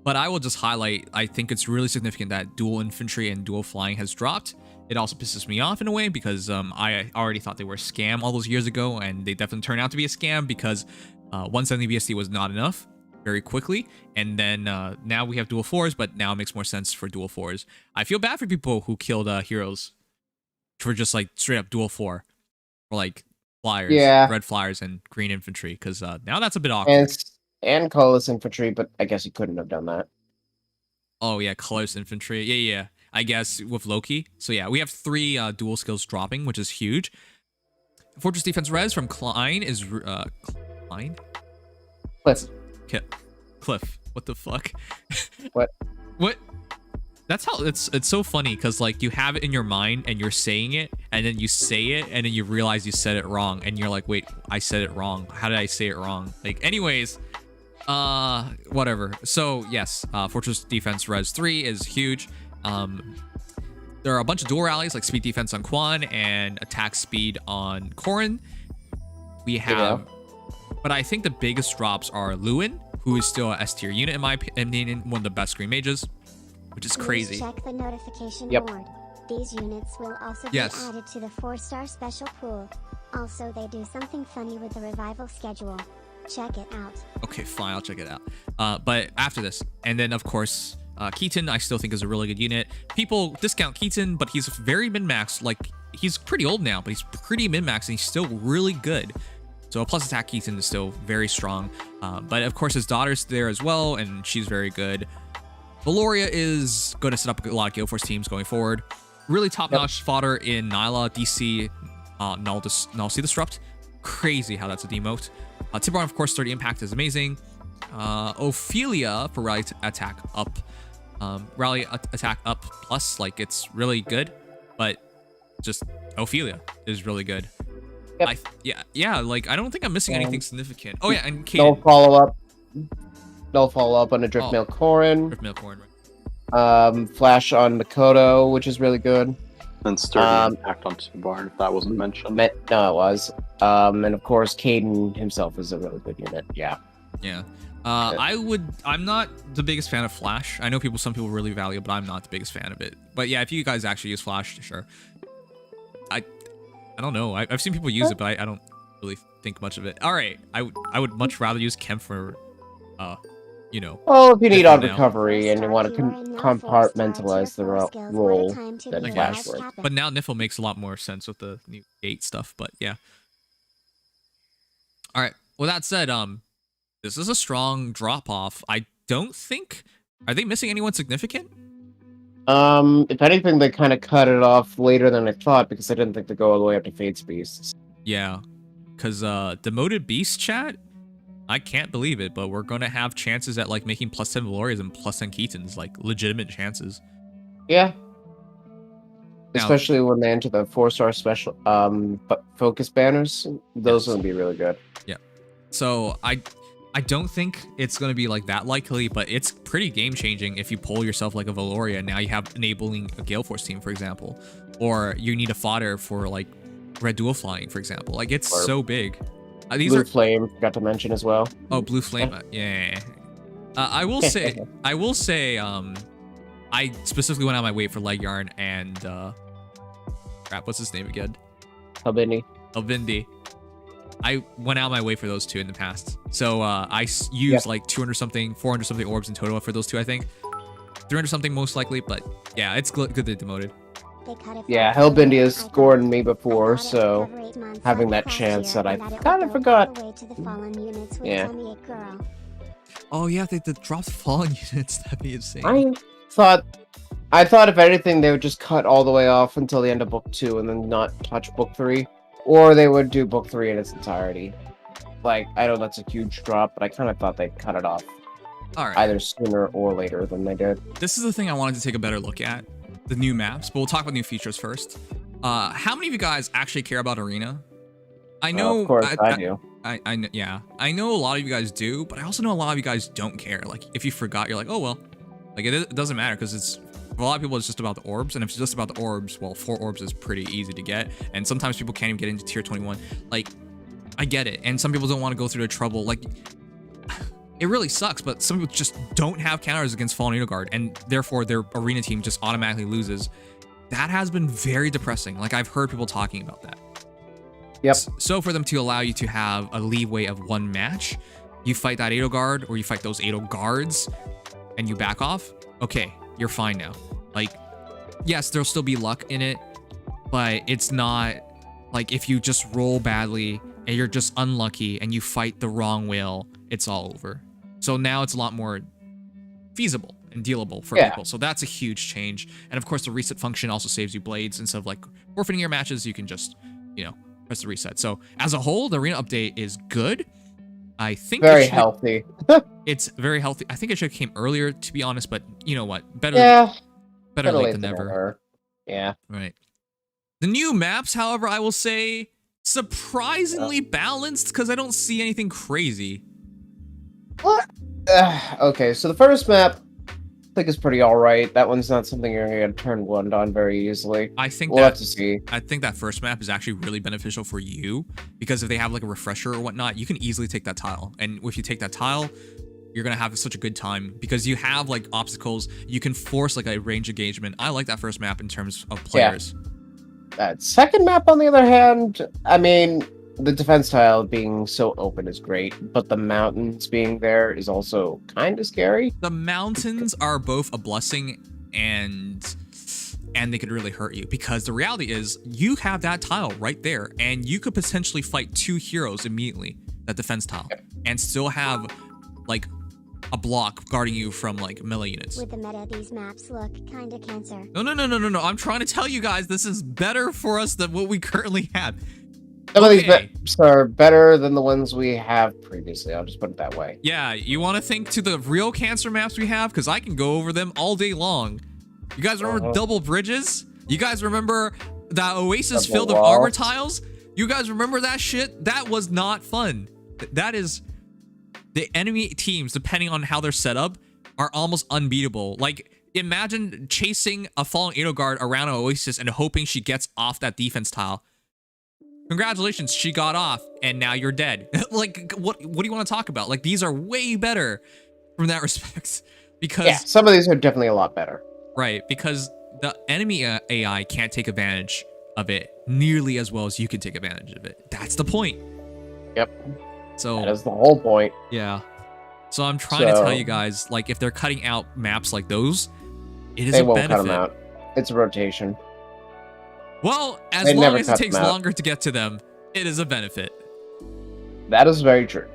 But I will just highlight, I think it's really significant that dual infantry and dual flying has dropped. It also pisses me off in a way because I already thought they were a scam all those years ago, and they definitely turned out to be a scam because 170 BSD was not enough very quickly. And then now we have dual 4s, but now it makes more sense for dual 4s. I feel bad for people who killed heroes for just like straight up dual 4 or like flyers, red flyers and green infantry, because now that's a bit awkward. And colorless infantry, but I guess he couldn't have done that. Oh yeah, colorless infantry. Yeah. I guess with Loki. So yeah, we have 3 dual skills dropping, which is huge. Fortress defense res from Klein is Klein? Cliff. What the fuck? What? That's how it's so funny because like you have it in your mind and you're saying it and then you say it and then you realize you said it wrong and you're like, wait, I said it wrong. How did I say it wrong? Like, anyways, whatever. So yes, Fortress defense res 3 is huge. There are a bunch of dual rallies like speed defense on Quan and attack speed on Corrin. We have, but I think the biggest drops are Lewin, who is still a S tier unit in my opinion, one of the best green mages, which is crazy. Check the notification board. These units will also be added to the 4-star special pool. Also, they do something funny with the revival schedule. Check it out. Okay, fine, I'll check it out. But after this, and then of course, Keaton, I still think is a really good unit. People discount Keaton, but he's very min-maxed. Like, he's pretty old now, but he's pretty min-maxed and he's still really good. So a plus attack Keaton is still very strong. But of course, his daughter's there as well, and she's very good. Valoria is going to set up a lot of Gale Force teams going forward. Really top-notch fodder in Nyla, DC, Null See Disrupt. Crazy how that's a demote. Tiburon, of course, 30 impact is amazing. Ophelia for rally attack up. Rally attack up plus, like, it's really good. But just Ophelia is really good. Yeah, like, I don't think I'm missing anything significant. Oh, yeah, and Kaden. No follow-up on a Driftmail Corrin. Driftmail Corrin, right. Flash on Makoto, which is really good. And sturdy impact on Tiburon, if that wasn't mentioned. No, it was. And of course, Caden himself is a really good unit. Yeah. I'm not the biggest fan of Flash. I know some people really value it, but I'm not the biggest fan of it. But yeah, if you guys actually use Flash, sure. I don't know. I've seen people use it, but I don't really think much of it. All right, I would much rather use Chem for, you know. Well, if you need on recovery and you want to compartmentalize the role, then Flash works. But now Niffle makes a lot more sense with the new gate stuff. But yeah. All right. Well, that said, this is a strong drop off. I don't think. Are they missing anyone significant? If anything, they kind of cut it off later than I thought because I didn't think they'd go all the way up to Fate's Beasts. Yeah, because Demoted Beast chat, I can't believe it, but we're gonna have chances at like making +10 Valorias and +10 Keatons, like legitimate chances. Yeah. Now, especially when they enter the 4-star special focus banners, those will be really good. Yeah. So I don't think it's going to be like that likely, but it's pretty game-changing if you pull yourself like a Valoria and now you have enabling a Gale Force team, for example. Or you need a fodder for like Red Dual Flying, for example. Like, it's so big. Blue Flame, forgot to mention as well. Oh, Blue Flame. Yeah. I will say, I specifically went out of my way for Leg Yarn and, crap, what's his name again? Alvindi. I went out of my way for those two in the past. So I used like 200 something, 400 something orbs in total for those two, I think. 300 something most likely, but yeah, it's good they demoted. Yeah, Hellbendia scored me before, so having that chance that I kind of forgot. Yeah. Oh yeah, they dropped fallen units. That'd be insane. I thought if anything they would just cut all the way off until the end of book 2 and then not touch book 3, or they would do book 3 in its entirety. Like, I know that's a huge drop, but I kind of thought they'd cut it off. All right. Either sooner or later than they did. This is the thing I wanted to take a better look at, the new maps, but we'll talk about new features first. How many of you guys actually care about Arena? I know, of course I do. I know, yeah, I know a lot of you guys do, but I also know a lot of you guys don't care. Like, if you forgot, you're like, oh well, like it doesn't matter because it's for a lot of people it's just about the orbs, and if it's just about the orbs, well, 4 orbs is pretty easy to get, and sometimes people can't even get into tier 21. Like, I get it, and some people don't want to go through the trouble. Like, it really sucks, but some people just don't have counters against Fallen Edelgard, and therefore their arena team just automatically loses. That has been very depressing. Like, I've heard people talking about that. Yep. So for them to allow you to have a leeway of 1 match, you fight that Edelgard, or you fight those Edelgards, and you back off, okay, you're fine now. Like, yes, there'll still be luck in it, but it's not like if you just roll badly and you're just unlucky and you fight the wrong whale, it's all over. So now it's a lot more feasible and dealable for people. So that's a huge change. And of course, the reset function also saves you blades. Instead of like forfeiting your matches, you can just, you know, press the reset. So as a whole, the arena update is good. I think very healthy. It's very healthy. I think it should have came earlier, to be honest, but you know what? Better late than never. Yeah. Right. The new maps, however, I will say surprisingly balanced because I don't see anything crazy. What? Okay, so the first map I think is pretty alright. That one's not something you're gonna turn one on very easily. I think we'll have to see. I think that first map is actually really beneficial for you because if they have like a refresher or whatnot, you can easily take that tile. And if you take that tile, you're gonna have such a good time because you have like obstacles. You can force like a range engagement. I like that first map in terms of players. Yeah. That second map, on the other hand, I mean, the defense tile being so open is great, but the mountains being there is also kind of scary. The mountains are both a blessing and they could really hurt you because the reality is you have that tile right there and you could potentially fight 2 heroes immediately, that defense tile, and still have like a block guarding you from like melee units. With the meta, these maps look kinda cancer. No. I'm trying to tell you guys this is better for us than what we currently have. Some of these maps are better than the ones we have previously. I'll just put it that way. Yeah, you want to think to the real cancer maps we have? Because I can go over them all day long. You guys remember double bridges? You guys remember that Oasis field of armor tiles? You guys remember that shit? That was not fun. That is... The enemy teams, depending on how they're set up, are almost unbeatable. Like, imagine chasing a Fallen Edelgard around an Oasis and hoping she gets off that defense tile. Congratulations, she got off, and now you're dead. Like, what do you want to talk about? Like, these are way better from that respect. Because some of these are definitely a lot better. Right, because the enemy AI can't take advantage of it nearly as well as you can take advantage of it. That's the point. Yep. So that is the whole point. Yeah. So I'm trying to tell you guys, like, if they're cutting out maps like those, it is a benefit. They won't cut them out. It's a rotation. Well, as long as it takes longer to get to them, it is a benefit. That is very true.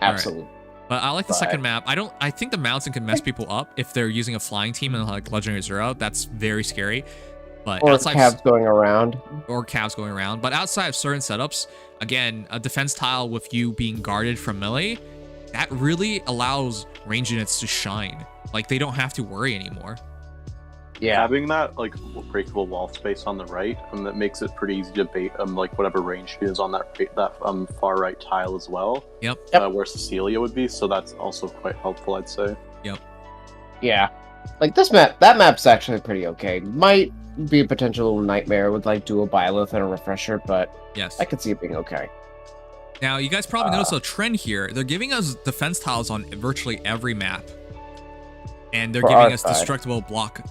Absolutely. Right. But I like the second map. I think the mountain can mess people up if they're using a flying team and like Legendary Zero. That's very scary. But or Cavs going around. Or Cavs going around. But outside of certain setups, again, a defense tile with you being guarded from melee, that really allows range units to shine. Like, they don't have to worry anymore. Yeah, having that like breakable wall space on the right, that makes it pretty easy to bait like whatever range she is on that far right tile as well. Yep. Where Cecilia would be, so that's also quite helpful, I'd say. Yep. Yeah, like that map's actually pretty okay. Might be a potential nightmare with like dual Byleth and a refresher, but yes, I could see it being okay. Now, you guys probably noticed a trend here. They're giving us defense tiles on virtually every map, and they're giving us destructible blocks.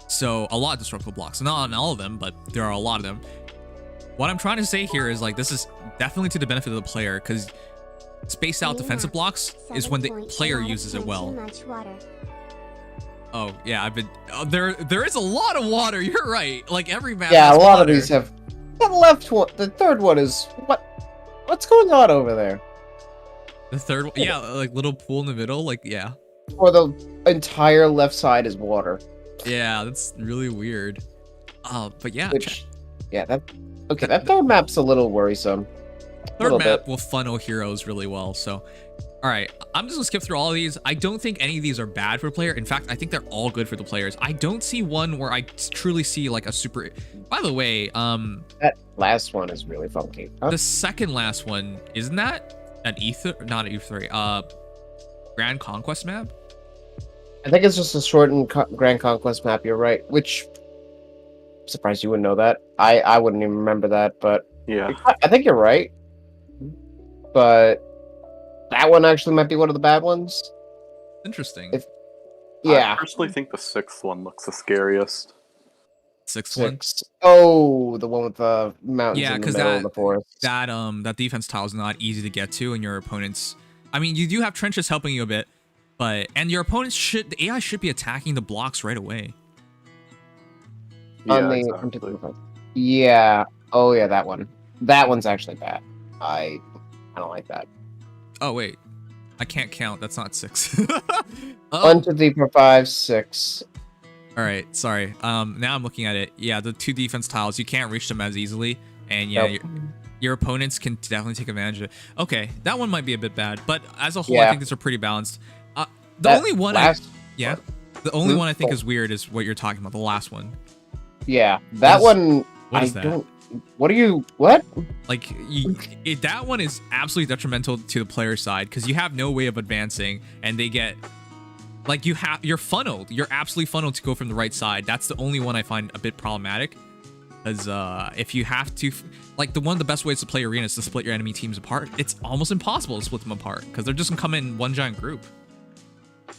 So a lot of destructible blocks. Not on all of them, but there are a lot of them. What I'm trying to say here is like this is definitely to the benefit of the player because spaced out defensive blocks is when the player uses it well. Oh yeah, I've been. There is a lot of water. You're right. Like every map. Yeah, has a lot water. of these have. The left one, the third one is what? What's going on over there? The third one, yeah, like little pool in the middle. Like yeah. Or the entire left side is water. Yeah, that's really weird. But yeah. Which, yeah, that. Okay, that third map's a little worrisome. Third map will funnel heroes really well. So, all right, I'm just gonna skip through all of these. I don't think any of these are bad for the player. In fact, I think they're all good for the players. I don't see one where I truly see like a super. By the way, that last one is really funky. Huh? The second last one, isn't that an ether? Not an ether. Grand Conquest map. I think it's just a shortened Grand Conquest map. You're right. Which, I'm surprised you wouldn't know that. I wouldn't even remember that, but yeah, I think you're right. But that one actually might be one of the bad ones. Interesting. Yeah. I personally think the sixth one looks the scariest. Sixth one? Oh, the one with the mountains in the middle of the forest. That defense tile is not easy to get to, and your opponents. I mean, you do have trenches helping you a bit, and your opponents the AI should be attacking the blocks right away. Yeah, exactly. Yeah. Oh yeah, that one. That one's actually bad. I don't like that. Oh wait, I can't count. That's not 6. 1, 2, 3, 4, 5, 6. All right, sorry. Now I'm looking at it. Yeah, the 2 defense tiles, you can't reach them as easily, and yeah, nope. your opponents can definitely take advantage of it. Okay, that one might be a bit bad, but as a whole, I think these are pretty balanced. The only one I think is weird is what you're talking about. The last one. Yeah, that one. What is that? What? Like, that one is absolutely detrimental to the player side because you have no way of advancing, and they get, like, you're funneled. You're absolutely funneled to go from the right side. That's the only one I find a bit problematic, because if you have to, like, one of the best ways to play Arena is to split your enemy teams apart. It's almost impossible to split them apart because they're just gonna come in one giant group.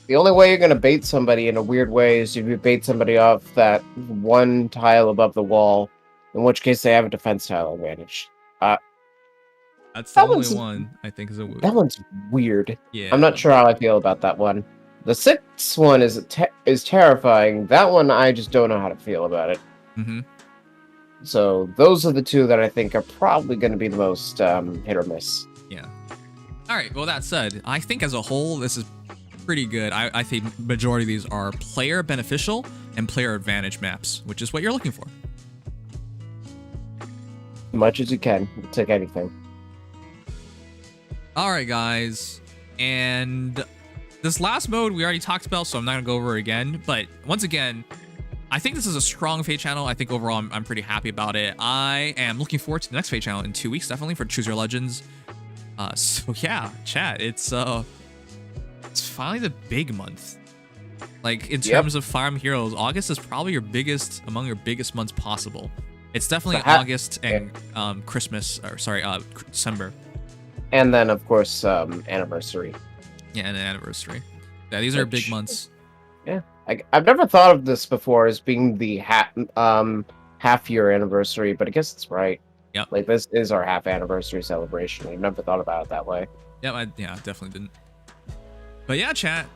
The only way you're gonna bait somebody in a weird way is if you bait somebody off that one tile above the wall. In which case, they have a defense tile advantage. That's the only one I think is a weird. That one's weird. Yeah. I'm not sure how I feel about that one. The sixth one is terrifying. That one, I just don't know how to feel about it. Mm-hmm. So those are the 2 that I think are probably going to be the most hit or miss. Yeah. All right. Well, that said, I think as a whole, this is pretty good. I think majority of these are player beneficial and player advantage maps, which is what you're looking for. Much as you can. Take anything. All right, guys. And this last mode we already talked about, so I'm not going to go over it again. But once again, I think this is a strong Fate channel. I think overall I'm pretty happy about it. I am looking forward to the next Fate channel in 2 weeks, definitely, for Choose Your Legends. So yeah, chat. It's finally the big month. Like, in terms of Fire Emblem Heroes, August is probably among your biggest months possible. It's definitely August and Christmas, or sorry, December. And then, of course, anniversary. Yeah, and an anniversary. Yeah, these are big months. Yeah, I've never thought of this before as being the half-year anniversary, but I guess it's right. Yeah. Like, this is our half anniversary celebration. I've never thought about it that way. Yeah, I definitely didn't. But yeah, chat.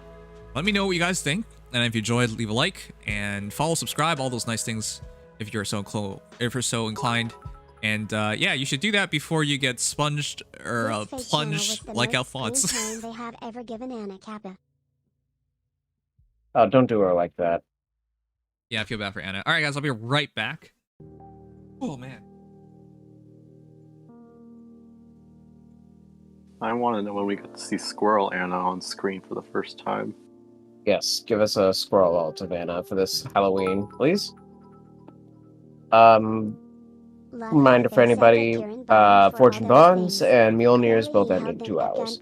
Let me know what you guys think, and if you enjoyed, leave a like and follow, subscribe, all those nice things. If you're so inclined, and yeah, you should do that before you get sponged or plunged like Alphonse. They have ever given Anna Kappa. Oh, don't do her like that. Yeah, I feel bad for Anna. All right, guys, I'll be right back. Oh man, I want to know when we get to see Squirrel Anna on screen for the first time. Yes, give us a squirrel alt of Anna for this Halloween, please. Reminder for anybody, Fortune Bonds and Mjolnirs both end in 2 hours.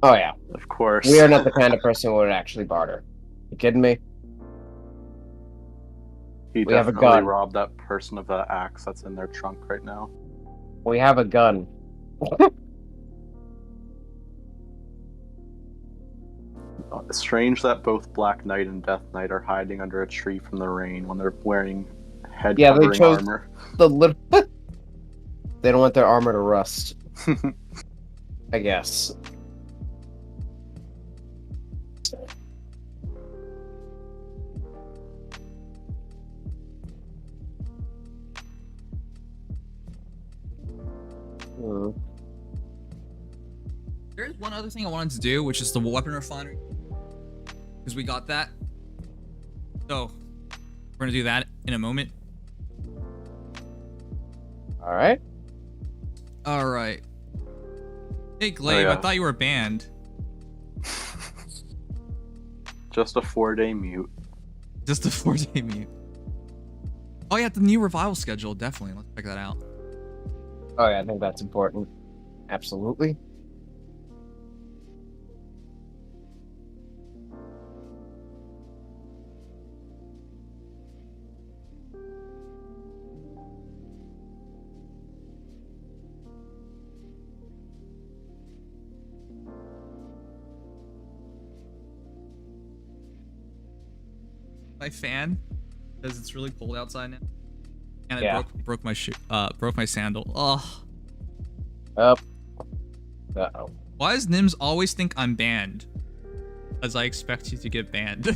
Oh yeah. Of course. We are not the kind of person who would actually barter. You kidding me? We have a gun. Rob that person of that axe that's in their trunk right now. We have a gun. It's strange that both Black Knight and Death Knight are hiding under a tree from the rain when they're wearing head-covering armor. The little. They don't want their armor to rust. I guess. There's one other thing I wanted to do, which is the weapon refinery. Because we got that. So, we're going to do that in a moment. Alright. Alright. Hey, Glaive, I thought you were banned. Just a 4-day mute. Just a 4-day mute. Oh yeah, the new revival schedule, definitely. Let's check that out. Oh yeah, I think that's important. Absolutely. My fan, because it's really cold outside now, and Yeah. I broke my shoe, broke my sandal. Oh. Up. Uh-oh. Why does Nims always think I'm banned? As I expect you to get banned.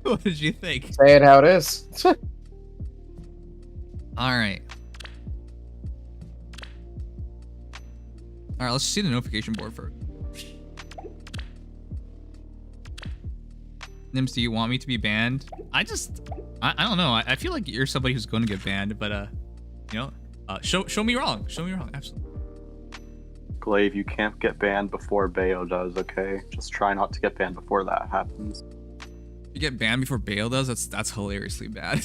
What did you think? Say it how it is. Alright. Alright, let's see the notification board first. Nims, do you want me to be banned? I don't know. I feel like you're somebody who's going to get banned, but you know, show me wrong. Show me wrong. Absolutely. Glaive, you can't get banned before Bayo does, okay? Just try not to get banned before that happens. You get banned before Bale does? That's hilariously bad.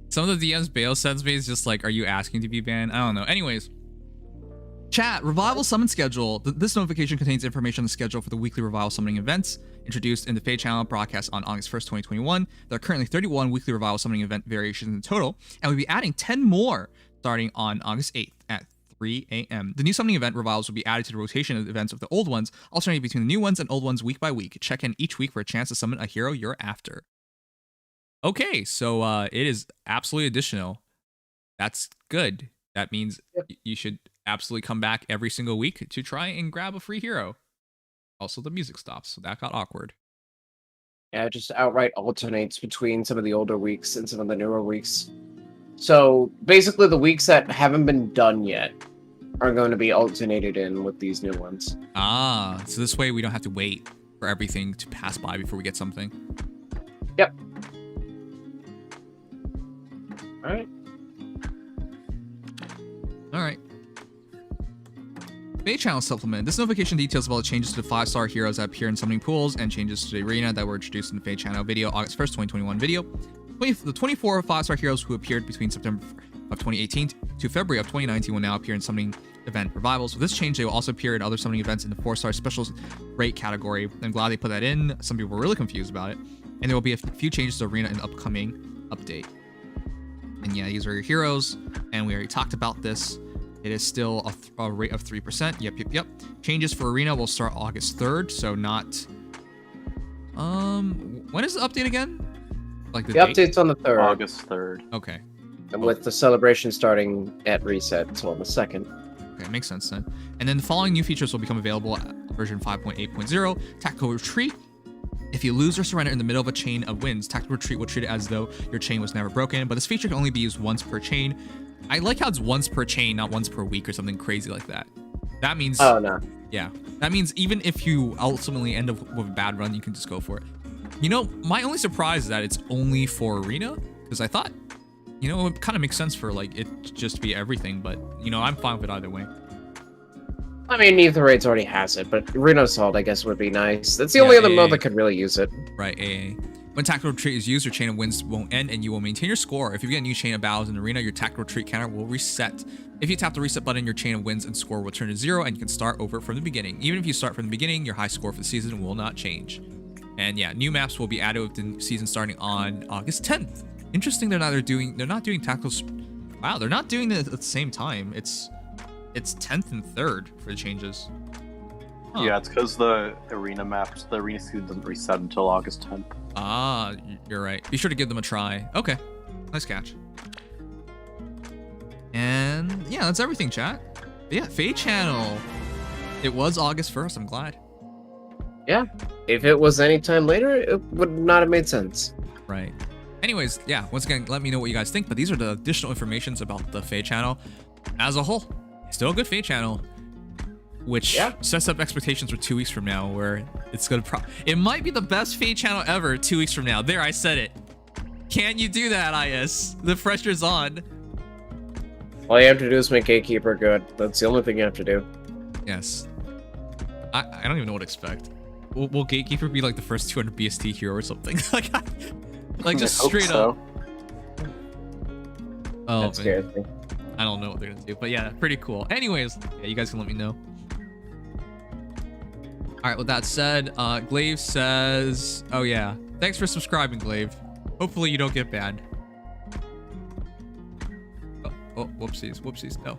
Some of the DMs Bale sends me is just like, are you asking to be banned? I don't know. Anyways. Chat, Revival Summon Schedule. This notification contains information on the schedule for the weekly Revival Summoning events introduced in the Fade channel broadcast on August 1st, 2021. There are currently 31 weekly Revival Summoning event variations in total, and we'll be adding 10 more starting on August 8th at 3 a.m. The new summoning event revivals will be added to the rotation of the events of the old ones, alternating between the new ones and old ones week by week. Check in each week for a chance to summon a hero you're after. Okay, so it is absolutely additional. That's good. That means you should absolutely come back every single week to try and grab a free hero. Also, the music stops, so that got awkward. Yeah, it just outright alternates between some of the older weeks and some of the newer weeks. So basically the weeks that haven't been done yet are going to be alternated in with these new ones. Ah, so this way we don't have to wait for everything to pass by before we get something. Yep. Alright. Alright. Fade Channel Supplement. This notification details about the changes to the 5-star heroes that appear in summoning pools and changes to the arena that were introduced in the Fade Channel video, August 1st, 2021 video. The 24 5-star heroes who appeared between September of 2018 to February of 2019 will now appear in summoning event revivals. With this change, they will also appear in other summoning events in the 4-star special rate category. I'm glad they put that in. Some people were really confused about it. And there will be a few changes to the arena in the upcoming update. And yeah, these are your heroes, and we already talked about this. It is still a rate of 3%. Yep. Changes for arena will start August 3rd, so not... when is the update again? Like the update's on the 3rd. August 3rd. Okay. And with the celebration starting at reset, so on the 2nd. Okay, makes sense then. And then the following new features will become available at version 5.8.0. Tactical Retreat. If you lose or surrender in the middle of a chain of wins, Tactical Retreat will treat it as though your chain was never broken, but this feature can only be used once per chain. I like how it's once per chain, not once per week or something crazy like that. That means... Oh, no. Yeah. That means even if you ultimately end up with a bad run, you can just go for it. You know, my only surprise is that it's only for arena, because I thought, you know, it kind of makes sense for like it just to be everything, but you know, I'm fine with it either way. I mean, Ether Raids already has it, but Arena Assault, I guess, would be nice. That's the only other mode that could really use it. Right, AA. When Tactical Retreat is used, your chain of wins won't end, and you will maintain your score. If you get a new chain of battles in the arena, your Tactical Retreat counter will reset. If you tap the reset button, your chain of wins and score will turn to 0, and you can start over from the beginning. Even if you start from the beginning, your high score for the season will not change. And yeah, new maps will be added with the season starting on August 10th. Interesting, they're not doing tactical. Wow, they're not doing it at the same time. It's 10th and 3rd for the changes. Huh. Yeah, it's because the arena maps, the arena season doesn't reset until August 10th. Ah, you're right. Be sure to give them a try. Okay, nice catch. And yeah, that's everything, chat. But yeah, Fade Channel. It was August 1st. I'm glad. Yeah, if it was any time later, it would not have made sense. Right. Anyways, yeah, once again, let me know what you guys think, but these are the additional informations about the Fade Channel. as a whole, still a good Fate channel, which sets up expectations for 2 weeks from now, where it's gonna it might be the best Fate channel ever 2 weeks from now. There, I said it. Can you do that, IS? The pressure's on. All you have to do is make Gatekeeper good. That's the only thing you have to do. Yes. I don't even know what to expect. Will Gatekeeper be like the first 200 BST hero or something? like just straight up. Oh, that scares me. I don't know what they're gonna do, but yeah, pretty cool. Anyways, yeah, you guys can let me know. All right, with that said, Glaive says, oh yeah, thanks for subscribing, Glaive. Hopefully you don't get banned. Oh, whoopsies, no.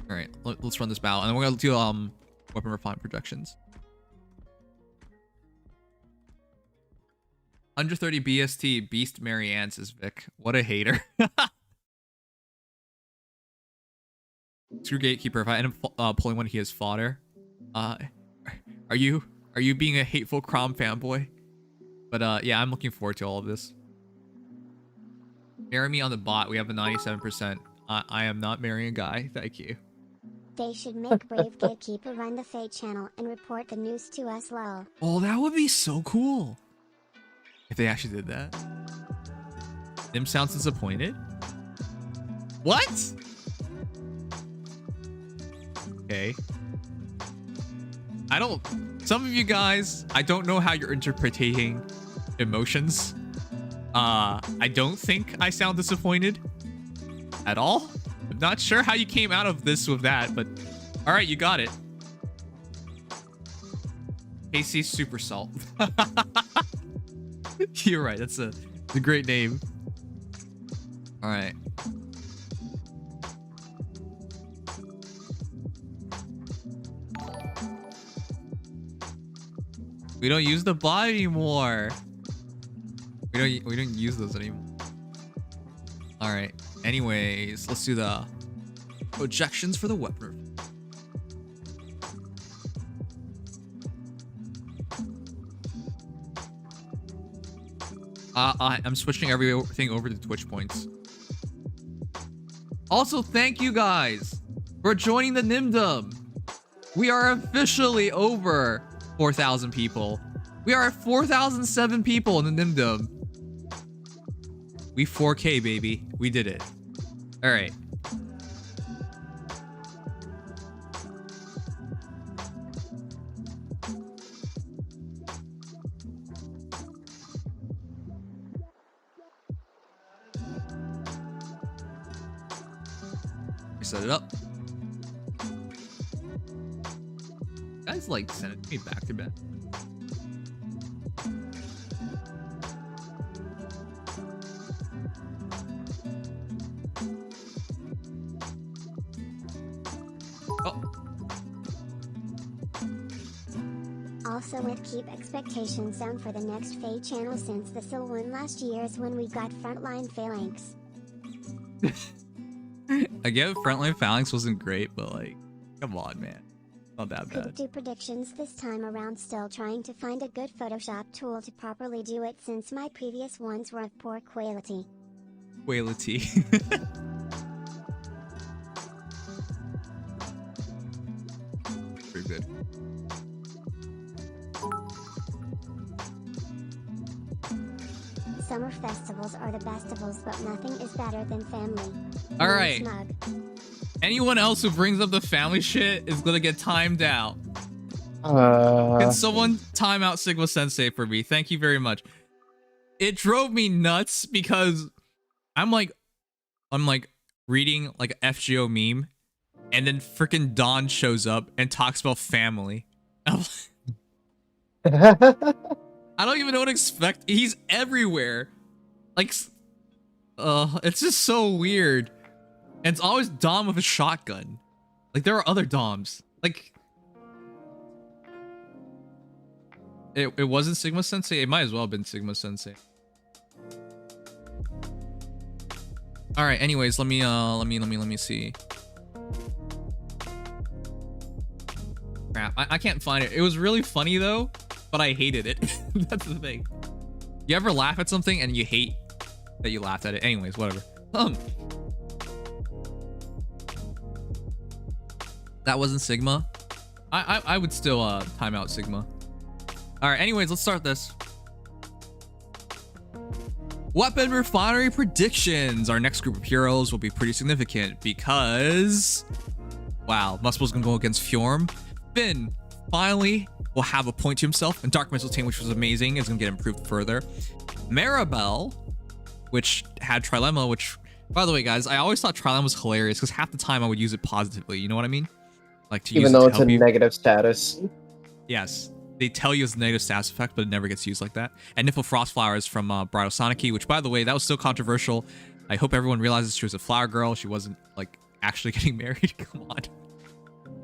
All right, let's run this battle, and then we're gonna do weapon refinement projections. 130 BST, Beast Marianne, says Vic. What a hater. Screw Gatekeeper. If I end up pulling one, he has fodder. Are you being a hateful Crom fanboy? But yeah, I'm looking forward to all of this. Marry me on the bot. We have a 97%. I am not marrying a guy. Thank you. They should make Brave Gatekeeper run the Fate channel and report the news to us, lol. Oh, that would be so cool. If they actually did that. Nim sounds disappointed. What? Okay. Some of you guys, I don't know how you're interpreting emotions. I don't think I sound disappointed at all. I'm not sure how you came out of this with that, but all right, you got it. KC Super Salt. You're right. That's a great name. All right. We don't use the bot anymore. We don't use those anymore. All right. Anyways, let's do the projections for the weapon. I'm switching everything over to Twitch points. Also, thank you guys for joining the Nimdom. We are officially over 4,000 people. We are at 4,007 people in the Nimdom. We 4K, baby. We did it. All right. Set it up. Guys, like, send it to me back to back. Oh. Also with keep expectations down for the next Fate channel, since the Sil one last year is when we got frontline phalanx. I get frontline phalanx wasn't great, but like, come on, man. Not that bad. Couldn't do predictions this time around, still trying to find a good Photoshop tool to properly do it since my previous ones were of poor quality. Quality. Pretty good. Summer festivals are the bestivals, but nothing is better than family. All right. Anyone else who brings up the family shit is gonna get timed out. Can someone time out Sigma Sensei for me? Thank you very much. It drove me nuts because I'm like reading like an FGO meme, and then freaking Don shows up and talks about family. I don't even know what to expect. He's everywhere. Like, it's just so weird. And it's always Dom with a shotgun. Like, there are other Doms. Like, it wasn't Sigma Sensei. It might as well have been Sigma Sensei. All right. Anyways, let me see. Crap, I can't find it. It was really funny though, but I hated it. That's the thing. You ever laugh at something and you hate that you laughed at it? Anyways, whatever. That wasn't Sigma. I would still time out Sigma. All right, anyways, let's start this. Weapon refinery predictions. Our next group of heroes will be pretty significant because, wow, Muspel's gonna go against Fjorm. Finn finally will have a point to himself, and Dark Missile Team, which was amazing, is gonna get improved further. Maribel, which had Trilemma, which, by the way, guys, I always thought Trilemma was hilarious because half the time I would use it positively. You know what I mean? Like to even use though it it's a negative status. Yes. They tell you it's a negative status effect, but it never gets used like that. And Nifl Frostflower is from Bridal Sonicy, which, by the way, that was so controversial. I hope everyone realizes she was a flower girl. She wasn't, like, actually getting married. Come on.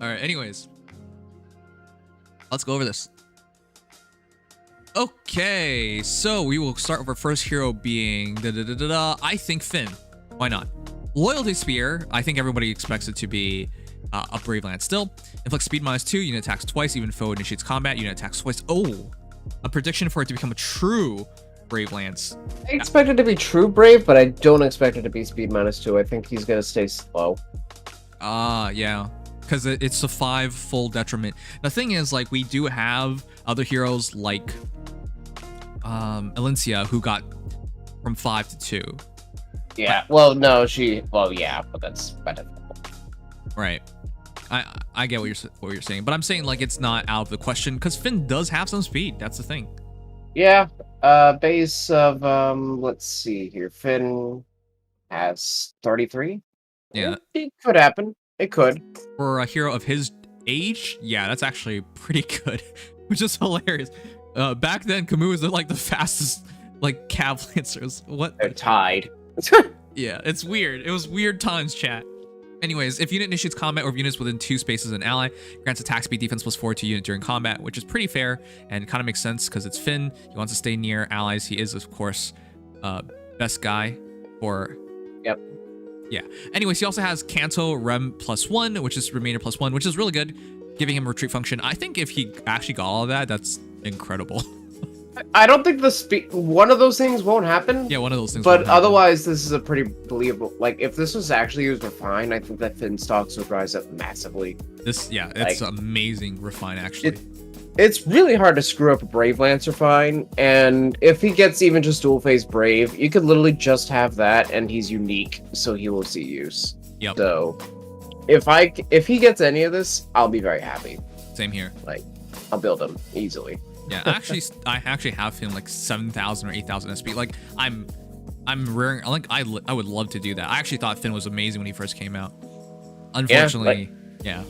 All right, anyways. Let's go over this. Okay, so we will start with our first hero being I think Finn. Why not? Loyalty Spear. I think everybody expects it to be a Brave Lance still. Inflict speed -2, unit attacks twice, even foe initiates combat, unit attacks twice. Oh, a prediction for it to become a true Brave Lance. I expect it to be true Brave, but I don't expect it to be speed -2. I think he's gonna stay slow. Yeah, because it's a 5 full detriment. The thing is, like, we do have other heroes like Alencia, who got from 5 to 2. Yeah, well, no, yeah, but that's better. Right. I get what you're saying, but I'm saying, like, it's not out of the question because Finn does have some speed. That's the thing. Yeah. Base of let's see here. Finn has 33. Yeah. It could happen. It could. For a hero of his age, yeah, that's actually pretty good, which is hilarious. Back then, Camus was like the fastest, like, cav lancers. What? They're tied. Yeah, it's weird. It was weird times, chat. Anyways, if unit initiates combat or if units within 2 spaces an ally, grants attack speed defense +4 to unit during combat, which is pretty fair and kind of makes sense because it's Finn. He wants to stay near allies. He is, of course, best guy for... Yep. Yeah. Anyways, he also has Kanto Rem +1, which is Remainder +1, which is really good, giving him retreat function. I think if he actually got all of that, that's incredible. I don't think the speed... One of those things won't happen. Yeah, one of those things But won't happen. otherwise, this is a pretty believable... Like, if this was actually used refined, I think that Finn stocks would rise up massively. This, yeah, it's amazing refine, actually. It's really hard to screw up a Brave Lance refine, and if he gets even just dual phase Brave, you could literally just have that, and he's unique, so he will see use. Yep. So, if he gets any of this, I'll be very happy. Same here. Like, I'll build him easily. Yeah, I actually have him like 7,000 or 8,000 SP. Like, I'm rearing. Like, I would love to do that. I actually thought Finn was amazing when he first came out. Unfortunately, yeah.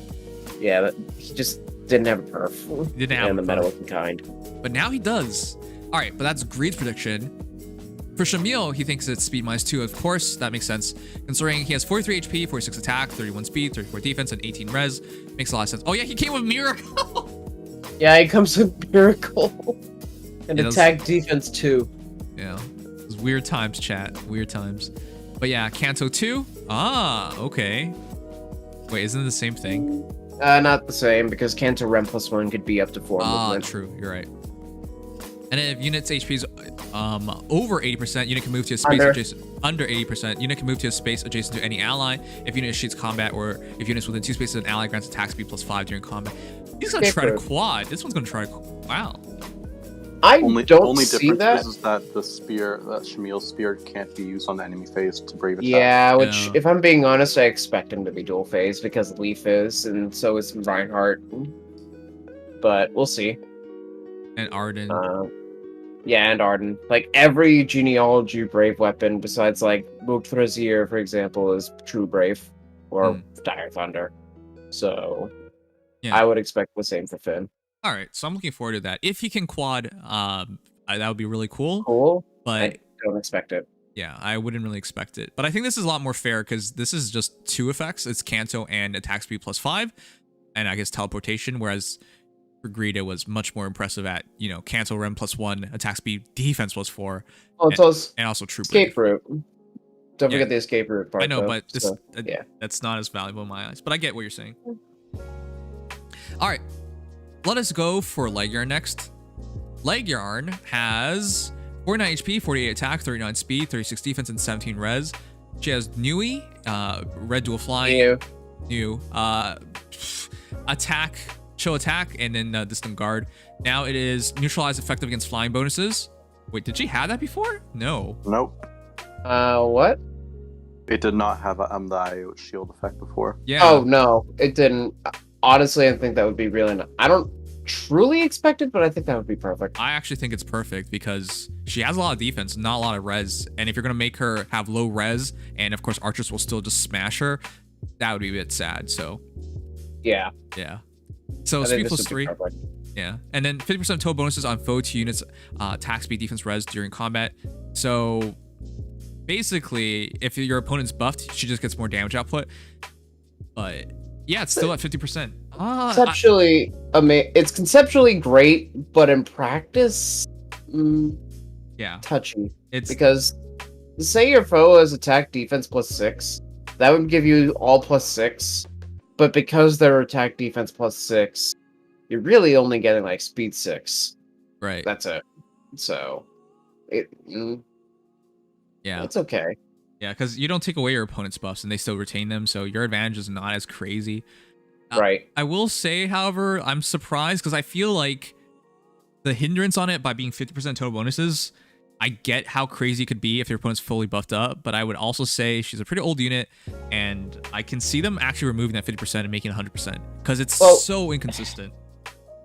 But he just didn't have a perf. He didn't have and a the perf. meta wasn't kind. But now he does. All right, but that's Greed's prediction. For Shamil, he thinks it's speed -2. Of course, that makes sense, considering he has 43 HP, 46 attack, 31 speed, 34 defense, and 18 res. Makes a lot of sense. Oh yeah, he came with Miracle. Yeah, he comes with Miracle. And attack defense too. Yeah. It was weird times, chat. Weird times. But yeah, Kanto 2. Ah, okay. Wait, isn't it the same thing? Not the same, because Kanto Rem +1 could be up to 4 movement. True. You're right. And if unit's HP is over 80%, unit can move to a space adjacent. Under 80%, unit can move to a space adjacent to any ally. If unit initiates combat, or if units within 2 spaces of an ally, grants attack speed +5 during combat. He's gonna try to quad. This one's gonna try to. Wow. I only don't see difference that. is that the spear, that Shamil's spear, can't be used on the enemy phase to brave attack. Yeah, which, if I'm being honest, I expect him to be dual phase because Leaf is, and so is Reinhardt. But we'll see. And Arden. Yeah, and Arden. Like, every genealogy Brave weapon, besides, like, Mugthrazir, for example, is true Brave. Or Dire Thunder. So, yeah. I would expect the same for Finn. All right, so I'm looking forward to that. If he can quad, that would be really cool. Cool, but I don't expect it. Yeah, I wouldn't really expect it. But I think this is a lot more fair because this is just 2 effects. It's Kanto and attack speed +5, and I guess teleportation, whereas for Greed, it was much more impressive at, you know, Kanto Rem +1, attack speed, defense +4. Oh, it's and also true escape route. Don't forget the escape route part. I know, though, but this, so, that's not as valuable in my eyes. But I get what you're saying. All right, let us go for Legyarn next. Legyarn has 49 HP, 48 attack, 39 speed, 36 defense, and 17 res. She has Nui, red dual flying. new attack, chill attack, and then distant guard. Now it is neutralize effective against flying bonuses. Wait, did she have that before? No. Nope. What? It did not have the IO shield effect before. Yeah. Oh, no, it didn't. Honestly, I think that would be really I don't truly expect it, but I think that would be perfect. I actually think it's perfect because she has a lot of defense, not a lot of res. And if you're going to make her have low res, and of course archers will still just smash her, that would be a bit sad. So yeah. So speed plus 3. Perfect. Yeah. And then 50% total bonuses on foe to units, attack speed, defense, res during combat. So basically, if your opponent's buffed, she just gets more damage output. But yeah, it's still at 50%. Conceptually, it's conceptually great, but in practice, yeah, touchy. It's because say your foe has attack defense plus 6, that would give you all plus 6, but because they're attack defense plus 6, you're really only getting like speed 6. Right. That's it. So, yeah, it's okay. Yeah, because you don't take away your opponent's buffs and they still retain them, so your advantage is not as crazy. Right. I will say, however, I'm surprised because I feel like the hindrance on it by being 50% total bonuses, I get how crazy it could be if your opponent's fully buffed up, but I would also say she's a pretty old unit, and I can see them actually removing that 50% and making it 100% because it's so inconsistent.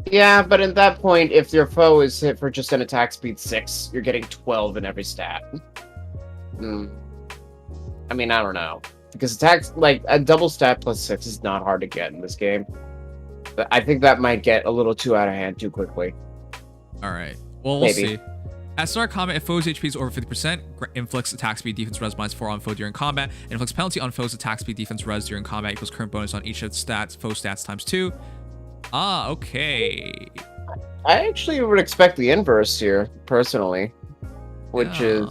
Yeah, but at that point, if your foe is hit for just an attack speed 6, you're getting 12 in every stat. I mean, I don't know. Because attacks, like, a double stat plus 6 is not hard to get in this game. But I think that might get a little too out of hand too quickly. Alright. Well, we'll see. At start combat, if foe's HP is over 50%, inflicts attack speed, defense, res -4 on foe during combat, and inflicts penalty on foe's attack speed, defense, res during combat equals current bonus on each of stats, foe stats times 2. Ah, okay. I actually would expect the inverse here, personally. Which is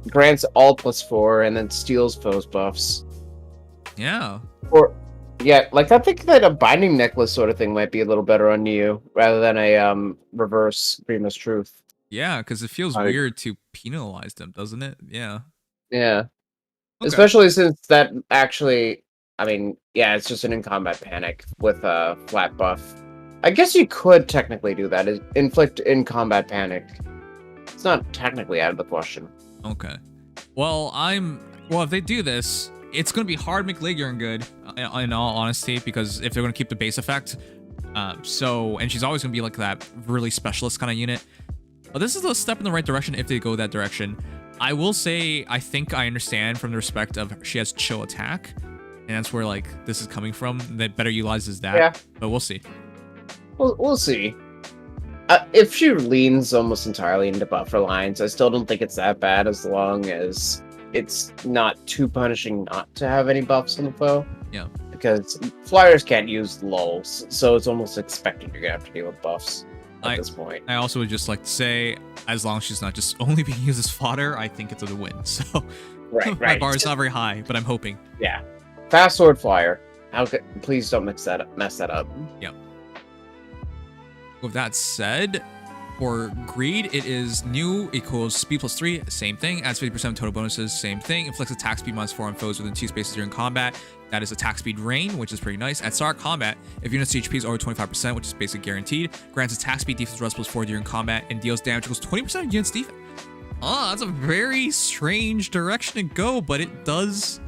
grants all plus 4 and then steals foes buffs. Yeah. Or yeah, like I think that a binding necklace sort of thing might be a little better on you rather than a reverse Primus Truth. Yeah, because it feels weird to penalize them, doesn't it? Yeah. Yeah. Okay. Especially since that actually, I mean, yeah, it's just an in-combat panic with a flat buff. I guess you could technically do that, is inflict in-combat panic. It's not technically out of the question. Okay. Well, if they do this, it's going to be hard to make Legion good, in all honesty, because if they're going to keep the base effect. And she's always going to be like that really specialist kind of unit. But this is a step in the right direction if they go that direction. I will say, I think I understand from the respect of she has chill attack. And that's where, like, this is coming from. That better utilizes that. Yeah. But we'll see. We'll see. If she leans almost entirely into buffer lines, I still don't think it's that bad as long as it's not too punishing not to have any buffs on the foe. Yeah. Because flyers can't use lulls, so it's almost expected you're gonna have to deal with buffs at this point. I also would just like to say, as long as she's not just only being used as fodder, I think it's a win. So right. My bar is not very high, but I'm hoping. Yeah. Fast sword flyer. Please don't mess that up. Yep. With that said, for greed, it is new equals speed plus 3, same thing. Adds 50% total bonuses, same thing. Inflicts attack speed -4 on foes within 2 spaces during combat. That is attack speed rain, which is pretty nice. At start combat, if unit's HP is over 25%, which is basically guaranteed, grants attack speed, defense, res +4 during combat, and deals damage equals 20% of unit's defense. That's a very strange direction to go, but it does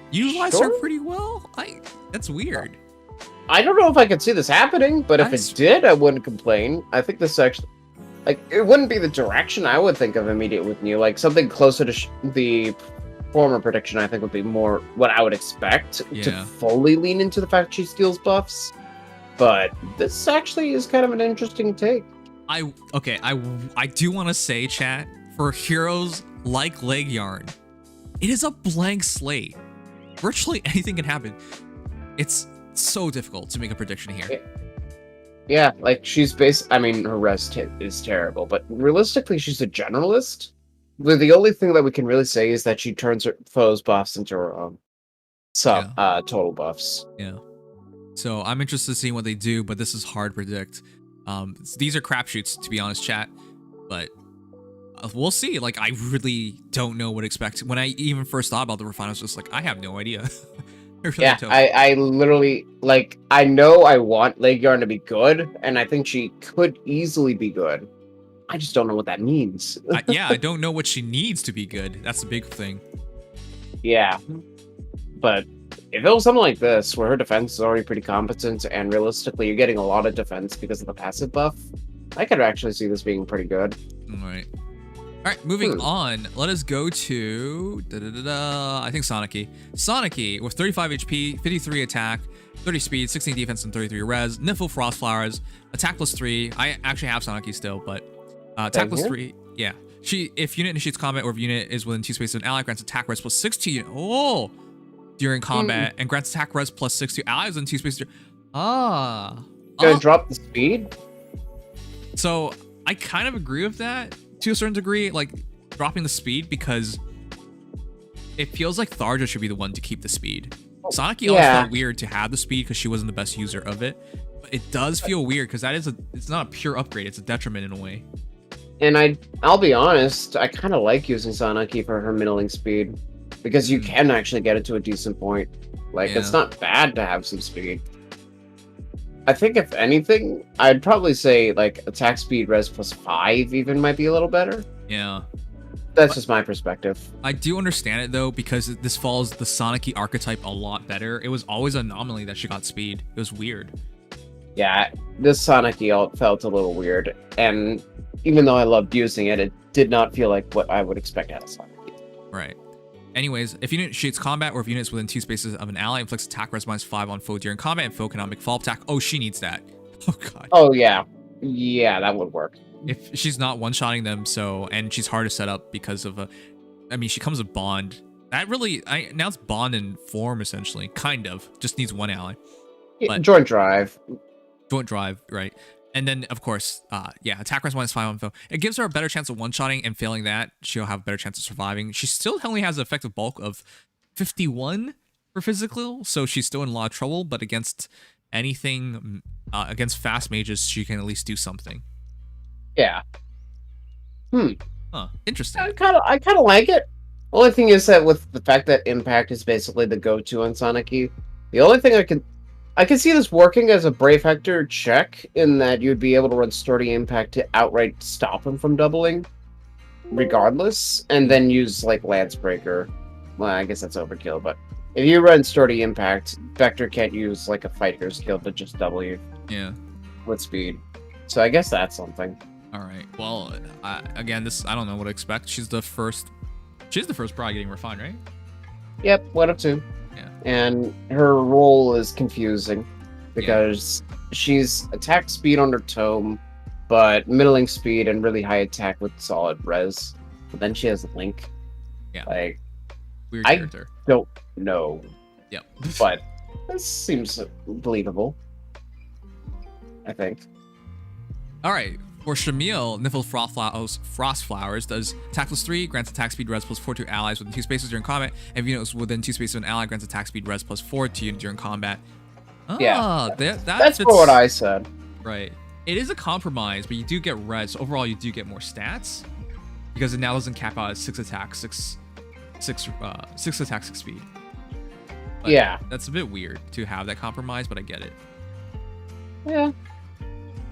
utilize her pretty well. That's weird. I don't know if I could see this happening, but if it did, I wouldn't complain. I think this actually, like, it wouldn't be the direction I would think of immediate with new. Like, something closer to the former prediction, I think, would be more what I would expect to fully lean into the fact she steals buffs. But this actually is kind of an interesting take. I do want to say, chat, for heroes like Leg Yarn, it is a blank slate. Virtually anything can happen. It's so difficult to make a prediction here. Yeah, like she's I mean, her rest is terrible, but realistically, she's a generalist. The only thing that we can really say is that she turns her foes' buffs into her own total buffs. Yeah. So I'm interested to see what they do, but this is hard to predict. These are crapshoots, to be honest, chat. But we'll see. Like, I really don't know what to expect. When I even first thought about the refine, I was just like, I have no idea. Yeah, I literally, like, I know I want Leguarn to be good, and I think she could easily be good. I just don't know what that means. Yeah, I don't know what she needs to be good. That's the big thing. Yeah. But if it was something like this, where her defense is already pretty competent, and realistically you're getting a lot of defense because of the passive buff, I could actually see this being pretty good. Alright. Alright, moving on. Let us go to... I think Soniki. Soniki, with 35 HP, 53 attack, 30 speed, 16 defense, and 33 res. Niffle Frost Flowers, attack plus 3. I actually have Soniki still, but attack plus 3. Yeah. If unit initiates combat or if unit is within 2 spaces of an ally, grants attack res plus 6 to unit. Oh! During combat, and grants attack res plus 6 to allies within 2 spaces. Gonna drop the speed? So, I kind of agree with that to a certain degree, like dropping the speed, because it feels like Tharja should be the one to keep the speed. Soniki always felt weird to have the speed because she wasn't the best user of it. But it does feel weird because it's not a pure upgrade, it's a detriment in a way. And I'll be honest, I kind of like using Soniki for her middling speed, because you can actually get it to a decent point. Like, it's not bad to have some speed. I think if anything, I'd probably say like attack speed res plus 5 even might be a little better. Yeah. That's just my perspective. I do understand it though, because this follows the Soniki archetype a lot better. It was always an anomaly that she got speed. It was weird. Yeah, this Soniki felt a little weird, and even though I loved using it, it did not feel like what I would expect out of Soniki. Right. Anyways, if unit initiates combat or if units within 2 spaces of an ally, inflicts attack res minus 5 on foe during combat, and foe cannot make follow-up attack. Oh, she needs that. Oh god. Oh yeah. Yeah, that would work. If she's not one-shotting them, and she's hard to set up because of I mean, she comes with Bond. That really, now it's Bond in form, essentially. Kind of. Just needs one ally. But, joint drive. Joint drive, right. And then, of course, attack res minus 5 on foe. It gives her a better chance of one-shotting, and failing that, she'll have a better chance of surviving. She still only has an effective bulk of 51 for physical, so she's still in a lot of trouble, but against anything, against fast mages, she can at least do something. Yeah. Huh, interesting. I kind of like it. Only thing is that with the fact that Impact is basically the go-to on Soniki, the only thing I can see this working as a Brave Hector check, in that you'd be able to run Sturdy Impact to outright stop him from doubling, regardless, and then use, like, Lance Breaker. Well, I guess that's overkill, but if you run Sturdy Impact, Vector can't use, like, a Fighter skill to just double you. Yeah. With speed. So I guess that's something. Alright, well, again, I don't know what to expect. She's the first probably getting refined, right? Yep, 1 of 2. Yeah. And her role is confusing because she's attack speed on her tome, but middling speed and really high attack with solid res. But then she has Link. Yeah. Like, weird character. I don't know. Yep. But this seems believable, I think. Alright. For Shamil, Niffle Frost Flowers does attack plus 3, grants attack speed res plus 4 to allies within 2 spaces during combat, and if units within 2 spaces of an ally, grants attack speed res plus 4 to unit during combat. Yeah, that's for what I said. Right. It is a compromise, but you do get res. So overall, you do get more stats, because it now doesn't cap out at 6 attack, 6 attack, 6 speed. But yeah. That's a bit weird to have that compromise, but I get it. Yeah.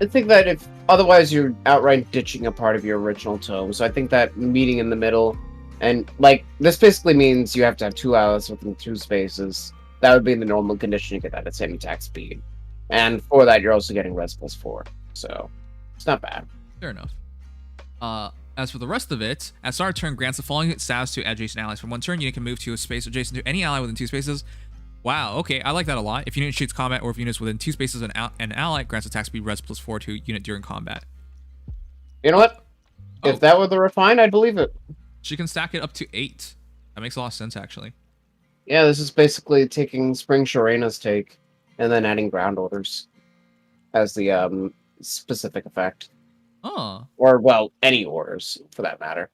I think that if otherwise you're outright ditching a part of your original tome, so I think that meeting in the middle, and like this basically means you have to have 2 allies within 2 spaces. That would be the normal condition to get that at same attack speed, and for that you're also getting res plus 4, so it's not bad. Fair enough. As for the rest of it, at start of turn grants the following status to adjacent allies. For 1 turn, unit can move to a space adjacent to any ally within 2 spaces. Wow, okay, I like that a lot. If unit initiates combat or if units within 2 spaces of an ally, grants attack speed res plus 4 to unit during combat. You know what? If that were the refine, I'd believe it. She can stack it up to 8. That makes a lot of sense, actually. Yeah, this is basically taking Spring Shorena's take and then adding ground orders as the specific effect. Oh. Or, well, any orders, for that matter.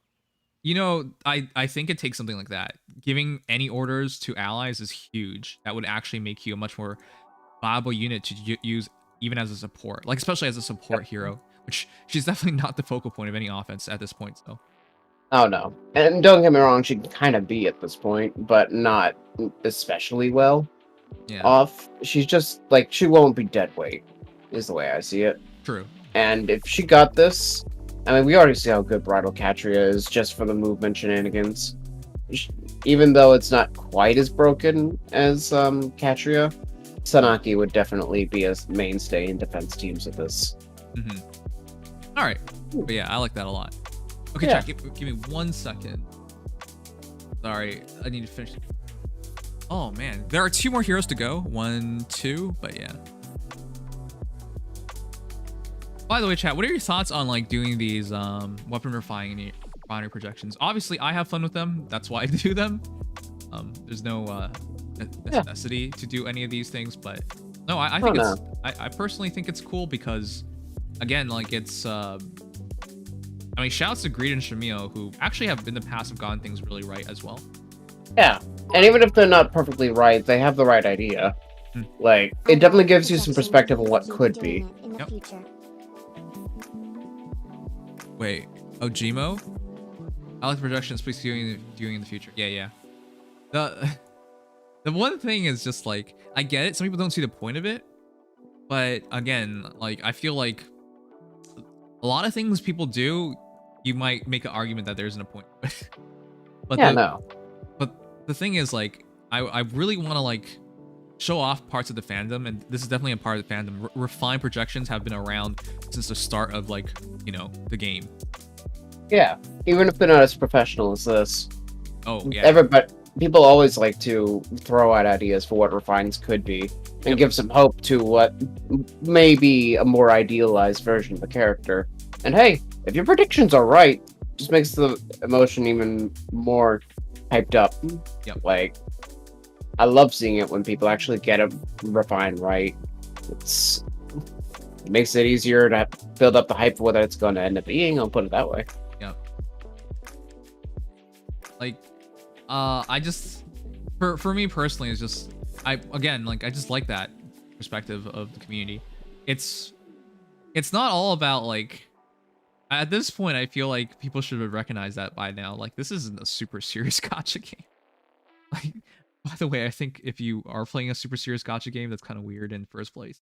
You know, I think it takes something like that. Giving any orders to allies is huge. That would actually make you a much more viable unit to use even as a support. Like, especially as a support hero, which she's definitely not the focal point of any offense at this point, so. Oh, no. And don't get me wrong, she can kind of be at this point, but not especially well. off. She's just like she won't be dead weight, is the way I see it. True. And if she got this, I mean, we already see how good Bridal Catria is just for the movement shenanigans. Even though it's not quite as broken as Catria, Sanaki would definitely be a mainstay in defense teams with this. All right, but yeah, I like that a lot. Okay, Yeah. Jack, give me 1 second. Sorry, I need to finish. Oh man, there are 2 more heroes to go. 1, 2, but yeah. By the way, chat, what are your thoughts on like doing these weapon refining projections? Obviously, I have fun with them. That's why I do them. There's no necessity to do any of these things, but no, I think I personally think it's cool because, again, like it's. I mean, shouts to Greed and Shamio, who actually have in the past have gotten things really right as well. Yeah, and even if they're not perfectly right, they have the right idea. Like, it definitely gives you some perspective on what could be. Yep. Wait, oh, Gmo? I like the projections, please doing in the future. Yeah. The one thing is just like, I get it, some people don't see the point of it, but again, like, I feel like a lot of things people do, you might make an argument that there isn't a point. But But the thing is, like, I really want to like show off parts of the fandom, and this is definitely a part of the fandom. Refined projections have been around since the start of, like, you know, the game. Yeah, even if they're not as professional as this. Oh yeah. People always like to throw out ideas for what refines could be, and give some hope to what may be a more idealized version of the character. And hey, if your predictions are right, it just makes the emotion even more hyped up. Yep. Like, I love seeing it when people actually get a refine right. It makes it easier to build up the hype for what it's going to end up being. I'll put it that way. Yep. Like, I just, for me personally, it's just, I just like that perspective of the community. It's not all about, like, at this point, I feel like people should have recognized that by now. Like, this isn't a super serious gacha game. Like, by the way, I think if you are playing a super serious gacha game, that's kind of weird in first place.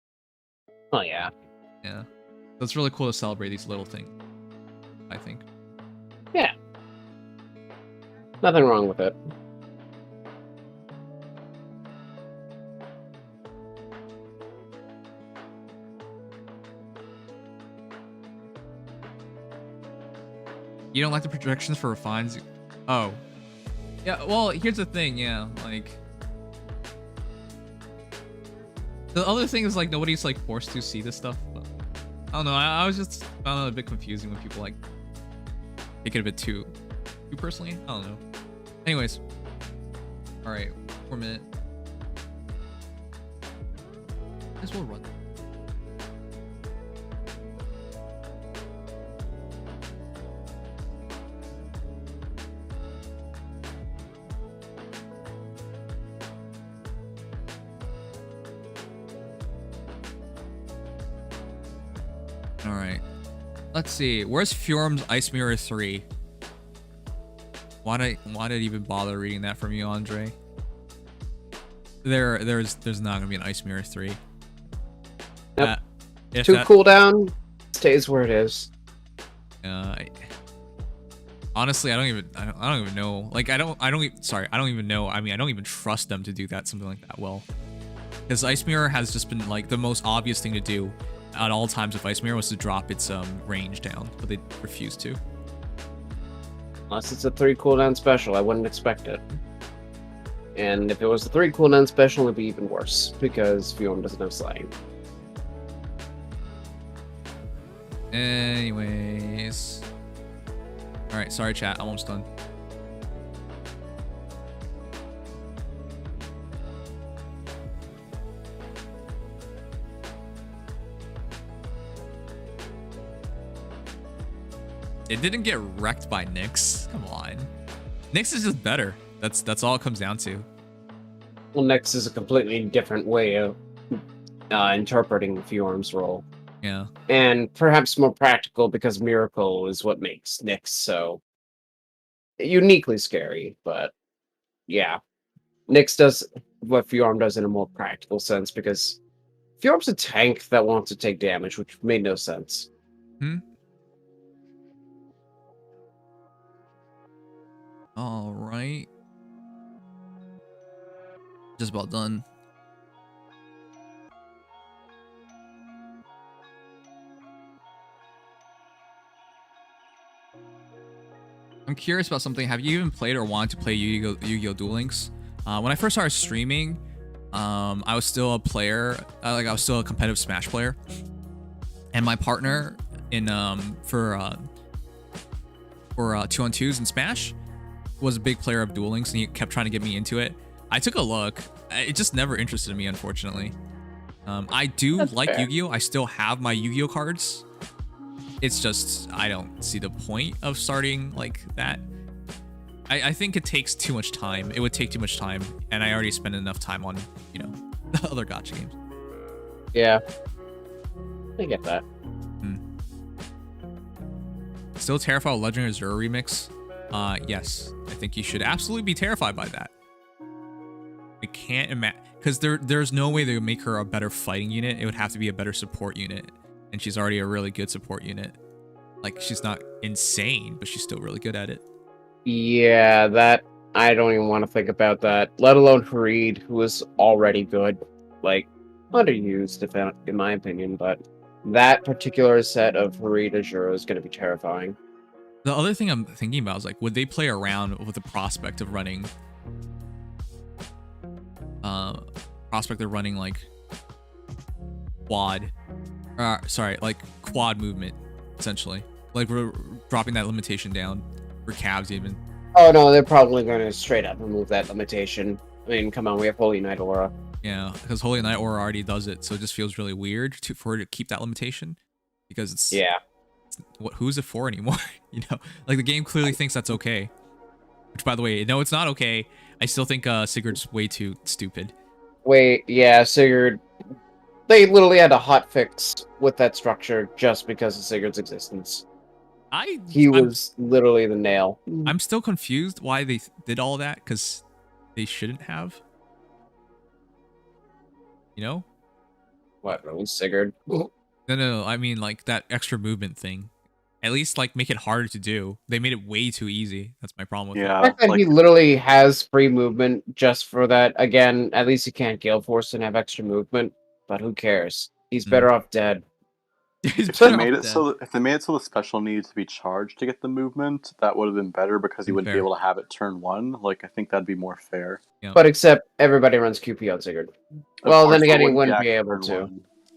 Oh yeah. Yeah. So it's really cool to celebrate these little things, I think. Yeah. Nothing wrong with it. You don't like the projections for refines? Oh. Yeah, well, here's the thing, yeah, like... The other thing is, like, nobody's, like, forced to see this stuff. But, I don't know, I was just found it a bit confusing when people, like, take it a bit too personally. I don't know. Anyways. Alright, 1 minute. Might as well run. Alright. Let's see. Where's Fjorm's Ice Mirror 3? Why did I even bother reading that from you, Andre? There's not gonna be an Ice Mirror 3. Yep. 2 cooldown stays where it is. Honestly, I don't even know. Like, I don't even know. I mean, I don't even trust them to do something like that well. Because Ice Mirror has just been, like, the most obvious thing to do at all times with Ice Mirror was to drop its range down, but they refused to. Unless it's a 3 cooldown special, I wouldn't expect it. And if it was a 3 cooldown special, it'd be even worse, because Fjorm doesn't have Slaying. Anyways. Alright, sorry chat, I'm almost done. It didn't get wrecked by Nyx. Come on. Nyx is just better. That's all it comes down to. Well, Nyx is a completely different way of interpreting Fjorm's role. Yeah. And perhaps more practical because Miracle is what makes Nyx so uniquely scary. But yeah, Nyx does what Fjorm does in a more practical sense, because Fjorm's a tank that wants to take damage, which made no sense. All right. Just about done. I'm curious about something. Have you even played or wanted to play Yu-Gi-Oh! Duel Links? When I first started streaming, I was still a player. I was still a competitive Smash player, and my partner in for 2-on-2s in Smash was a big player of Duel Links, and he kept trying to get me into it. I took a look. It just never interested me, unfortunately. I do like Yu-Gi-Oh! I still have my Yu-Gi-Oh! Cards. It's just, I don't see the point of starting like that. I think it takes too much time. It would take too much time, and I already spent enough time on, you know, the other gacha games. Yeah. I get that. Still terrified of Legend of Azur remix? Yes. I think you should absolutely be terrified by that. I can't imagine, because there's no way they would make her a better fighting unit. It would have to be a better support unit, and she's already a really good support unit. Like, she's not insane, but she's still really good at it. Yeah, that, I don't even want to think about that, let alone Harid, who is already good. Like, underused, in my opinion, but that particular set of Harid Azur is going to be terrifying. The other thing I'm thinking about is, like, would they play around with the prospect of running like quad, like quad movement, essentially. Like, we're dropping that limitation down for Cavs even. Oh no, they're probably going to straight up remove that limitation. I mean, come on, we have Holy Knight Aura. Yeah, because Holy Knight Aura already does it, so it just feels really weird for her to keep that limitation, because it's who's it for anymore? You know, like, the game clearly thinks that's okay. Which, by the way, no, it's not okay. I still think Sigurd's way too stupid. Wait, yeah, Sigurd. They literally had a hotfix with that structure just because of Sigurd's existence. He was literally the nail. I'm still confused why they did all that, because they shouldn't have. You know? What, really, Sigurd? No. I mean, like, that extra movement thing. At least, like, make it harder to do. They made it way too easy. That's my problem with it. The fact that he literally has free movement just for that, again, at least he can't Gale Force and have extra movement, but who cares? He's better off dead. If they made it so the special needed to be charged to get the movement, that would have been better, because he wouldn't be able to have it turn 1. Like, I think that'd be more fair. Yeah. But except everybody runs QP on Sigurd. Well, then again, he wouldn't be able to.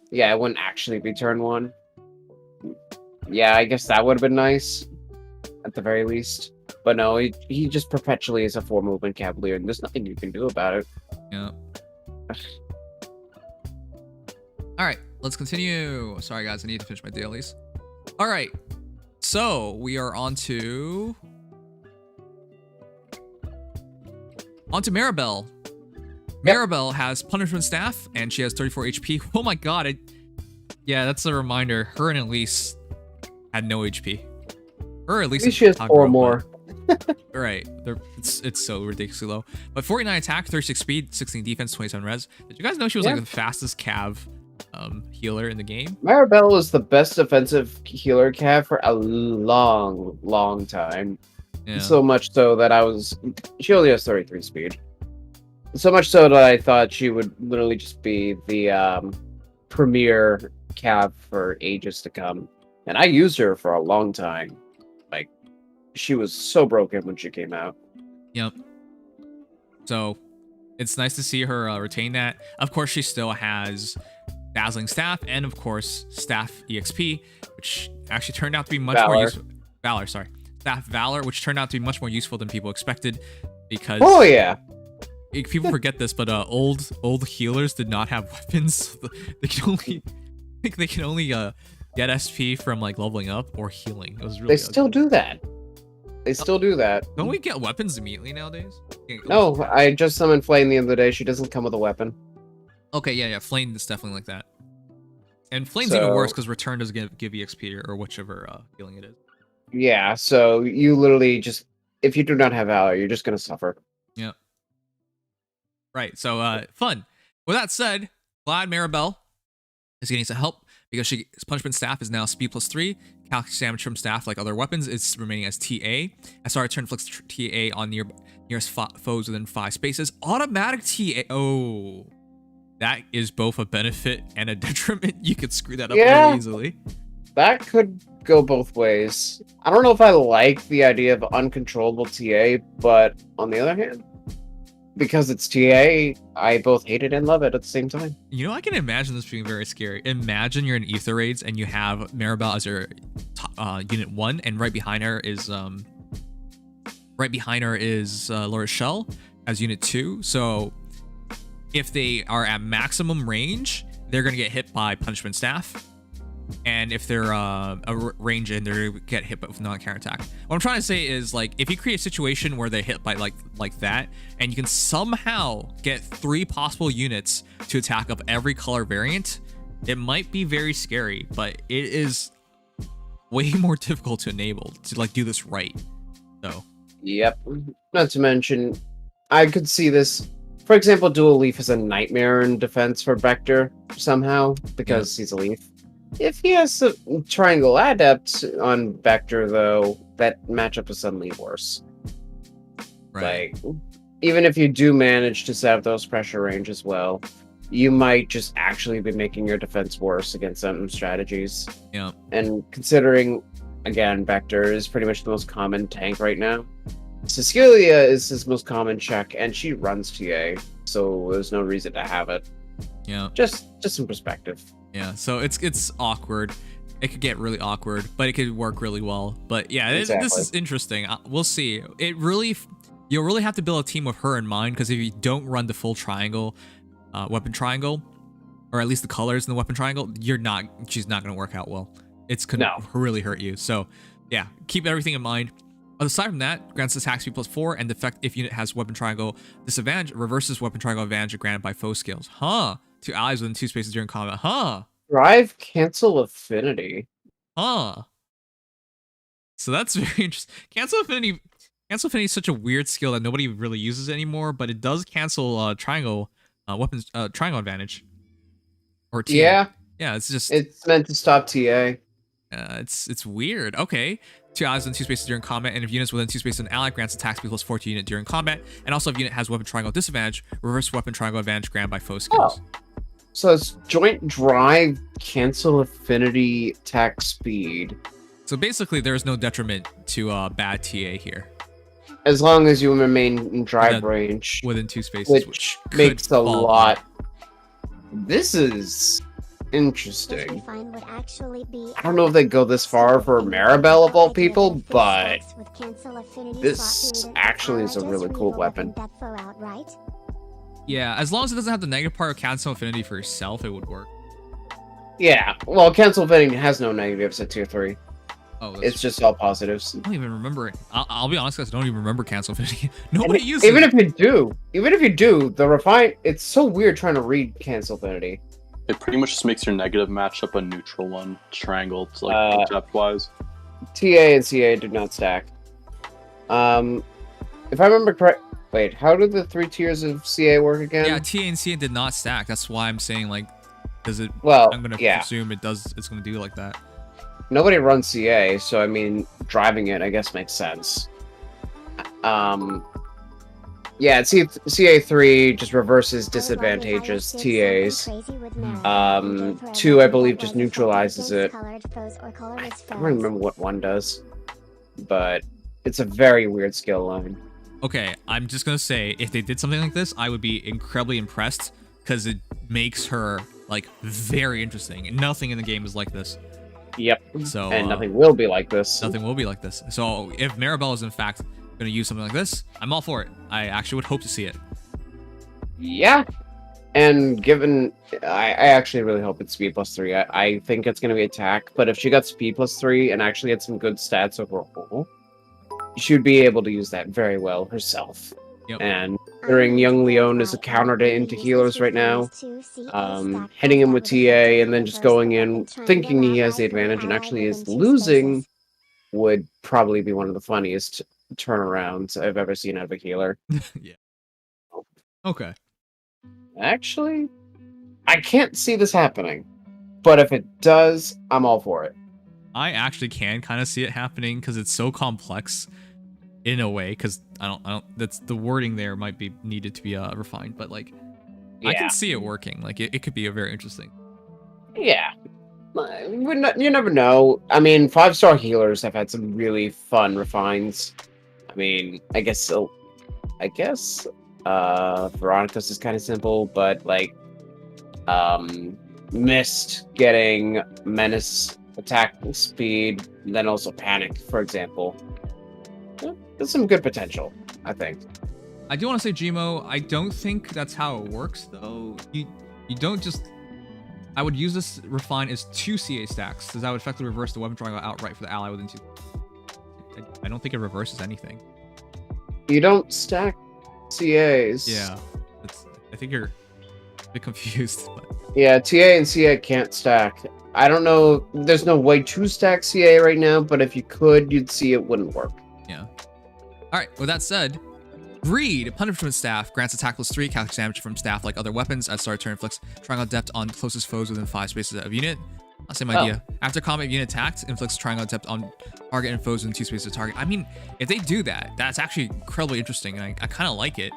Yeah, it wouldn't actually be turn 1. Yeah, I guess that would have been nice, at the very least. But no, he just perpetually is a 4-movement Cavalier, and there's nothing you can do about it. Yeah. Alright, let's continue. Sorry, guys, I need to finish my dailies. Alright, so we are on to Maribel. Maribel has Punishment Staff, and she has 34 HP. Oh my god, yeah, that's a reminder. Her and Elise had no HP. Or at least she has 4 more. Right, it's so ridiculously low. But 49 attack, 36 speed, 16 defense, 27 res. Did you guys know she was like the fastest Cav healer in the game? Maribel was the best defensive healer Cav for a long time. Yeah. So much so that she only has 33 speed. So much so that I thought she would literally just be the premier Cav for ages to come. And I used her for a long time. Like, she was so broken when she came out. Yep. So, it's nice to see her retain that. Of course, she still has Dazzling Staff, and of course, Staff EXP, which actually turned out to be much more useful. Valor, sorry. Staff Valor, which turned out to be much more useful than people expected, because... Oh, yeah. People forget this, but old healers did not have weapons. They can only get SP from, like, leveling up or healing. It was really They still do that. They still do that. Don't we get weapons immediately nowadays? No, I just summoned Flame the other day. She doesn't come with a weapon. Okay, yeah, Flame is definitely like that. And Flame's even worse because Return doesn't give EXP or whichever healing it is. Yeah, so you literally just... If you do not have Valor, you're just going to suffer. Yeah. Right. So fun. With that said, glad Maribel is getting some help because she's punishment staff is now speed +3. Calculus damage from staff, like other weapons, is remaining as TA. SR turn flicks TA on nearest foes within 5 spaces. Automatic TA. Oh, that is both a benefit and a detriment. You could screw that up really easily. That could go both ways. I don't know if I like the idea of uncontrollable TA, but on the other hand, because it's TA, I both hate it and love it at the same time. You know, I can imagine this being very scary. Imagine you're in Ether Raids and you have Maribel as your unit 1, and right behind her is Laura Shell as unit 2. So if they are at maximum range, they're gonna get hit by punishment staff. And if they're a range in, they're gonna get hit with non-counterattack. What I'm trying to say is, like, if you create a situation where they hit by like that, and you can somehow get 3 possible units to attack of every color variant, it might be very scary, but it is way more difficult to enable to like do this right. So yep. Not to mention, I could see this. For example, Dual Leaf is a nightmare in defense for Vector somehow because he's a Leaf. If he has a Triangle Adept on Vector, though, that matchup is suddenly worse. Right. Like, even if you do manage to set up those pressure range as well, you might just actually be making your defense worse against some strategies. Yeah. And considering, again, Vector is pretty much the most common tank right now. Cecilia is his most common check, and she runs TA, so there's no reason to have it. Yeah. Just some perspective. Yeah, so it's awkward. It could get really awkward, but it could work really well. But yeah, Exactly. This is interesting. We'll see. You'll really have to build a team with her in mind, because if you don't run the full triangle, weapon triangle, or at least the colors in the weapon triangle, she's not going to work out well. It's going to really hurt you. So yeah, keep everything in mind. Aside from that, grants attack speed +4, and the effect if unit has weapon triangle disadvantage reverses weapon triangle advantage granted by foe skills. Huh. To allies within 2 spaces during combat. Huh. Drive cancel affinity. Huh. So that's very interesting. Cancel affinity is such a weird skill that nobody really uses anymore, but it does cancel triangle weapons triangle advantage. Or TA. Yeah. Yeah, it's meant to stop TA. It's weird. Okay. 2 allies within 2 spaces during combat, and if units within 2 spaces of an ally grants attack speed +4 to unit during combat, and also if unit has weapon triangle disadvantage, reverse weapon triangle advantage granted by foe skills. So it's joint drive, cancel affinity, attack speed. So basically, there is no detriment to bad TA here. As long as you remain in drive range. Within 2 spaces. Which makes a lot. This is interesting. I don't know if they go this far for Maribel of all people, but this actually is a really cool weapon. Yeah, as long as it doesn't have the negative part of cancel affinity for yourself, it would work. Yeah, well, cancel affinity has no negatives at tier 3. Oh, it's just all positives. I don't even remember it. I'll be honest, guys, I don't even remember cancel affinity. Nobody uses it. Even if you do, it's so weird trying to read cancel affinity. It pretty much just makes your negative matchup a neutral one, triangle, like depth-wise. TA and CA do not stack. If I remember correct, wait, how do the 3 tiers of CA work again? Yeah, TA and CA did not stack. That's why I'm saying, like, does it? Well, I'm gonna presume it does. It's gonna do like that. Nobody runs CA, so I mean, driving it, I guess, makes sense. Yeah, CA3 just reverses disadvantageous TAs. 2, I believe, just neutralizes it. I don't remember what 1 does, but it's a very weird skill line. Okay, I'm just gonna say, if they did something like this, I would be incredibly impressed, because it makes her, like, very interesting. Nothing in the game is like this. Yep. So, and nothing will be like this. Nothing will be like this. So if Maribel is in fact going to use something like this, I'm all for it. I actually would hope to see it. Yeah. And given, I actually really hope it's speed +3. I think it's going to be attack, but if she got speed +3 and actually had some good stats overall, she would be able to use that very well herself. Yep. And considering young Leon is a counter to into healers right now, hitting him with TA and then just going in thinking he has the advantage and actually is losing would probably be one of the funniest turnarounds I've ever seen out of a healer. Yeah. Okay. Actually, I can't see this happening. But if it does, I'm all for it. I actually can kind of see it happening because it's so complex in a way. Because I don't. That's the wording there might be needed to be refined, but like, I can see it working. Like, it could be a very interesting. Yeah. You never know. I mean, 5-star healers have had some really fun refines. I mean, I guess Veronica's is kind of simple, but like, Mist getting Menace attack speed, and then also Panic, for example. There's some good potential, I think. I do want to say, Gmo, I don't think that's how it works, though. You don't just... I would use this refine as 2 CA stacks, because that would effectively reverse the weapon triangle outright for the ally within 2. I don't think it reverses anything. You don't stack CAs. Yeah. I think you're a bit confused. But... Yeah, TA and CA can't stack. I don't know, there's no way to stack CA right now, but if you could, you'd see it wouldn't work. Yeah. Alright, with that said, Greed, punishment staff, grants attack +3, calculates damage from staff like other weapons. At start of turn, inflicts triangle depth on closest foes within 5 spaces of unit. Same idea. After combat unit attacked, inflicts triangle depth on target and foes within 2 spaces of target. I mean, if they do that, that's actually incredibly interesting, and I kind of like it.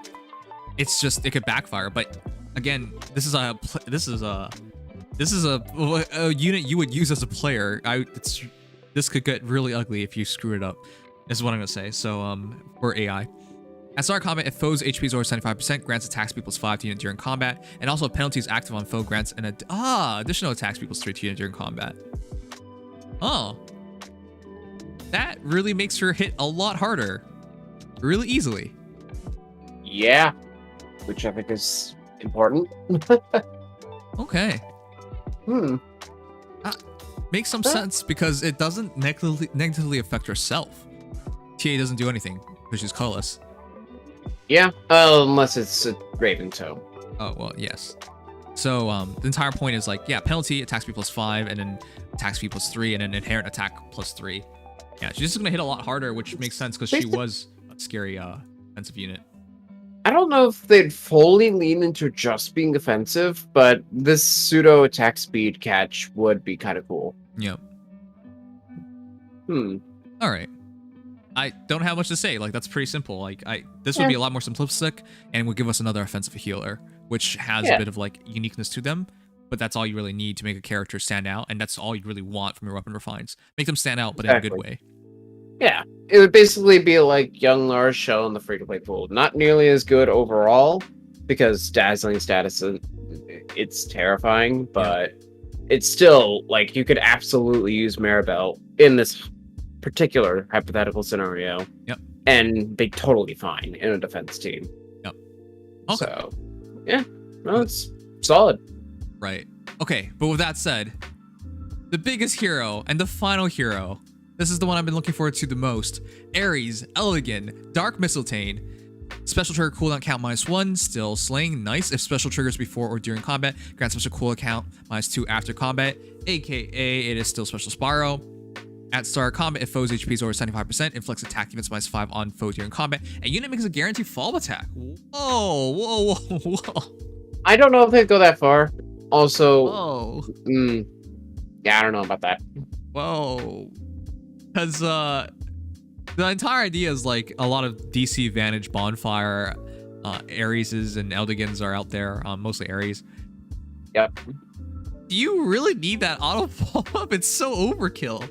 It's just, it could backfire, but again, this is a unit you would use as a player. This could get really ugly if you screw it up. Is what I'm gonna say. So for AI. At start of combat, if foe's HP is over 75%, grants attack speed +5 to unit during combat, and also if penalties active on foe grants an additional attack speed +3 to unit during combat. Oh, that really makes her hit a lot harder, really easily. Yeah, which I think is important. Okay. Makes some sense because it doesn't negatively affect herself. TA doesn't do anything because she's colorless. Yeah, unless it's a Raven Toe. Oh, well, yes. So the entire point is like, yeah, penalty, attack speed +5, and then attack speed +3, and then inherent attack +3. Yeah, she's just gonna hit a lot harder, which makes sense because she was a scary offensive unit. I don't know if they'd fully lean into just being offensive, but this pseudo attack speed catch would be kind of cool. Yep. All right. I don't have much to say. Like, that's pretty simple. Like, this would be a lot more simplistic and would give us another offensive healer, which has a bit of like uniqueness to them. But that's all you really need to make a character stand out, and that's all you really want from your weapon refines. Make them stand out, but in a good way. Yeah, it would basically be like young Lars show in the free-to-play pool. Not nearly as good overall, because dazzling status, it's terrifying, but it's still, like, you could absolutely use Maribel in this particular hypothetical scenario. Yep. And be totally fine in a defense team. Yep. Okay. So, yeah, no, it's solid. Right. Okay, but with that said, the biggest hero and the final hero, this is the one I've been looking forward to the most. Ares, Elegant, Dark Mistletoe. Special trigger cooldown count -1, still slaying, nice. If special triggers before or during combat, grant special cooldown count -2 after combat, aka it is still special Spyro. At start of combat, if foe's HP is over 75%, inflicts attack defense -5 on foe during combat, and unit makes a guaranteed follow attack. Whoa. I don't know if they'd go that far. Also, yeah, I don't know about that. Whoa. Because the entire idea is like a lot of DC Vantage Bonfire, Areses and Eldigans are out there, mostly Ares. Yep. Do you really need that auto follow-up? It's so overkill.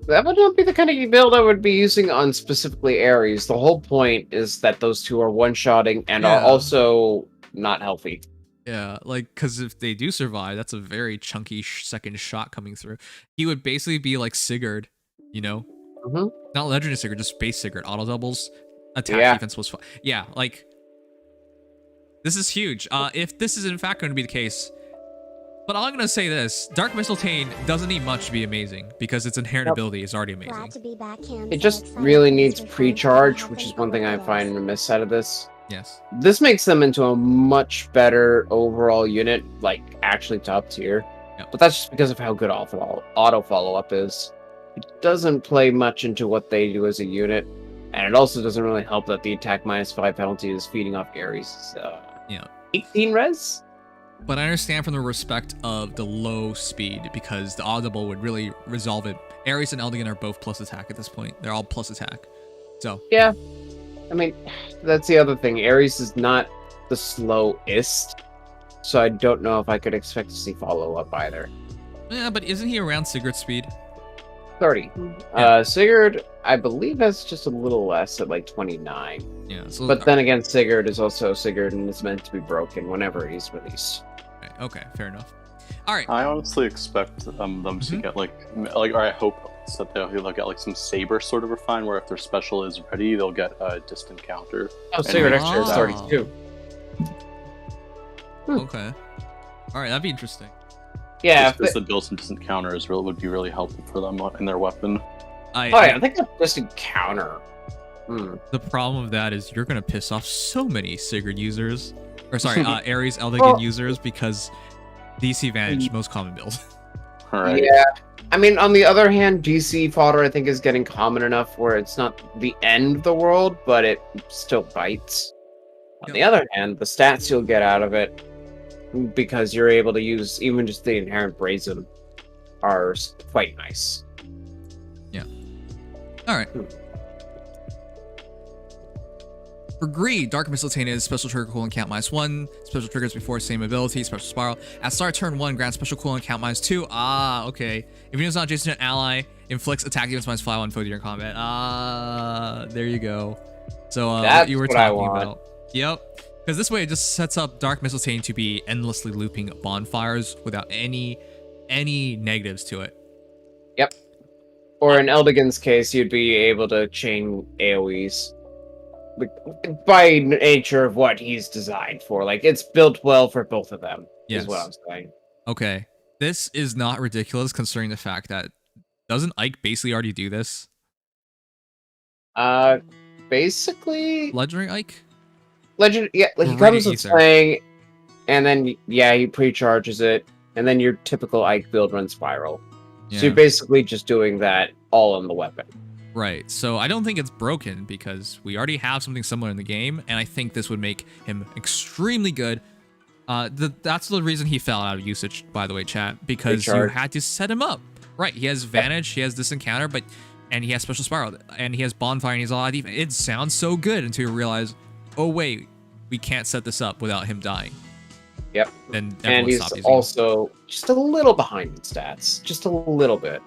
That would not be the kind of build I would be using on specifically Ares. The whole point is that those two are one-shotting and are also not healthy. Yeah, like, because if they do survive, that's a very chunky second shot coming through. He would basically be like Sigurd, you know? Not Legendary Sigurd, just base Sigurd. Auto doubles, attack defense +5. Yeah, like, this is huge. If this is in fact going to be the case, but I'm going to say this, Dark Mistletoe doesn't need much to be amazing because its inherent ability is already amazing. It just really needs pre-charge, which is one thing I find amiss out of this. Yes. This makes them into a much better overall unit, like actually top tier. Yep. But that's just because of how good auto follow-up is. It doesn't play much into what they do as a unit, and it also doesn't really help that the attack -5 penalty is feeding off Ares. Yeah. 18 res. But I understand from the respect of the low speed, because the audible would really resolve it. Ares and Eldigan are both plus attack at this point. They're all plus attack. So yeah, I mean, that's the other thing. Ares is not the slowest, so I don't know if I could expect to see follow up either. Yeah, but isn't he around Sigurd's speed? 30. Yeah. Sigurd, I believe, has just a little less at like 29. Yeah. So, but then again, Sigurd is also Sigurd and is meant to be broken whenever he's released. Right, okay, fair enough. All right. I honestly expect them to get or I hope that they'll get like some saber sort of refine, where if their special is ready, they'll get a distant counter. Oh, Sigurd actually has 32. Okay. All right, that'd be interesting. Yeah, because the built-in distant counter would be really helpful for them in their weapon. I think a distant counter. The problem with that is you're gonna piss off so many Sigurd users, or sorry, Ares Eldigan users, because DC Vantage most common build. Right. Yeah, I mean, on the other hand, DC fodder I think is getting common enough where it's not the end of the world, but it still bites. On the other hand, the stats you'll get out of it, because you're able to use even just the inherent brazen, are quite nice. Yeah. All right. For Greed, Dark Mistletoe is special trigger cooldown count -1, special triggers before same ability, special spiral. At start turn 1, grant special cooldown count -2. Ah, okay. If you know it's not adjacent to an ally, inflicts attack damage -5 on foe during combat. Ah, there you go. So what you were talking about. Yep. Because this way it just sets up Dark Mistletoe to be endlessly looping bonfires without any negatives to it. Yep. Or in Eldigan's case, you'd be able to chain AoEs. By nature of what he's designed for. Like, it's built well for both of them, is what I'm saying. Okay. This is not ridiculous considering the fact that doesn't Ike basically already do this? Basically... Legendary Ike? Yeah, like he comes with playing, and then, yeah, he pre-charges it, and then your typical Ike build runs Spiral. Yeah. So you're basically just doing that all on the weapon. Right, so I don't think it's broken because we already have something similar in the game, and I think this would make him extremely good. That's the reason he fell out of usage, by the way, chat, because you had to set him up. Right, he has Vantage, he has this encounter, and he has Special Spiral, and he has Bonfire, and he's a lot of defense. It sounds so good until you realize, oh wait, we can't set this up without him dying. Yep. Then and he's also just a little behind in stats, just a little bit.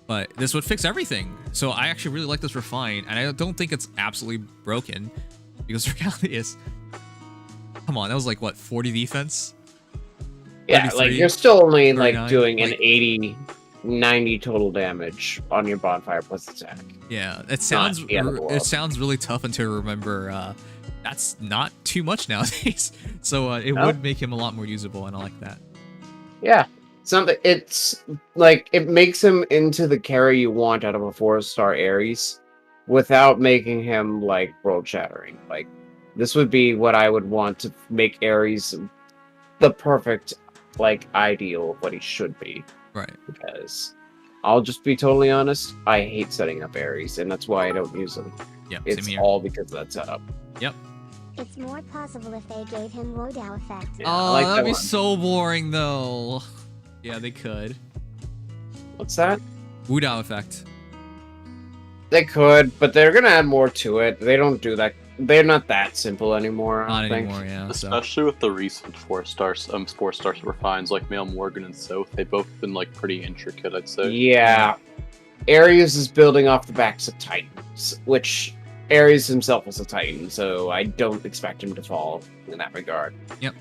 But this would fix everything. So I actually really like this refine, and I don't think it's absolutely broken, because the reality is, come on, that was like what, 40 defense? Yeah, like you're still only like doing an 80, 90 total damage on your bonfire plus attack. Yeah, it sounds really tough until you remember that's not too much nowadays. So it would make him a lot more usable, and I like that. Yeah. It's like it makes him into the carry you want out of a 4-star Ares without making him like world shattering. Like this would be what I would want to make Ares the perfect like ideal of what he should be. Right. Because I'll just be totally honest, I hate setting up Ares, and that's why I don't use them. Yeah, it's all because of that setup. Yep. It's more plausible if they gave him Wodow effect. Yeah, oh, that'd be so boring though. Yeah, they could. What's that? Woodao effect. They could, but they're gonna add more to it. They don't do that. They're not that simple anymore. Not anymore, yeah. Especially with the recent 4-star refines like Male Morgan and Soth, they've both been like pretty intricate, I'd say. Yeah, Ares is building off the backs of Titans, which Ares himself is a Titan, so I don't expect him to fall in that regard. Yep.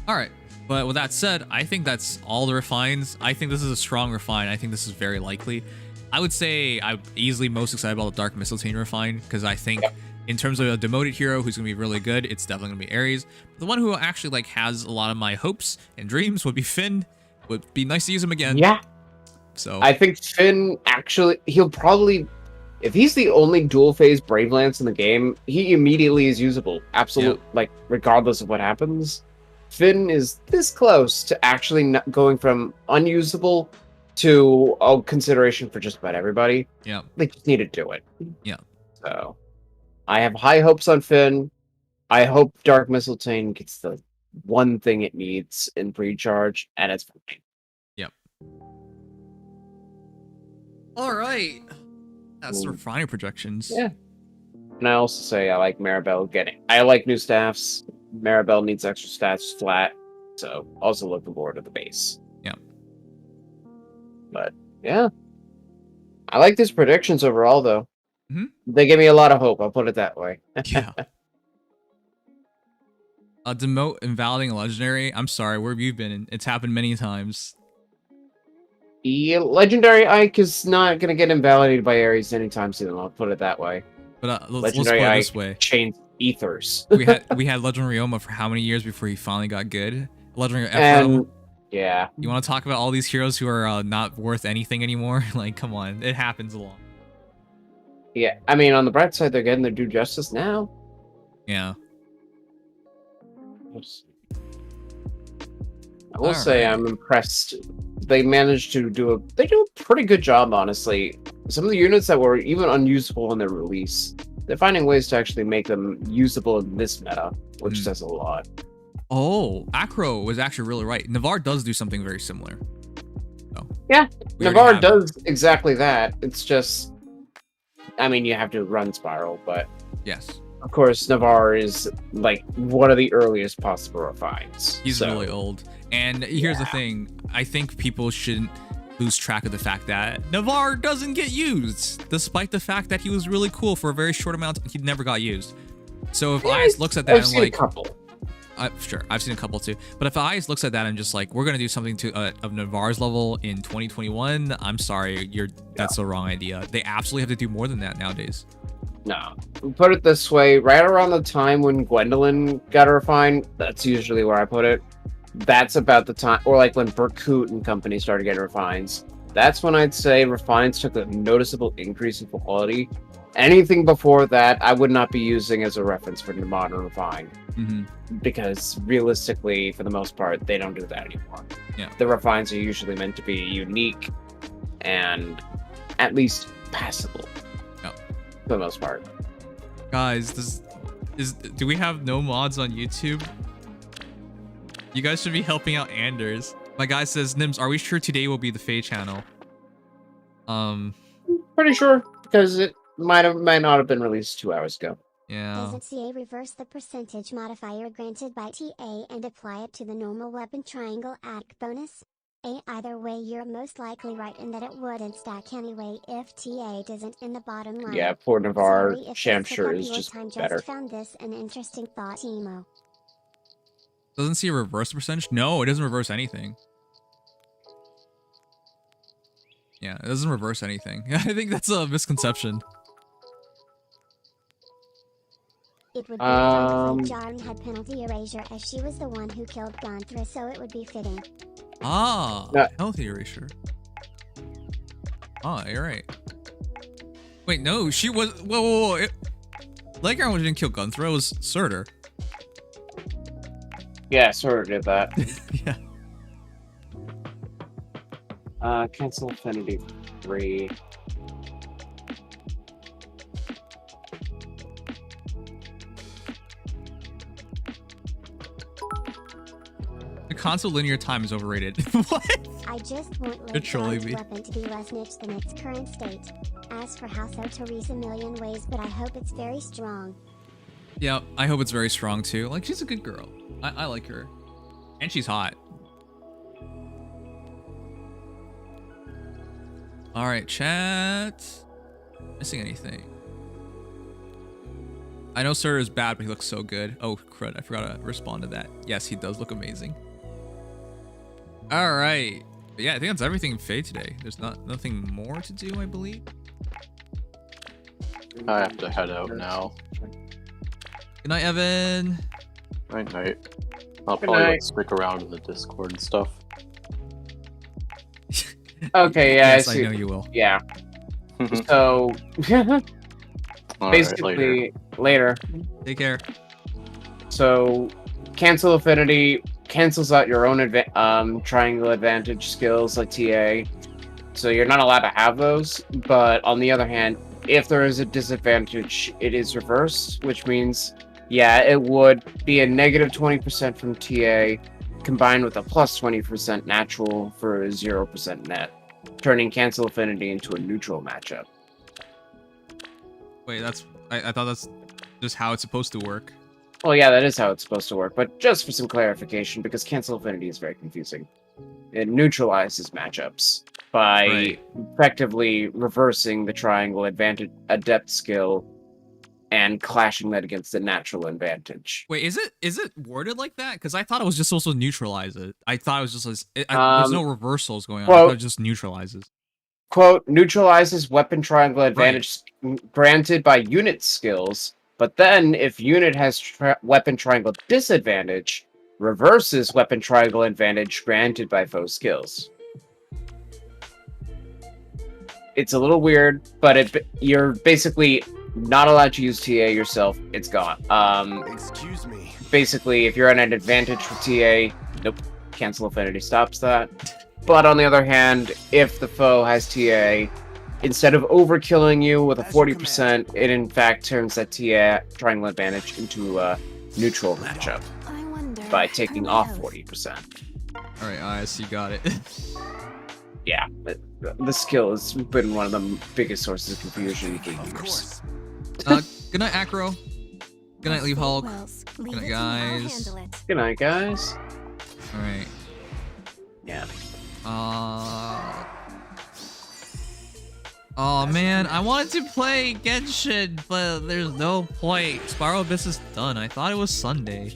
All right. But with that said, I think that's all the refines. I think this is a strong refine. I think this is very likely. I would say I'm easily most excited about the Dark Mistletoe refine, because I think in terms of a demoted hero who's going to be really good, it's definitely going to be Ares. The one who actually like has a lot of my hopes and dreams would be Finn. Would be nice to use him again. Yeah. So I think Finn actually, he'll probably, if he's the only dual phase Brave Lance in the game, he immediately is usable. Absolutely, like regardless of what happens. Finn is this close to actually not going from unusable to a consideration for just about everybody. Yeah. They just need to do it. Yeah. So I have high hopes on Finn. I hope Dark Mistletoe gets the one thing it needs in pre-charge, and it's fine. Yep. All right. That's the refining projections. Yeah. And I also say I like Maribel getting... I like new staffs. Maribel needs extra stats flat. So, also looking forward to the base. Yeah. But, yeah. I like these predictions overall, though. Mm-hmm. They give me a lot of hope, I'll put it that way. Yeah. Demote invalidating a legendary. I'm sorry, where have you been? It's happened many times. Yeah, Legendary Ike is not going to get invalidated by Ares anytime soon, I'll put it that way. But let's put Legendary it Ike this way. Chains Ethers. we had Legendary Oma for how many years before he finally got good? Legendary And, yeah. You want to talk about all these heroes who are not worth anything anymore? Like, come on, it happens a lot. Yeah, I mean, on the bright side, they're getting their due justice now. Yeah. I will say I'm impressed. They managed to do a pretty good job, honestly. Some of the units that were even unusable in their release, they're finding ways to actually make them usable in this meta, which says a lot. Oh, Acro was actually really right. Navarre does do something very similar. So, yeah, Navarre does exactly that. It's just, I mean, you have to run Spiral, but yes. Of course, Navarre is like one of the earliest possible refines. He's really old. And here's the thing. I think people shouldn't lose track of the fact that Navarre doesn't get used, despite the fact that he was really cool for a very short amount. He never got used. So if IS looks at that and like... a couple. Sure, I've seen a couple too. But if IS looks at that and just like, we're going to do something to of Navarre's level in 2021, I'm sorry, that's the wrong idea. They absolutely have to do more than that nowadays. No. Put it this way, right around the time when Gwendolyn got a refine, that's usually where I put it. That's about the time, or like when Berkut and company started getting refines. That's when I'd say refines took a noticeable increase in quality. Anything before that, I would not be using as a reference for modern refine. Because realistically, for the most part, they don't do that anymore. Yeah. The refines are usually meant to be unique and at least passable. For the most part. Guys, do we have no mods on YouTube? You guys should be helping out Anders. My guy says, Nims, are we sure today will be the Fae channel? Pretty sure, because it might not have been released 2 hours ago. Yeah. Doesn't CA reverse the percentage modifier granted by TA and apply it to the normal weapon triangle attack bonus? Either way, you're most likely right in that it wouldn't stack anyway if TA doesn't in the bottom line. Yeah, poor Navarre, Sorry if Shamshire this is just time, better. Just found this an interesting thought, Emo. Doesn't see a reverse percentage? No, it doesn't reverse anything. Yeah, it doesn't reverse anything. I think that's a misconception. It would be fun if Jaren had penalty erasure as she was the one who killed Gonthra, so it would be fitting. Ah, healthy erasure. Ah, you're right. Wait, no, she was. Whoa. Legron didn't kill Gunthra, it was Surtur. Yeah, Surtur did that. Yeah. Cancel Affinity 3. The console linear time is overrated. What? I just want Legron's weapon to be less niche than its current state. As for House O Teresa million ways, but I hope it's very strong. Yeah, I hope it's very strong too. Like, she's a good girl. I like her. And she's hot. Alright, chat. Missing anything? I know Sir is bad, but he looks so good. Oh, crud. I forgot to respond to that. Yes, he does look amazing. Alright. Yeah, I think that's everything in Fae today. There's nothing more to do, I believe. I have to head out now. Good night, Evan. Night. I'll probably like, stick around in the Discord and stuff. Okay, yeah, yes, I see. I know you will. Yeah. So, basically, later. Take care. So, cancel affinity cancels out your own triangle advantage skills like TA. So you're not allowed to have those. But on the other hand, if there is a disadvantage, it is reversed, which means Yeah, it would be a negative 20% from TA, combined with a plus 20% natural for a 0% net, turning Cancel Affinity into a neutral matchup. Wait, I thought that's just how it's supposed to work. Well, yeah, that is how it's supposed to work, but just for some clarification, because Cancel Affinity is very confusing. It neutralizes matchups by effectively reversing the triangle advantage adept skill and clashing that against the natural advantage. Wait, is it worded like that? Because I thought it was just supposed to neutralize it. I thought it was just there's no reversals going on. I thought it just neutralizes. Quote, neutralizes weapon triangle advantage granted by unit skills, but then if unit has weapon triangle disadvantage, reverses weapon triangle advantage granted by foe skills. It's a little weird, but you're basically not allowed to use TA yourself. It's gone. Excuse me. Basically, if you're at an advantage for TA, nope, Cancel Affinity stops that. But on the other hand, if the foe has TA, instead of overkilling you with a 40%, it in fact turns that TA triangle advantage into a neutral matchup by taking off 40%. Alright, I see, got it. Yeah, the skill has been one of the biggest sources of confusion in gamers. Good night, Acro. Good night, Leave Hulk. Good night, guys. Good night, guys. Alright. Yeah. Oh man, I wanted to play Genshin, but there's no point. Spiral Abyss is done. I thought it was Sunday.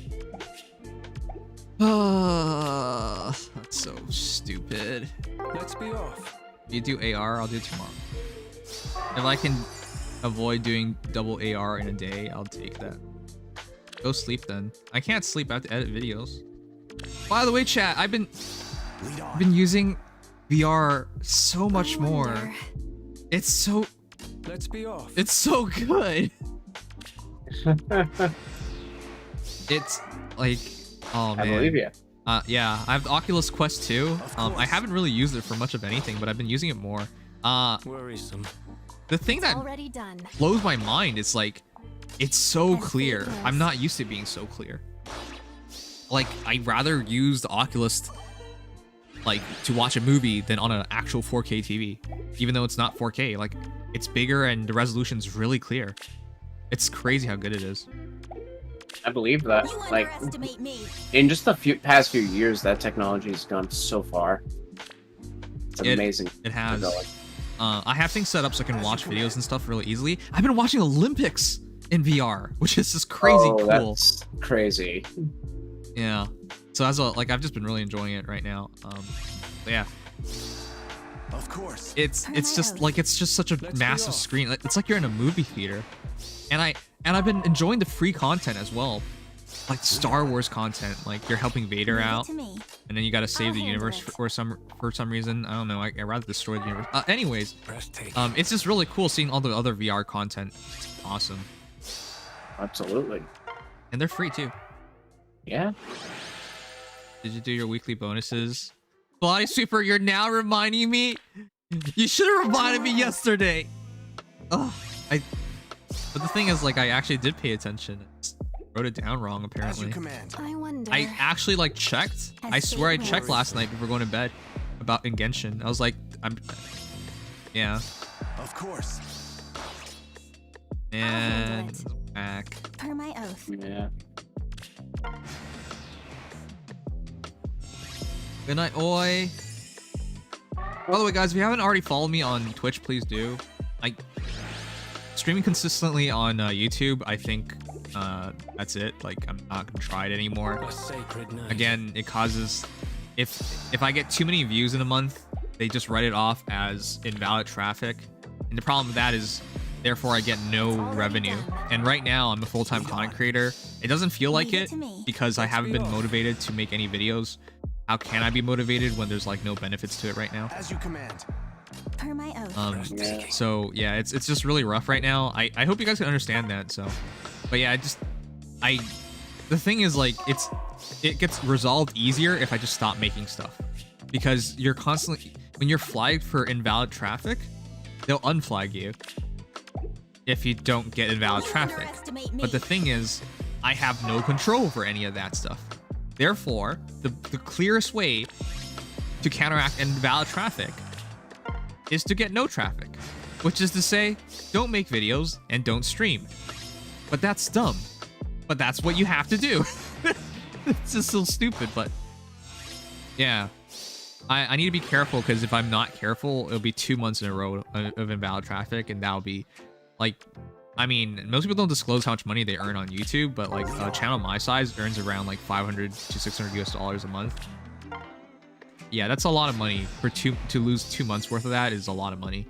That's so stupid. Let's be off. You do AR, I'll do it tomorrow. If I can avoid doing double AR in a day, I'll take that. Go sleep then. I can't sleep, I have to edit videos. By the way, chat, I've been using VR so much more. It's so... Let's be off. It's so good. It's like... Oh, man. I believe you. Yeah, I have the Oculus Quest 2. I haven't really used it for much of anything, but I've been using it more. Worrisome. The thing that blows my mind is like, it's so clear. I'm not used to it being so clear. Like, I'd rather use the Oculus like to watch a movie than on an actual 4K TV, even though it's not 4K. Like, it's bigger and the resolution's really clear. It's crazy how good it is. I believe that. Like, in just the past few years, that technology has gone so far. It's amazing. It has. I have things set up so I can watch videos and stuff really easily. I've been watching Olympics in VR, which is just crazy cool. That's crazy. Yeah. So I've just been really enjoying it right now. But yeah. Of course. It's just such a massive screen. It's like you're in a movie theater. And I've been enjoying the free content as well. Like Star Wars content, like you're helping Vader out, and then you gotta save the universe for some reason. I don't know. I'd rather destroy the universe. Anyways, it's just really cool seeing all the other VR content. It's awesome. Absolutely. And they're free too. Yeah. Did you do your weekly bonuses? Body Sweeper, you're now reminding me. You should have reminded me yesterday. Oh, But the thing is, like, I actually did pay attention. Wrote it down wrong, apparently. I actually, like, checked. I swear I checked last night before going to bed about in Genshin. I was like, yeah. Of course. And back. Per my oath. Yeah. Good night, oi. By the way, guys, if you haven't already followed me on Twitch, please do. Streaming consistently on YouTube, I think that's it. Like, I'm not gonna try it anymore. Again, it causes... If I get too many views in a month, they just write it off as invalid traffic. And the problem with that is, therefore, I get no revenue. And right now, I'm a full-time content creator. It doesn't feel like it, because I haven't been motivated to make any videos. How can I be motivated when there's, like, no benefits to it right now? As you command. Per my oath. So yeah, it's just really rough right now. I hope you guys can understand that. So, but yeah, the thing is, like, it gets resolved easier if I just stop making stuff, because you're constantly, when you're flagged for invalid traffic, they'll unflag you if you don't get invalid traffic. But the thing is, I have no control over any of that stuff. Therefore, the clearest way to counteract invalid traffic is to get no traffic, which is to say, don't make videos and don't stream. But that's dumb. But that's what you have to do. It's just so stupid, but yeah. I need to be careful, because if I'm not careful, it'll be 2 months in a row of invalid traffic, and that'll be like, I mean, most people don't disclose how much money they earn on YouTube, but like a channel my size earns around like $500 to $600 US a month. Yeah, that's a lot of money for to lose 2 months worth of that is a lot of money.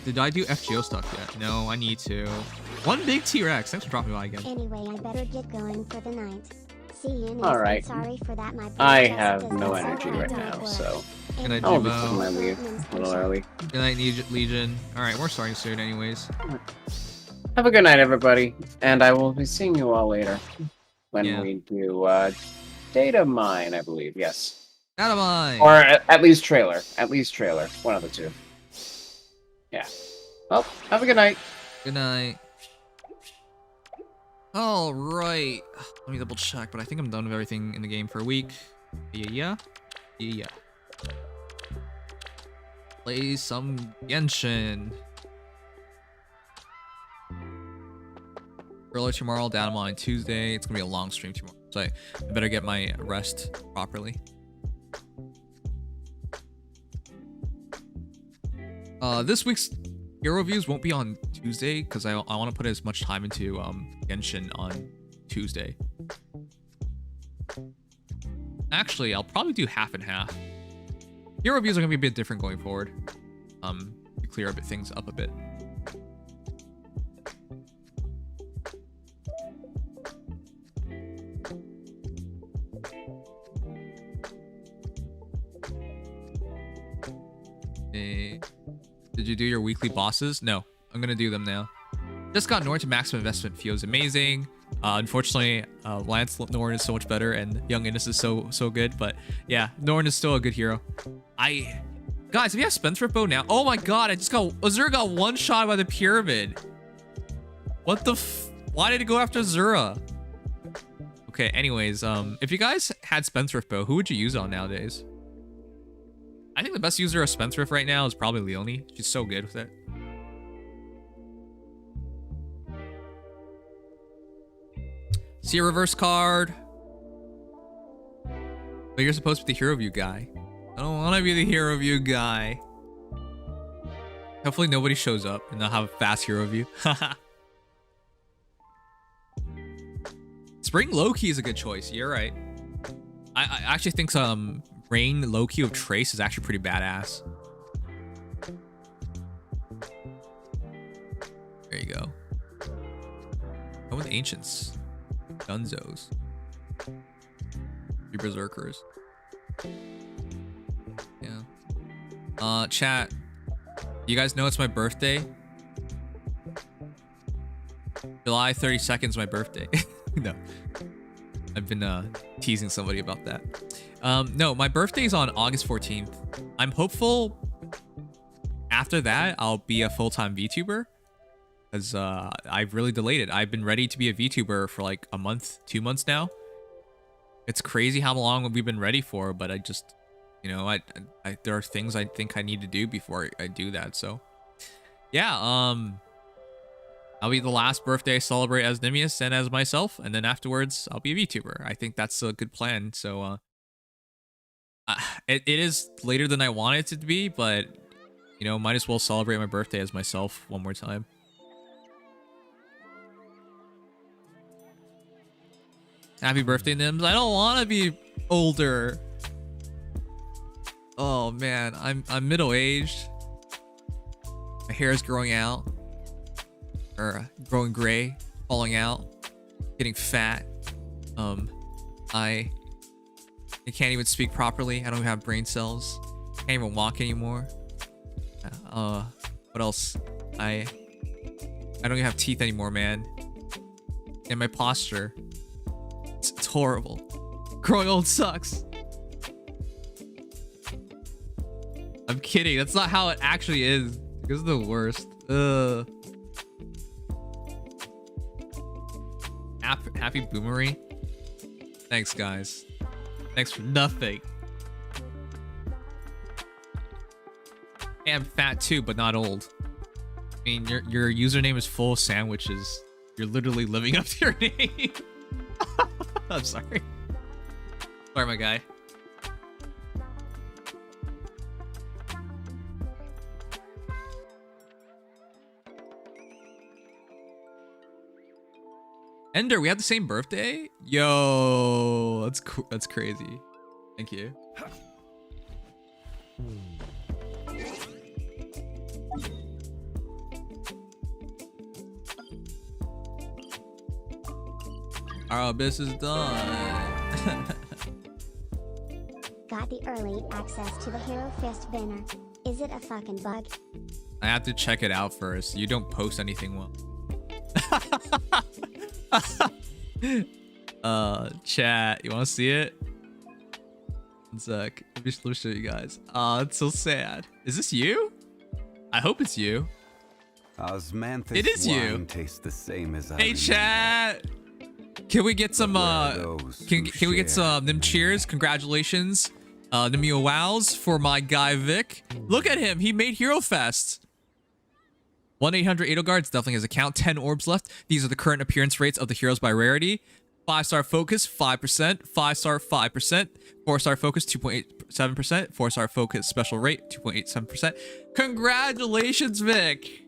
Did I do FGO stuff yet? No, I need to. One big T-Rex. Thanks for dropping by again. Anyway, I better get going for the night. See you. All right. Sorry for that. My I have no energy right now, so Good night, I'll be Jimbo. taking my leave a little early. Good night, Legion. All right, we're starting soon, anyways. Have a good night, everybody, and I will be seeing you all later when we do data mine, I believe. Yes. Data mine. Or at least trailer. At least trailer. One of the two. Yeah. Well, have a good night. Good night. All right. Let me double check, but I think I'm done with everything in the game for a week. Yeah. Play some Genshin. Earlier tomorrow, data mine Tuesday. It's gonna be a long stream tomorrow, so I better get my rest properly. This week's hero reviews won't be on Tuesday because I want to put as much time into Genshin on Tuesday. Actually, I'll probably do half and half. Hero reviews are gonna be a bit different going forward. To clear things up a bit. Did you do your weekly bosses? No, I'm gonna do them now. Just got Norn to maximum investment. Feels amazing. Unfortunately, Lance Norn is so much better, and Young Innis is so good. But yeah, Norn is still a good hero. Guys, if you have Spendthrift Bow now, oh my god, Azur got one shot by the pyramid. What the why did it go after Azura? Okay, anyways, if you guys had Spendthrift Bow, who would you use on nowadays? I think the best user of Spendthrift right now is probably Leonie. She's so good with it. See a reverse card. But you're supposed to be the hero view guy. I don't want to be the hero view guy. Hopefully nobody shows up and they'll have a fast hero view. Spring Loki is a good choice. You're right. I actually think Rain Loki of Trace is actually pretty badass. There you go. Go with Ancients. Dunzos. 3 Berserkers. Yeah. Chat. You guys know it's my birthday? July 32nd is my birthday. No. I've been teasing somebody about that. No, my birthday is on August 14th. I'm hopeful after that I'll be a full-time VTuber, because I've really delayed it. I've been ready to be a VTuber for like a month, 2 months now. It's crazy how long we've been ready for, but I just, you know, there are things I think I need to do before I do that. So yeah, I'll be the last birthday I celebrate as Nimious and as myself, and then afterwards I'll be a VTuber. I think that's a good plan. So it is later than I wanted it to be, but you know, might as well celebrate my birthday as myself one more time. Happy birthday, Nims. I don't want to be older. Oh man, I'm middle-aged. My hair is growing out. Or growing gray, falling out, getting fat. I can't even speak properly. I don't have brain cells. Can't even walk anymore. What else? I don't even have teeth anymore, man. And my posture. It's horrible. Growing old sucks. I'm kidding. That's not how it actually is. This is the worst. Happy Boomery. Thanks, guys. Thanks for nothing. Hey, I'm fat too, but not old. I mean, your username is full of sandwiches. You're literally living up to your name. I'm sorry. Sorry, my guy. Ender, we have the same birthday? Yo, that's cool. That's crazy. Thank you. Our business is done. Got the early access to the Hero Fist banner. Is it a fucking bug? I have to check it out first. You don't post anything well. Chat, you want to see it? One sec. Let me show you guys. It's so sad. Is this you? I hope it's you. Osmanthus it is you. Tastes the same as hey, chat. Can we get some can we get some Nim cheers? Congratulations, Nimious wows for my guy Vic. Look at him. He made Hero Fest. 1-800 Edelgard's definitely his account. 10 orbs left. These are the current appearance rates of the heroes by rarity. 5-star focus 5%, 5-star 5%, 4-star focus 2.87%, 4-star focus special rate 2.87%. Congratulations, Vic.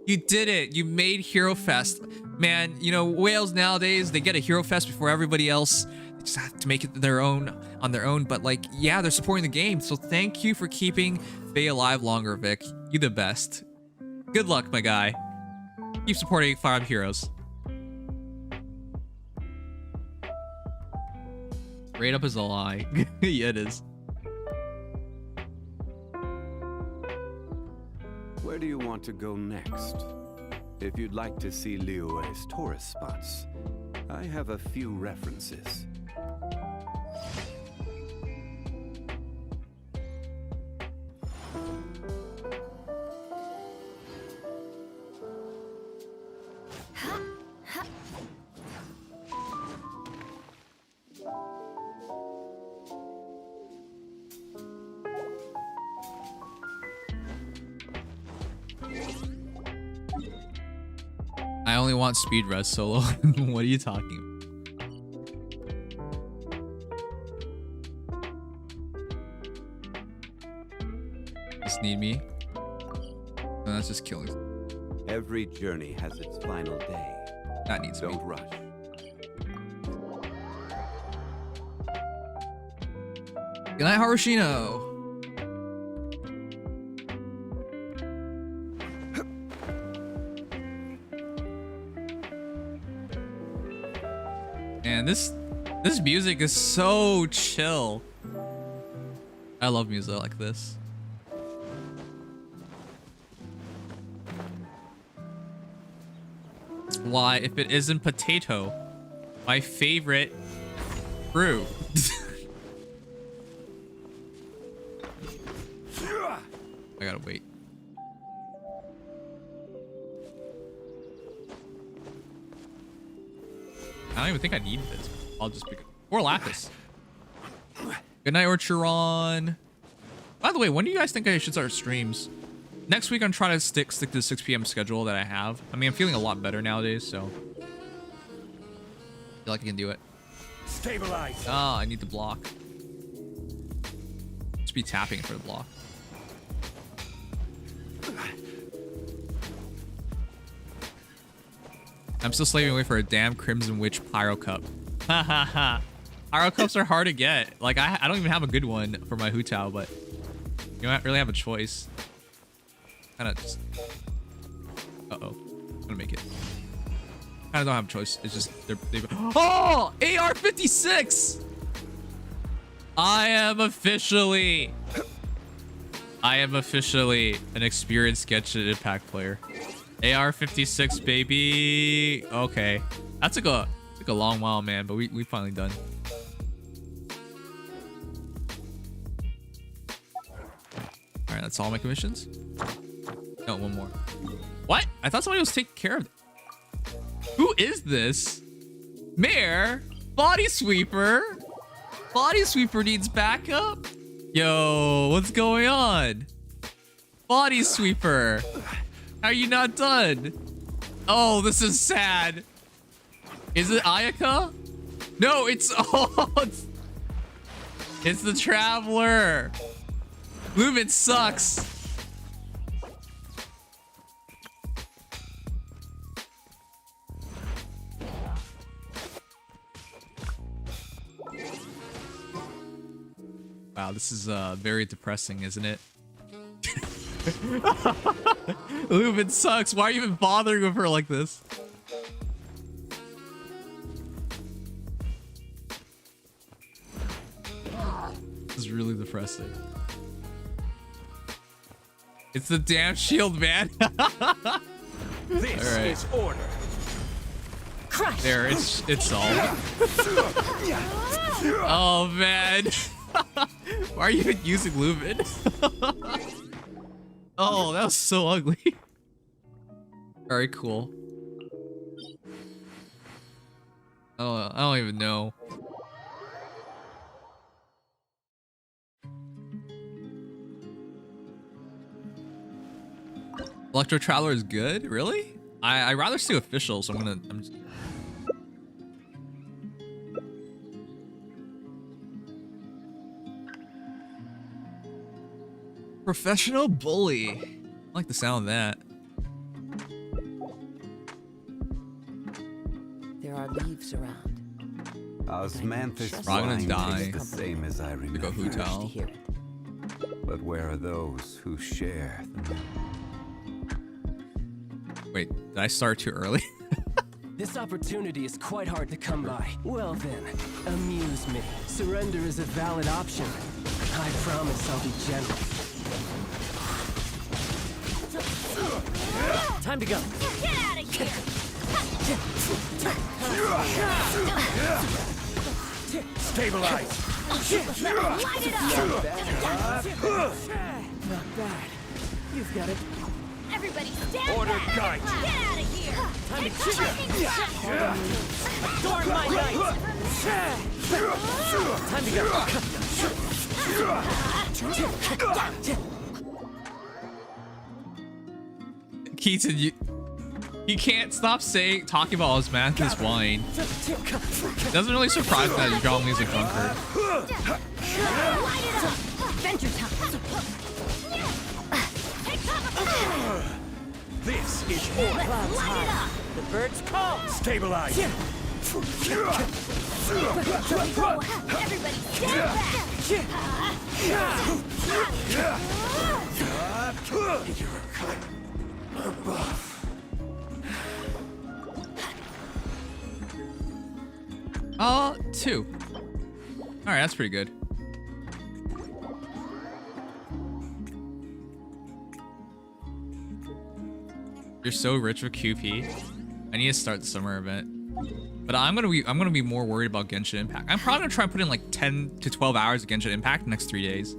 You did it. You made Hero Fest. Man, you know, whales nowadays, they get a Hero Fest before everybody else. They just have to make it their own on their own. But like, yeah, they're supporting the game. So thank you for keeping Faye alive longer, Vic. You the best. Good luck, my guy. Keep supporting Fire Emblem Heroes. Rate up is a lie. Yeah, it is. Where do you want to go next? If you'd like to see Liyue's tourist spots, I have a few references. I only want speed res solo. What are you talking about? Just need me? No, that's just killing. Every journey has its final day. That needs Don't me. rush. Good night, Harushino. Man, this music is so chill. I love music like this. Why, if it isn't potato, my favorite fruit. I gotta wait. I don't even think I need this. I'll just pick it. Or Lapis. Good night, Orcheron. By the way, when do you guys think I should start streams? Next week, I'm trying to stick to the 6 p.m. schedule that I have. I mean, I'm feeling a lot better nowadays, so I feel like I can do it. Stabilize. Ah, I need the block. Just be tapping for the block. I'm still slaving away for a damn Crimson Witch Pyro Cup. Ha ha ha. Pyro Cups are hard to get. Like, I don't even have a good one for my Hu Tao, but you don't really have a choice. Kinda just... Uh-oh. I'm gonna make it. I don't have a choice. It's just... Oh! AR-56! I am officially an experienced Genshin Impact player. AR-56, baby. Okay. That took a long while, man, but we finally done. That's all my commissions? No, one more. What? I thought somebody was taking care of it. Who is this? Mayor? Body Sweeper? Body Sweeper needs backup? Yo, what's going on? Body Sweeper. How are you not done? Oh, this is sad. Is it Ayaka? No, it's it's the Traveler. Lumen sucks. Wow, this is very depressing, isn't it? Lumen sucks. Why are you even bothering with her like this? This is really depressing. It's the damn shield, man. This all right. is order. Crush. There, it's solved. Oh man. Why are you even using Lumen? Oh, that was so ugly. Very cool. I don't even know. Electro Traveler is good? Really? I'd rather stay official, so I'm just... Professional bully. I like the sound of that. There are leaves around. Osmanthus We're gonna wine die. tastes the same as I To remember. go Hutal. But where are those who share the Wait, did I start too early? This opportunity is quite hard to come by. Well then, amuse me. Surrender is a valid option. I promise I'll be generous. Time to go. Get out of here! Stabilize. Light it up! Not bad. You've got it. Everybody stand Order back! guide. Get out of here! Time to It's kick lightning it. shot. Adorn my night. Time to go. Keaton, you can't stop talking about Osmanthus wine. It doesn't really surprise me that John Lee's a drunkard. Light it up! Adventure time! This is order. Light it up! The birds call. Stabilize. Everybody stand back! 2. Alright, that's pretty good. You're so rich with QP. I need to start the summer event. But I'm gonna be more worried about Genshin Impact. I'm probably gonna try and put in like 10 to 12 hours of Genshin Impact the next 3 days.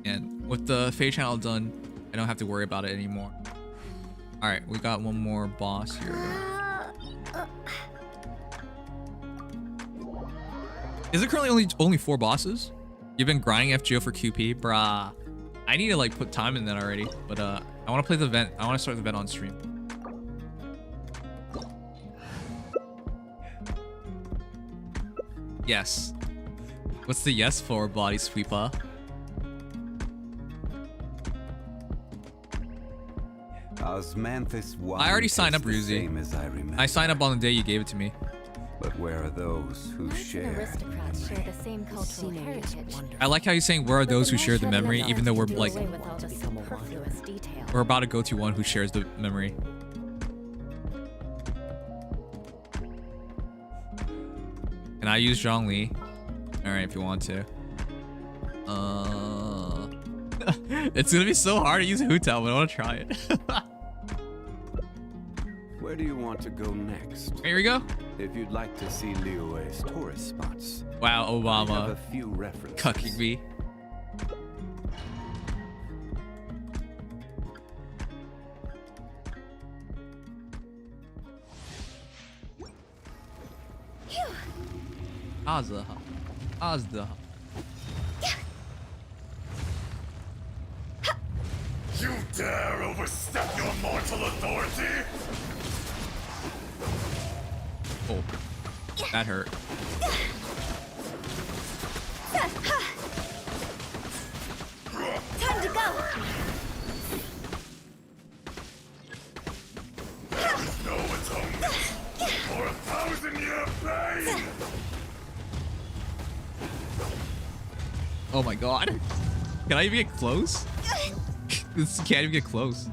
And with the Fade channel done, I don't have to worry about it anymore. Alright, we got one more boss here. Is it currently only 4 bosses? You've been grinding FGO for QP? Bruh. I need to like put time in that already, but I want to play the event. I want to start the event on stream. Yes. What's the yes for, Body Sweeper? Osmanthus wine I already signed up, tastes the Ruzi. same as I remember. I signed up on the day you gave it to me. But where are those who share? Aristocrats share the same cultural heritage. I like how you're saying where are those who share the memory, even though we're like we're about to go to one who shares the memory. Can I use Zhongli? Alright, if you want to. It's gonna be so hard to use Hutal, but I want to try it. Where do you want to go next? Here we go. If you'd like to see Liyue's tourist spots. Wow, I have Obama. a few references. Cucking me. Azur. Azur. You dare overstep your mortal authority? Oh, that hurt. Time to go. No atonement for 1,000-year pain. Oh my god. Can I even get close? This can't even get close.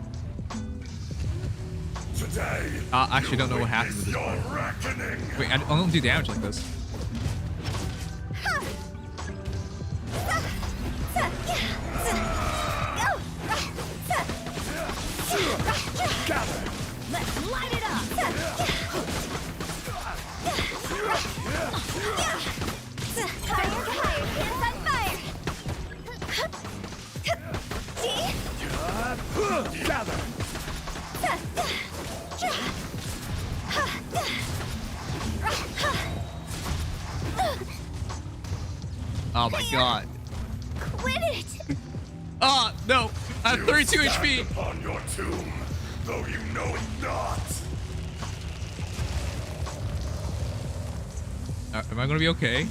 Today, I actually don't know what happened with this part. Wait, I don't do damage like this. Let's light it up. Fire, fire, hands on fire. gather. Oh my god. Quit it. Ah, no. I have 32 HP. Upon your tomb, though you know it not. Am I gonna be okay?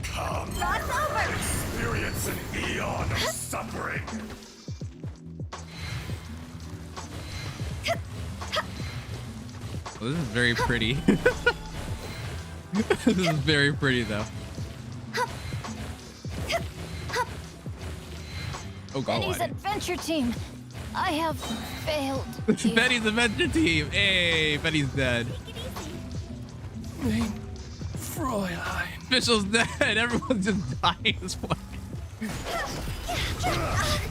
Come, Lots over. experience an eon of suffering. Oh, this is very pretty. This is very pretty though. Oh god. Benny's adventure team. I have failed. Betty's adventure team. Hey, Betty's dead. Name Fräulein. Official's dead. Everyone's just dying this point.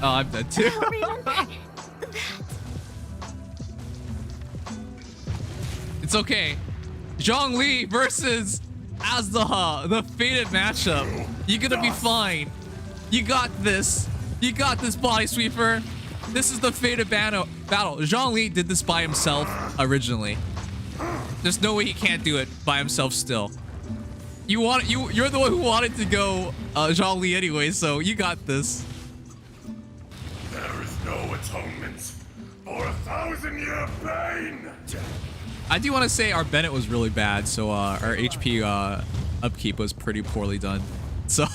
Oh, I'm dead too. It's okay. Zhongli versus Azur, the fated matchup. You're gonna be fine. You got this. You got this, Body Sweeper. This is the fated battle. Zhongli did this by himself originally. There's no way he can't do it by himself still. You're the one who wanted to go Zhongli anyway, so you got this. There is no atonement for 1,000-year pain. I do want to say our Bennett was really bad, so our HP upkeep was pretty poorly done. So,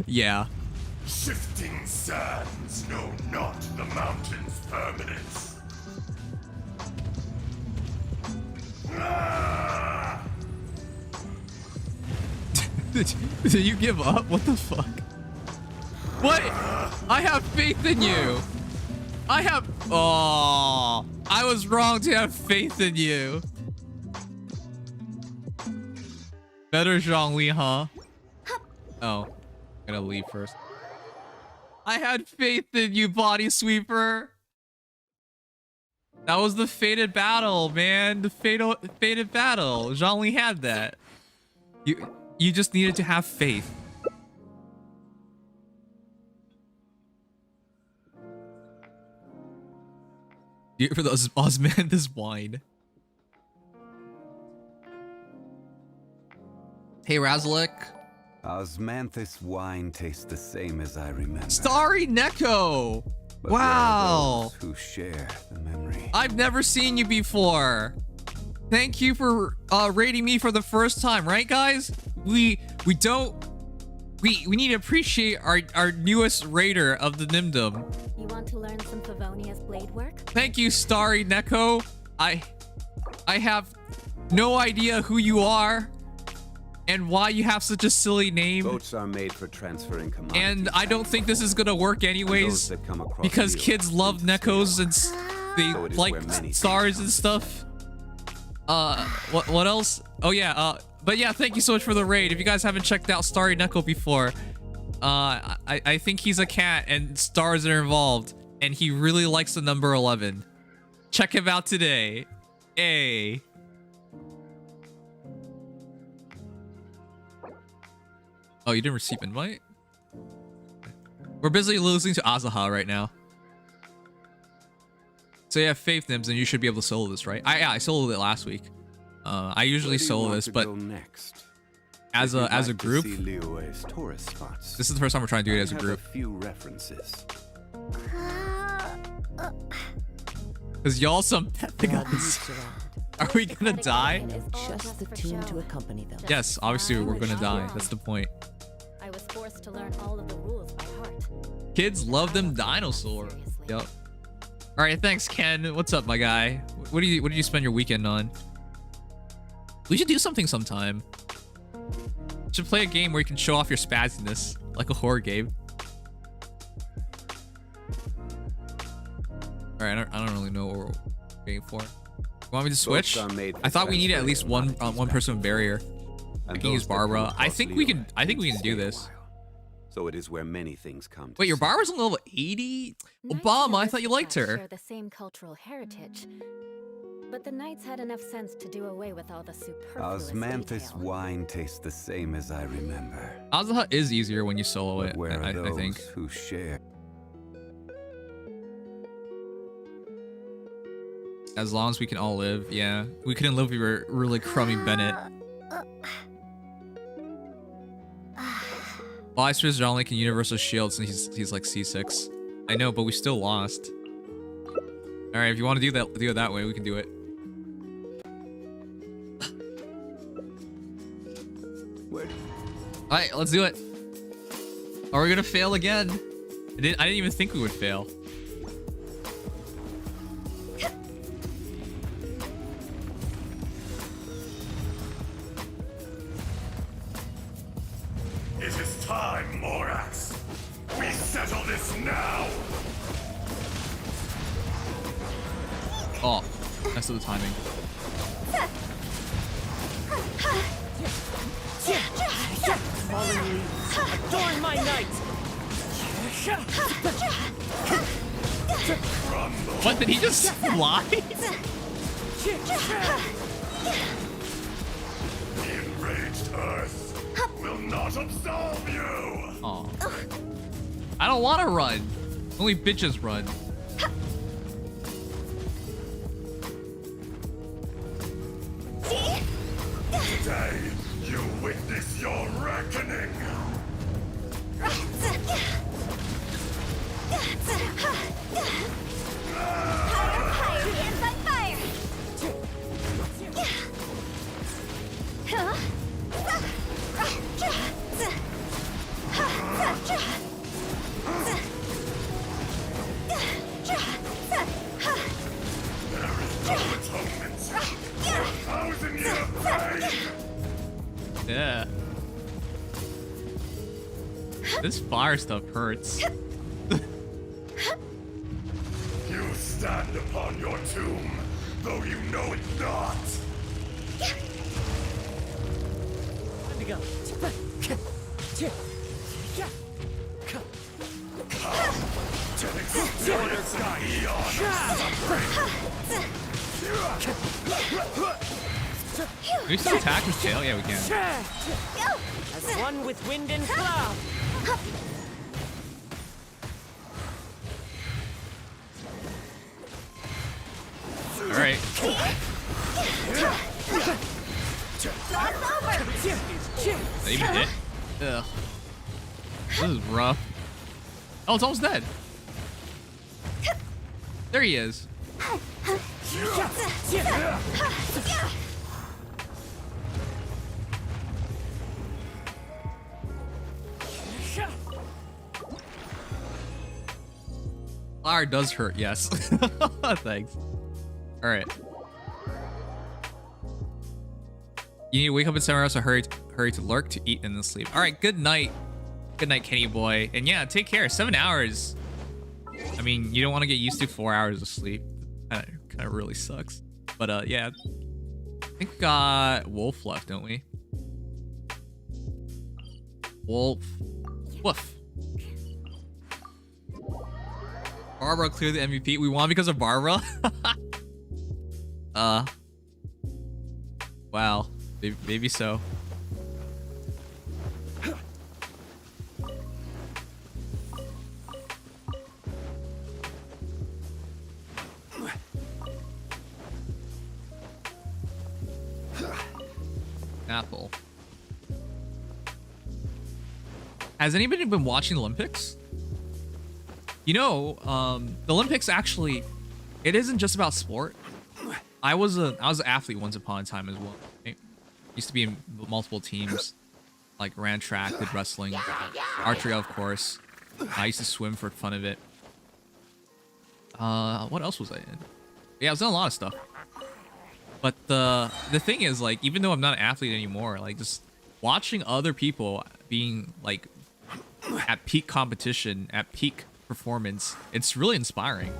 yeah. Shifting sands know not the mountain's permanence. Ah! Did you give up? What the fuck? What? I have faith in you. Oh, I was wrong to have faith in you. Better Zhongli, huh? Oh, gotta leave first. I had faith in you, Body Sweeper. That was the fated battle, man. The fated battle. Zhongli had that. You just needed to have faith. For those Osmanthus wine. Hey, Razalik. Osmanthus wine tastes the same as I remember. Starry Neko. But wow. There are those who share the memory. I've never seen you before. Thank you for rating me for the first time, right, guys? We need to appreciate our newest raider of the Nimdom. You want to learn some Favonia's blade work? Thank you, Starry Neko. I have no idea who you are and why you have such a silly name. Boats are made for transferring commodities. And I don't think this is gonna work anyways because kids love Nekos and they like stars and stuff. What else? Oh yeah, but yeah, thank you so much for the raid. If you guys haven't checked out Starry Neko before, I think he's a cat and stars are involved and he really likes the number 11. Check him out today. Hey. Oh, you didn't receive invite? We're busy losing to Azur right now. So you have faith, Nims, and you should be able to solo this, right? I soloed it last week. I usually solo this, but as a group, this is the first time we're trying to do it as a group. Cause y'all some Pentagons. Are we gonna die? Just the tune to accompany them. Yes, obviously we're gonna die. That's the point. I was forced to learn all of the rules by heart. Kids love them dinosaurs. Yep. All right, thanks, Ken. What's up, my guy? What did you spend your weekend on? We should do something sometime. We should play a game where you can show off your spazziness, like a horror game. All right, I don't really know what we're waiting for. You want me to switch? I thought we needed at least one person with barrier. I can use Barbara. I think we can do this. So it is where many things come. Wait, your Barbara's on level 80? Obama, I thought you liked her. Share the same cultural heritage, but the Knights had enough sense to do away with all the superfluous Osmanthus wine tastes the same as I remember. Azur is easier when you solo it, I think. Who share? As long as we can all live, yeah. We couldn't live if we were really crummy Bennett. Blaster's only can universal shield since he's like C6. I know, but we still lost. Alright, if you want to do it that way, we can do it. Alright, let's do it. Are we gonna fail again? I didn't even think we would fail. It is time, Morax. We settle this now. Oh, messed up the timing. Fallen leaves, adorn my night. What, did he just fly? The enraged Earth will not absolve you. Oh, I don't want to run. Only bitches run. Today, you witness your reckoning. There is no atonement for 1,000-year pain. Yeah. This fire stuff hurts. You stand upon your tomb, though you know it not. Let me go. To experience the eon of Can we still attack with tail? Yeah, we can. As one with wind and cloud. All right. That even hit? Ugh. This is rough. Oh, it's almost dead. There he is. Fire does hurt, yes. Thanks. All right. You need to wake up at 7 hours, so hurry to lurk, to eat, and then sleep. All right, good night. Good night, Kenny boy. And yeah, take care. 7 hours. I mean, you don't want to get used to 4 hours of sleep. Kind of really sucks. But yeah. I think we got Wolf left, don't we? Wolf. Woof. Barbara cleared the MVP. We won because of Barbara? Wow. Maybe so. Apple. Has anybody been watching the Olympics? You know, the Olympics actually, it isn't just about sport. I was an athlete once upon a time as well. I used to be in multiple teams, like ran track, did wrestling, archery, of course. I used to swim for fun of it. What else was I in? Yeah, I was in a lot of stuff. But the thing is, like, even though I'm not an athlete anymore, like, just watching other people being like at peak competition, at peak performance, it's really inspiring.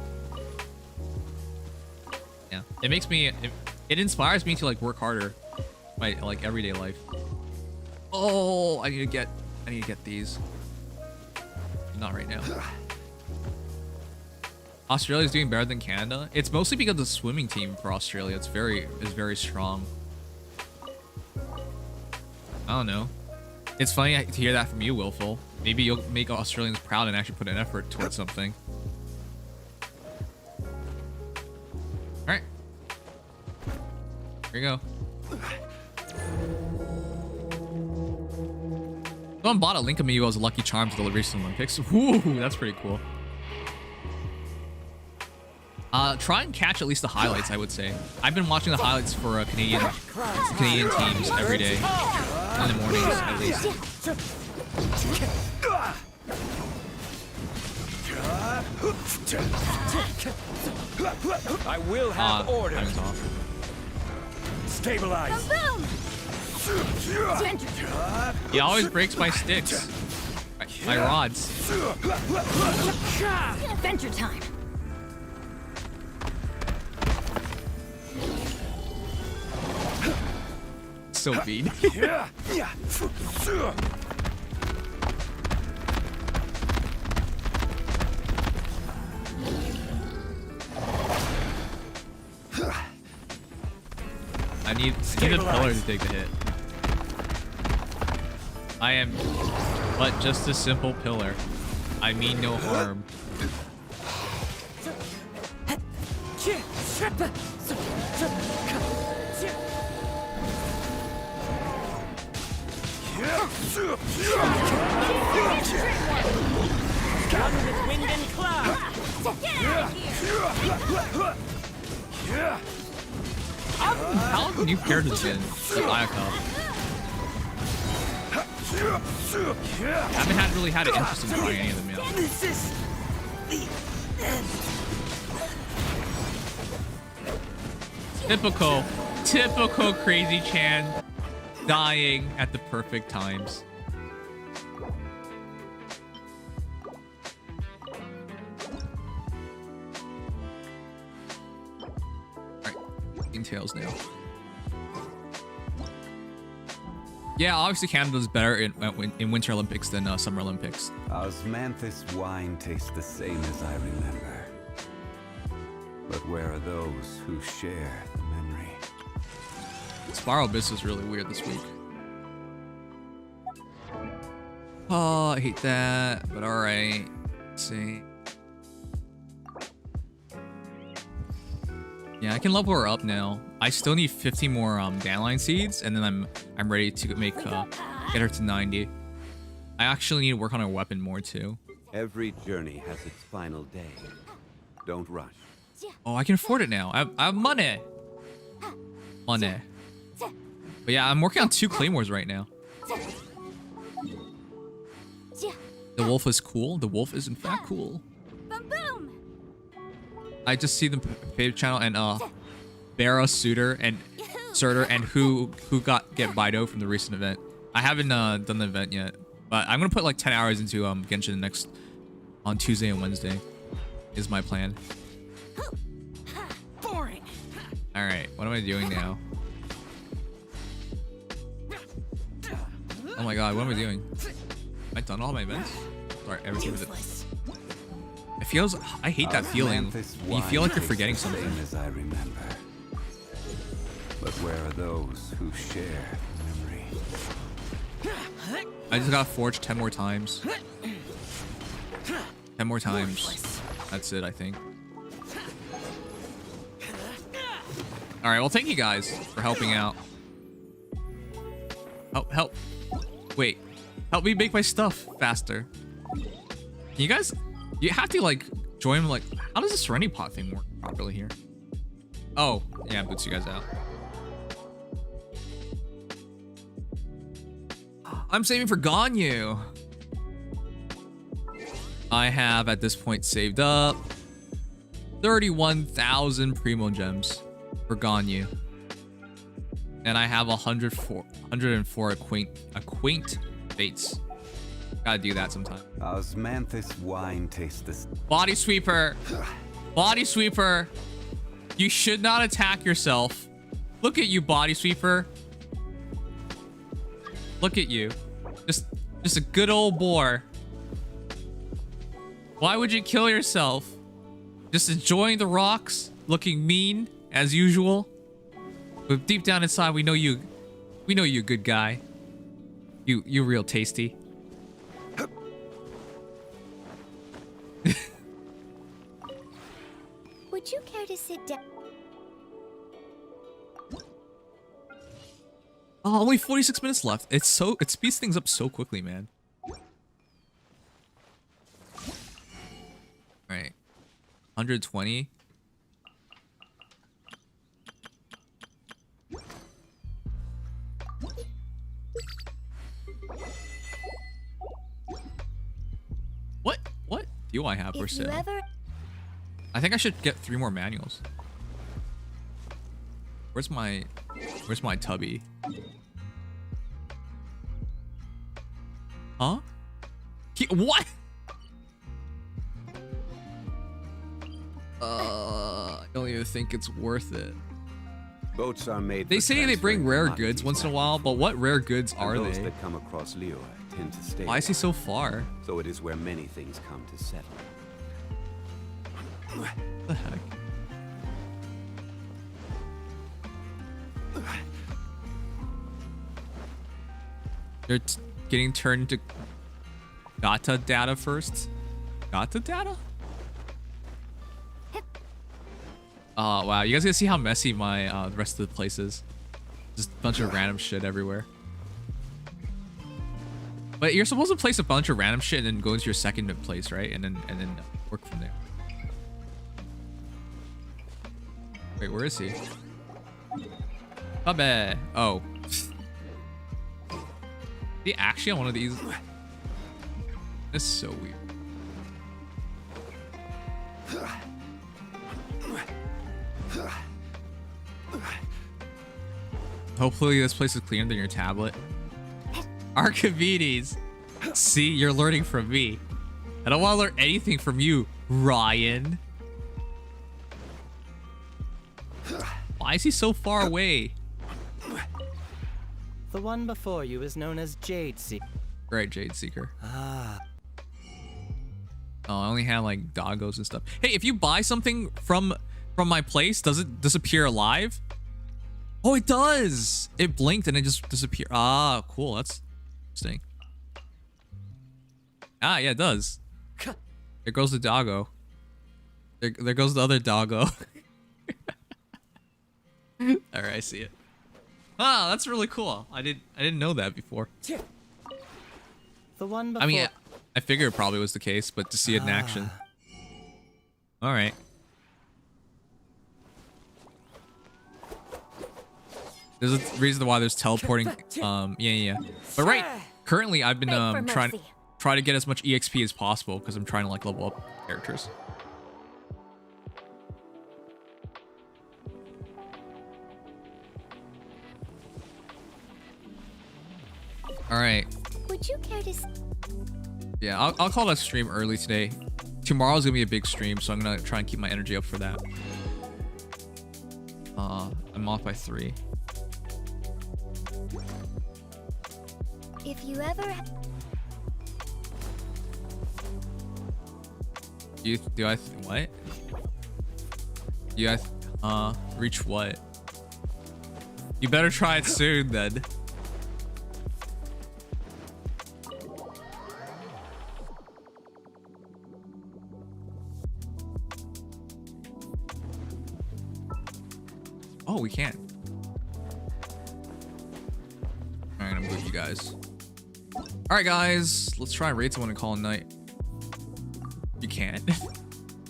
Yeah, it makes me, it inspires me to like work harder, my like everyday life. Oh, I need to get these. Not right now. Australia's doing better than Canada. It's mostly because the swimming team for Australia is very strong. I don't know. It's funny to hear that from you, Willful. Maybe you'll make Australians proud and actually put an effort towards something. Alright. Here you go. Someone bought a Link amiibo as a Lucky Charm to the recent Olympics. Ooh, that's pretty cool. Try and catch at least the highlights, I would say. I've been watching the highlights for Canadian teams every day. In the mornings, at least. I will have order. Timing's off. Stabilize. He always breaks my sticks. My rods. Adventure time. So mean. I need a pillar to take the hit. I am but just a simple pillar. I mean no harm. Gun with wind and cloud. How have new characters been? Like Ayaka. I haven't really had an interest in trying any of them yet. This is the end. Typical Crazy Chan dying at the perfect times. Alright, tails now. Yeah, obviously Canada's better in Winter Olympics than Summer Olympics. Osmanthus wine tastes the same as I remember. But where are those who share the memory? Spiral Abyss is really weird this week. Oh, I hate that, but alright. Let's see. Yeah, I can level her up now. I still need 50 more dandelion seeds, and then I'm ready to make get her to 90. I actually need to work on her weapon more too. Every journey has its final day. Don't rush. Oh, I can afford it now. I have money. Money. But yeah, I'm working on 2 claymores right now. The wolf is cool. The wolf is in fact cool. I just see the favorite channel and Barra Suitor and Surtur and who get Bido from the recent event. I haven't done the event yet, but I'm gonna put like 10 hours into Genshin on Tuesday and Wednesday. Is my plan. Boring. All right, what am I doing now? Oh my god, what am I doing? Have I done all my events? Sorry, everything with it. It feels, I hate that feeling. You feel like you're forgetting something. As I remember. But where are those who share memory? I just gotta forge 10 more times. 10 more times. That's it, I think. Alright, well thank you guys for helping out. Help. Wait. Help me make my stuff faster. You guys, you have to like join like, how does the Serenity Pot thing work properly here? Oh, yeah, it boots you guys out. I'm saving for Ganyu. I have at this point saved up 31,000 Primo Gems for Ganyu. And I have 104 Acquaint Fates. Gotta do that sometime. Osmanthus wine taste this. Body Sweeper. Body Sweeper. You should not attack yourself. Look at you, Body Sweeper. Look at you. Just a good old boar. Why would you kill yourself? Just enjoying the rocks, looking mean as usual. But deep down inside, we know you're a good guy. You real tasty. Would you care to sit down? Oh, only 46 minutes left. It speeds things up so quickly, man. All right. 120. What do I have for sale? I think I should get 3 more manuals. Where's my tubby? Huh? What? I don't even think it's worth it. Boats are made. They say they bring rare goods once in a while, but what rare goods are those they? that come across Liyue tend to stay. Why is he so far? So it is where many things come to settle. What the heck? They're getting turned to Gacha data first. Gacha data? Oh wow, you guys gonna see how messy my the rest of the place is. Just a bunch of random shit everywhere. But you're supposed to place a bunch of random shit and then go into your second place, right? And then work from there. Wait, where is he? Bye. Oh. Is he actually on one of these? That's so weird. Hopefully this place is cleaner than your tablet. Archimedes. See, you're learning from me. I don't want to learn anything from you, Ryan. Why is he so far away? The one before you is known as Jade Seeker. Right, Jade Seeker. Ah. Oh, I only had like doggos and stuff. Hey, if you buy something from my place, does it disappear alive? Oh, it does. It blinked and it just disappeared. Ah, cool. That's interesting. Ah, yeah, it does. There goes the doggo. There goes the other doggo. All right, I see it. Ah, that's really cool. I didn't know that before. The one before. I mean, I figured it probably was the case, but to see it in action. All right. There's a reason why there's teleporting. Yeah. But right, currently I've been trying to get as much EXP as possible because I'm trying to like level up characters. All right. Would you care to? Yeah, I'll call that stream early today. Tomorrow's gonna be a big stream, so I'm gonna try and keep my energy up for that. I'm off by 3. If you ever. What? Reach what? You better try it soon then. Oh, we can. Alright, I'm good. guys. All right, guys, let's try and raid someone and call it a night. You can't.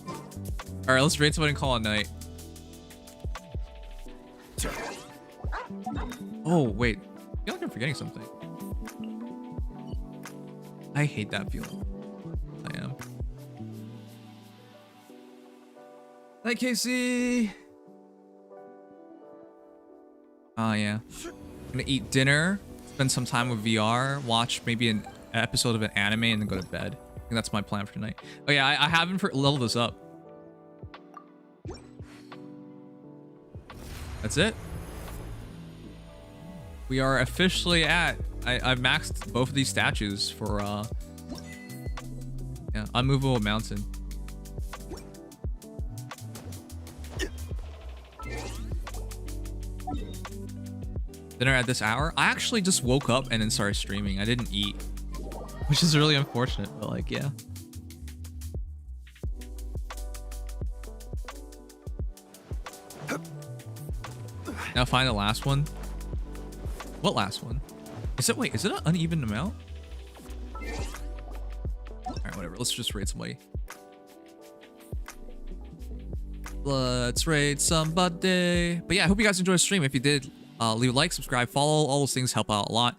All right, let's raid someone and call it a night. Oh, wait. I feel like I'm forgetting something. I hate that feeling. I am. Hi, Casey. Yeah. I'm gonna eat dinner, spend some time with VR, watch maybe an episode of an anime, and then go to bed. I think that's my plan for tonight. Oh yeah, I haven't leveled this up. That's it. We are officially at... I've maxed both of these statues for yeah, unmovable mountain. Dinner at this hour? I actually just woke up and then started streaming. I didn't eat, which is really unfortunate, but like, yeah. Now find the last one. What last one? Is it, wait, is it an uneven amount? All right, whatever. Let's just raid somebody. Let's raid somebody. But yeah, I hope you guys enjoyed the stream. If you did, leave a like, subscribe, follow. All those things help out a lot.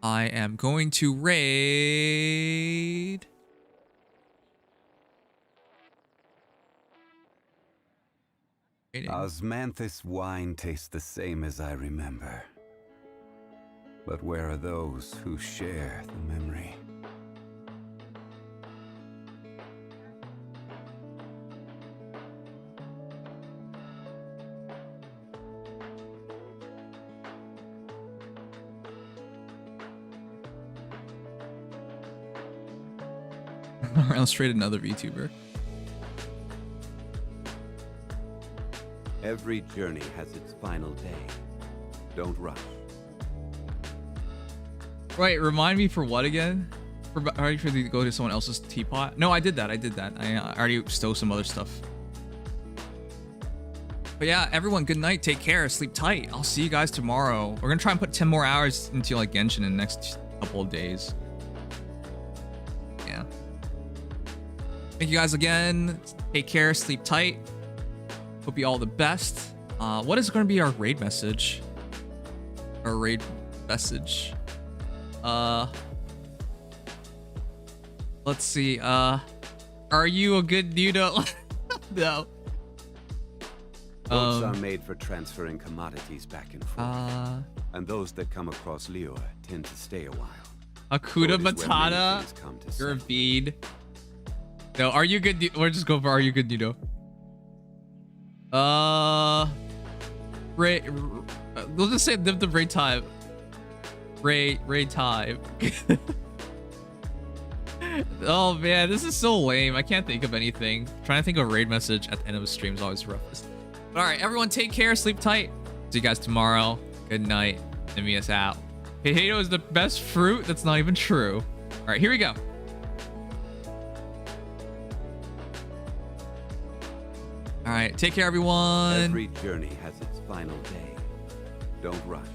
I am going to raid... Osmanthus wine tastes the same as I remember. But where are those who share the memory? Alright, let's trade another VTuber. Every journey has its final day. Don't rush. Right, remind me for what again? Already for to go to someone else's teapot? No, I did that. I already stole some other stuff. But yeah, everyone, good night. Take care. Sleep tight. I'll see you guys tomorrow. We're gonna try and put 10 more hours into like Genshin in the next couple of days. Yeah. Thank you guys again. Take care. Sleep tight. Hope you all the best. What is going to be our raid message? Our raid message. Let's see. Are you a good noodle? No. Boats are made for transferring commodities back and forth. And those that come across Liyue tend to stay a while. Hakuna Matata. You're a bead. No, are you good? We'll just go for are you good noodle? Raid. We'll just say the raid time. Raid time. Oh man, this is so lame. I can't think of anything. Trying to think of a raid message at the end of a stream is always roughest. But all right, everyone, take care, sleep tight. See you guys tomorrow. Good night. Nimious out. Potato is the best fruit. That's not even true. All right, here we go. All right, take care, everyone. Every journey has its final day. Don't rush.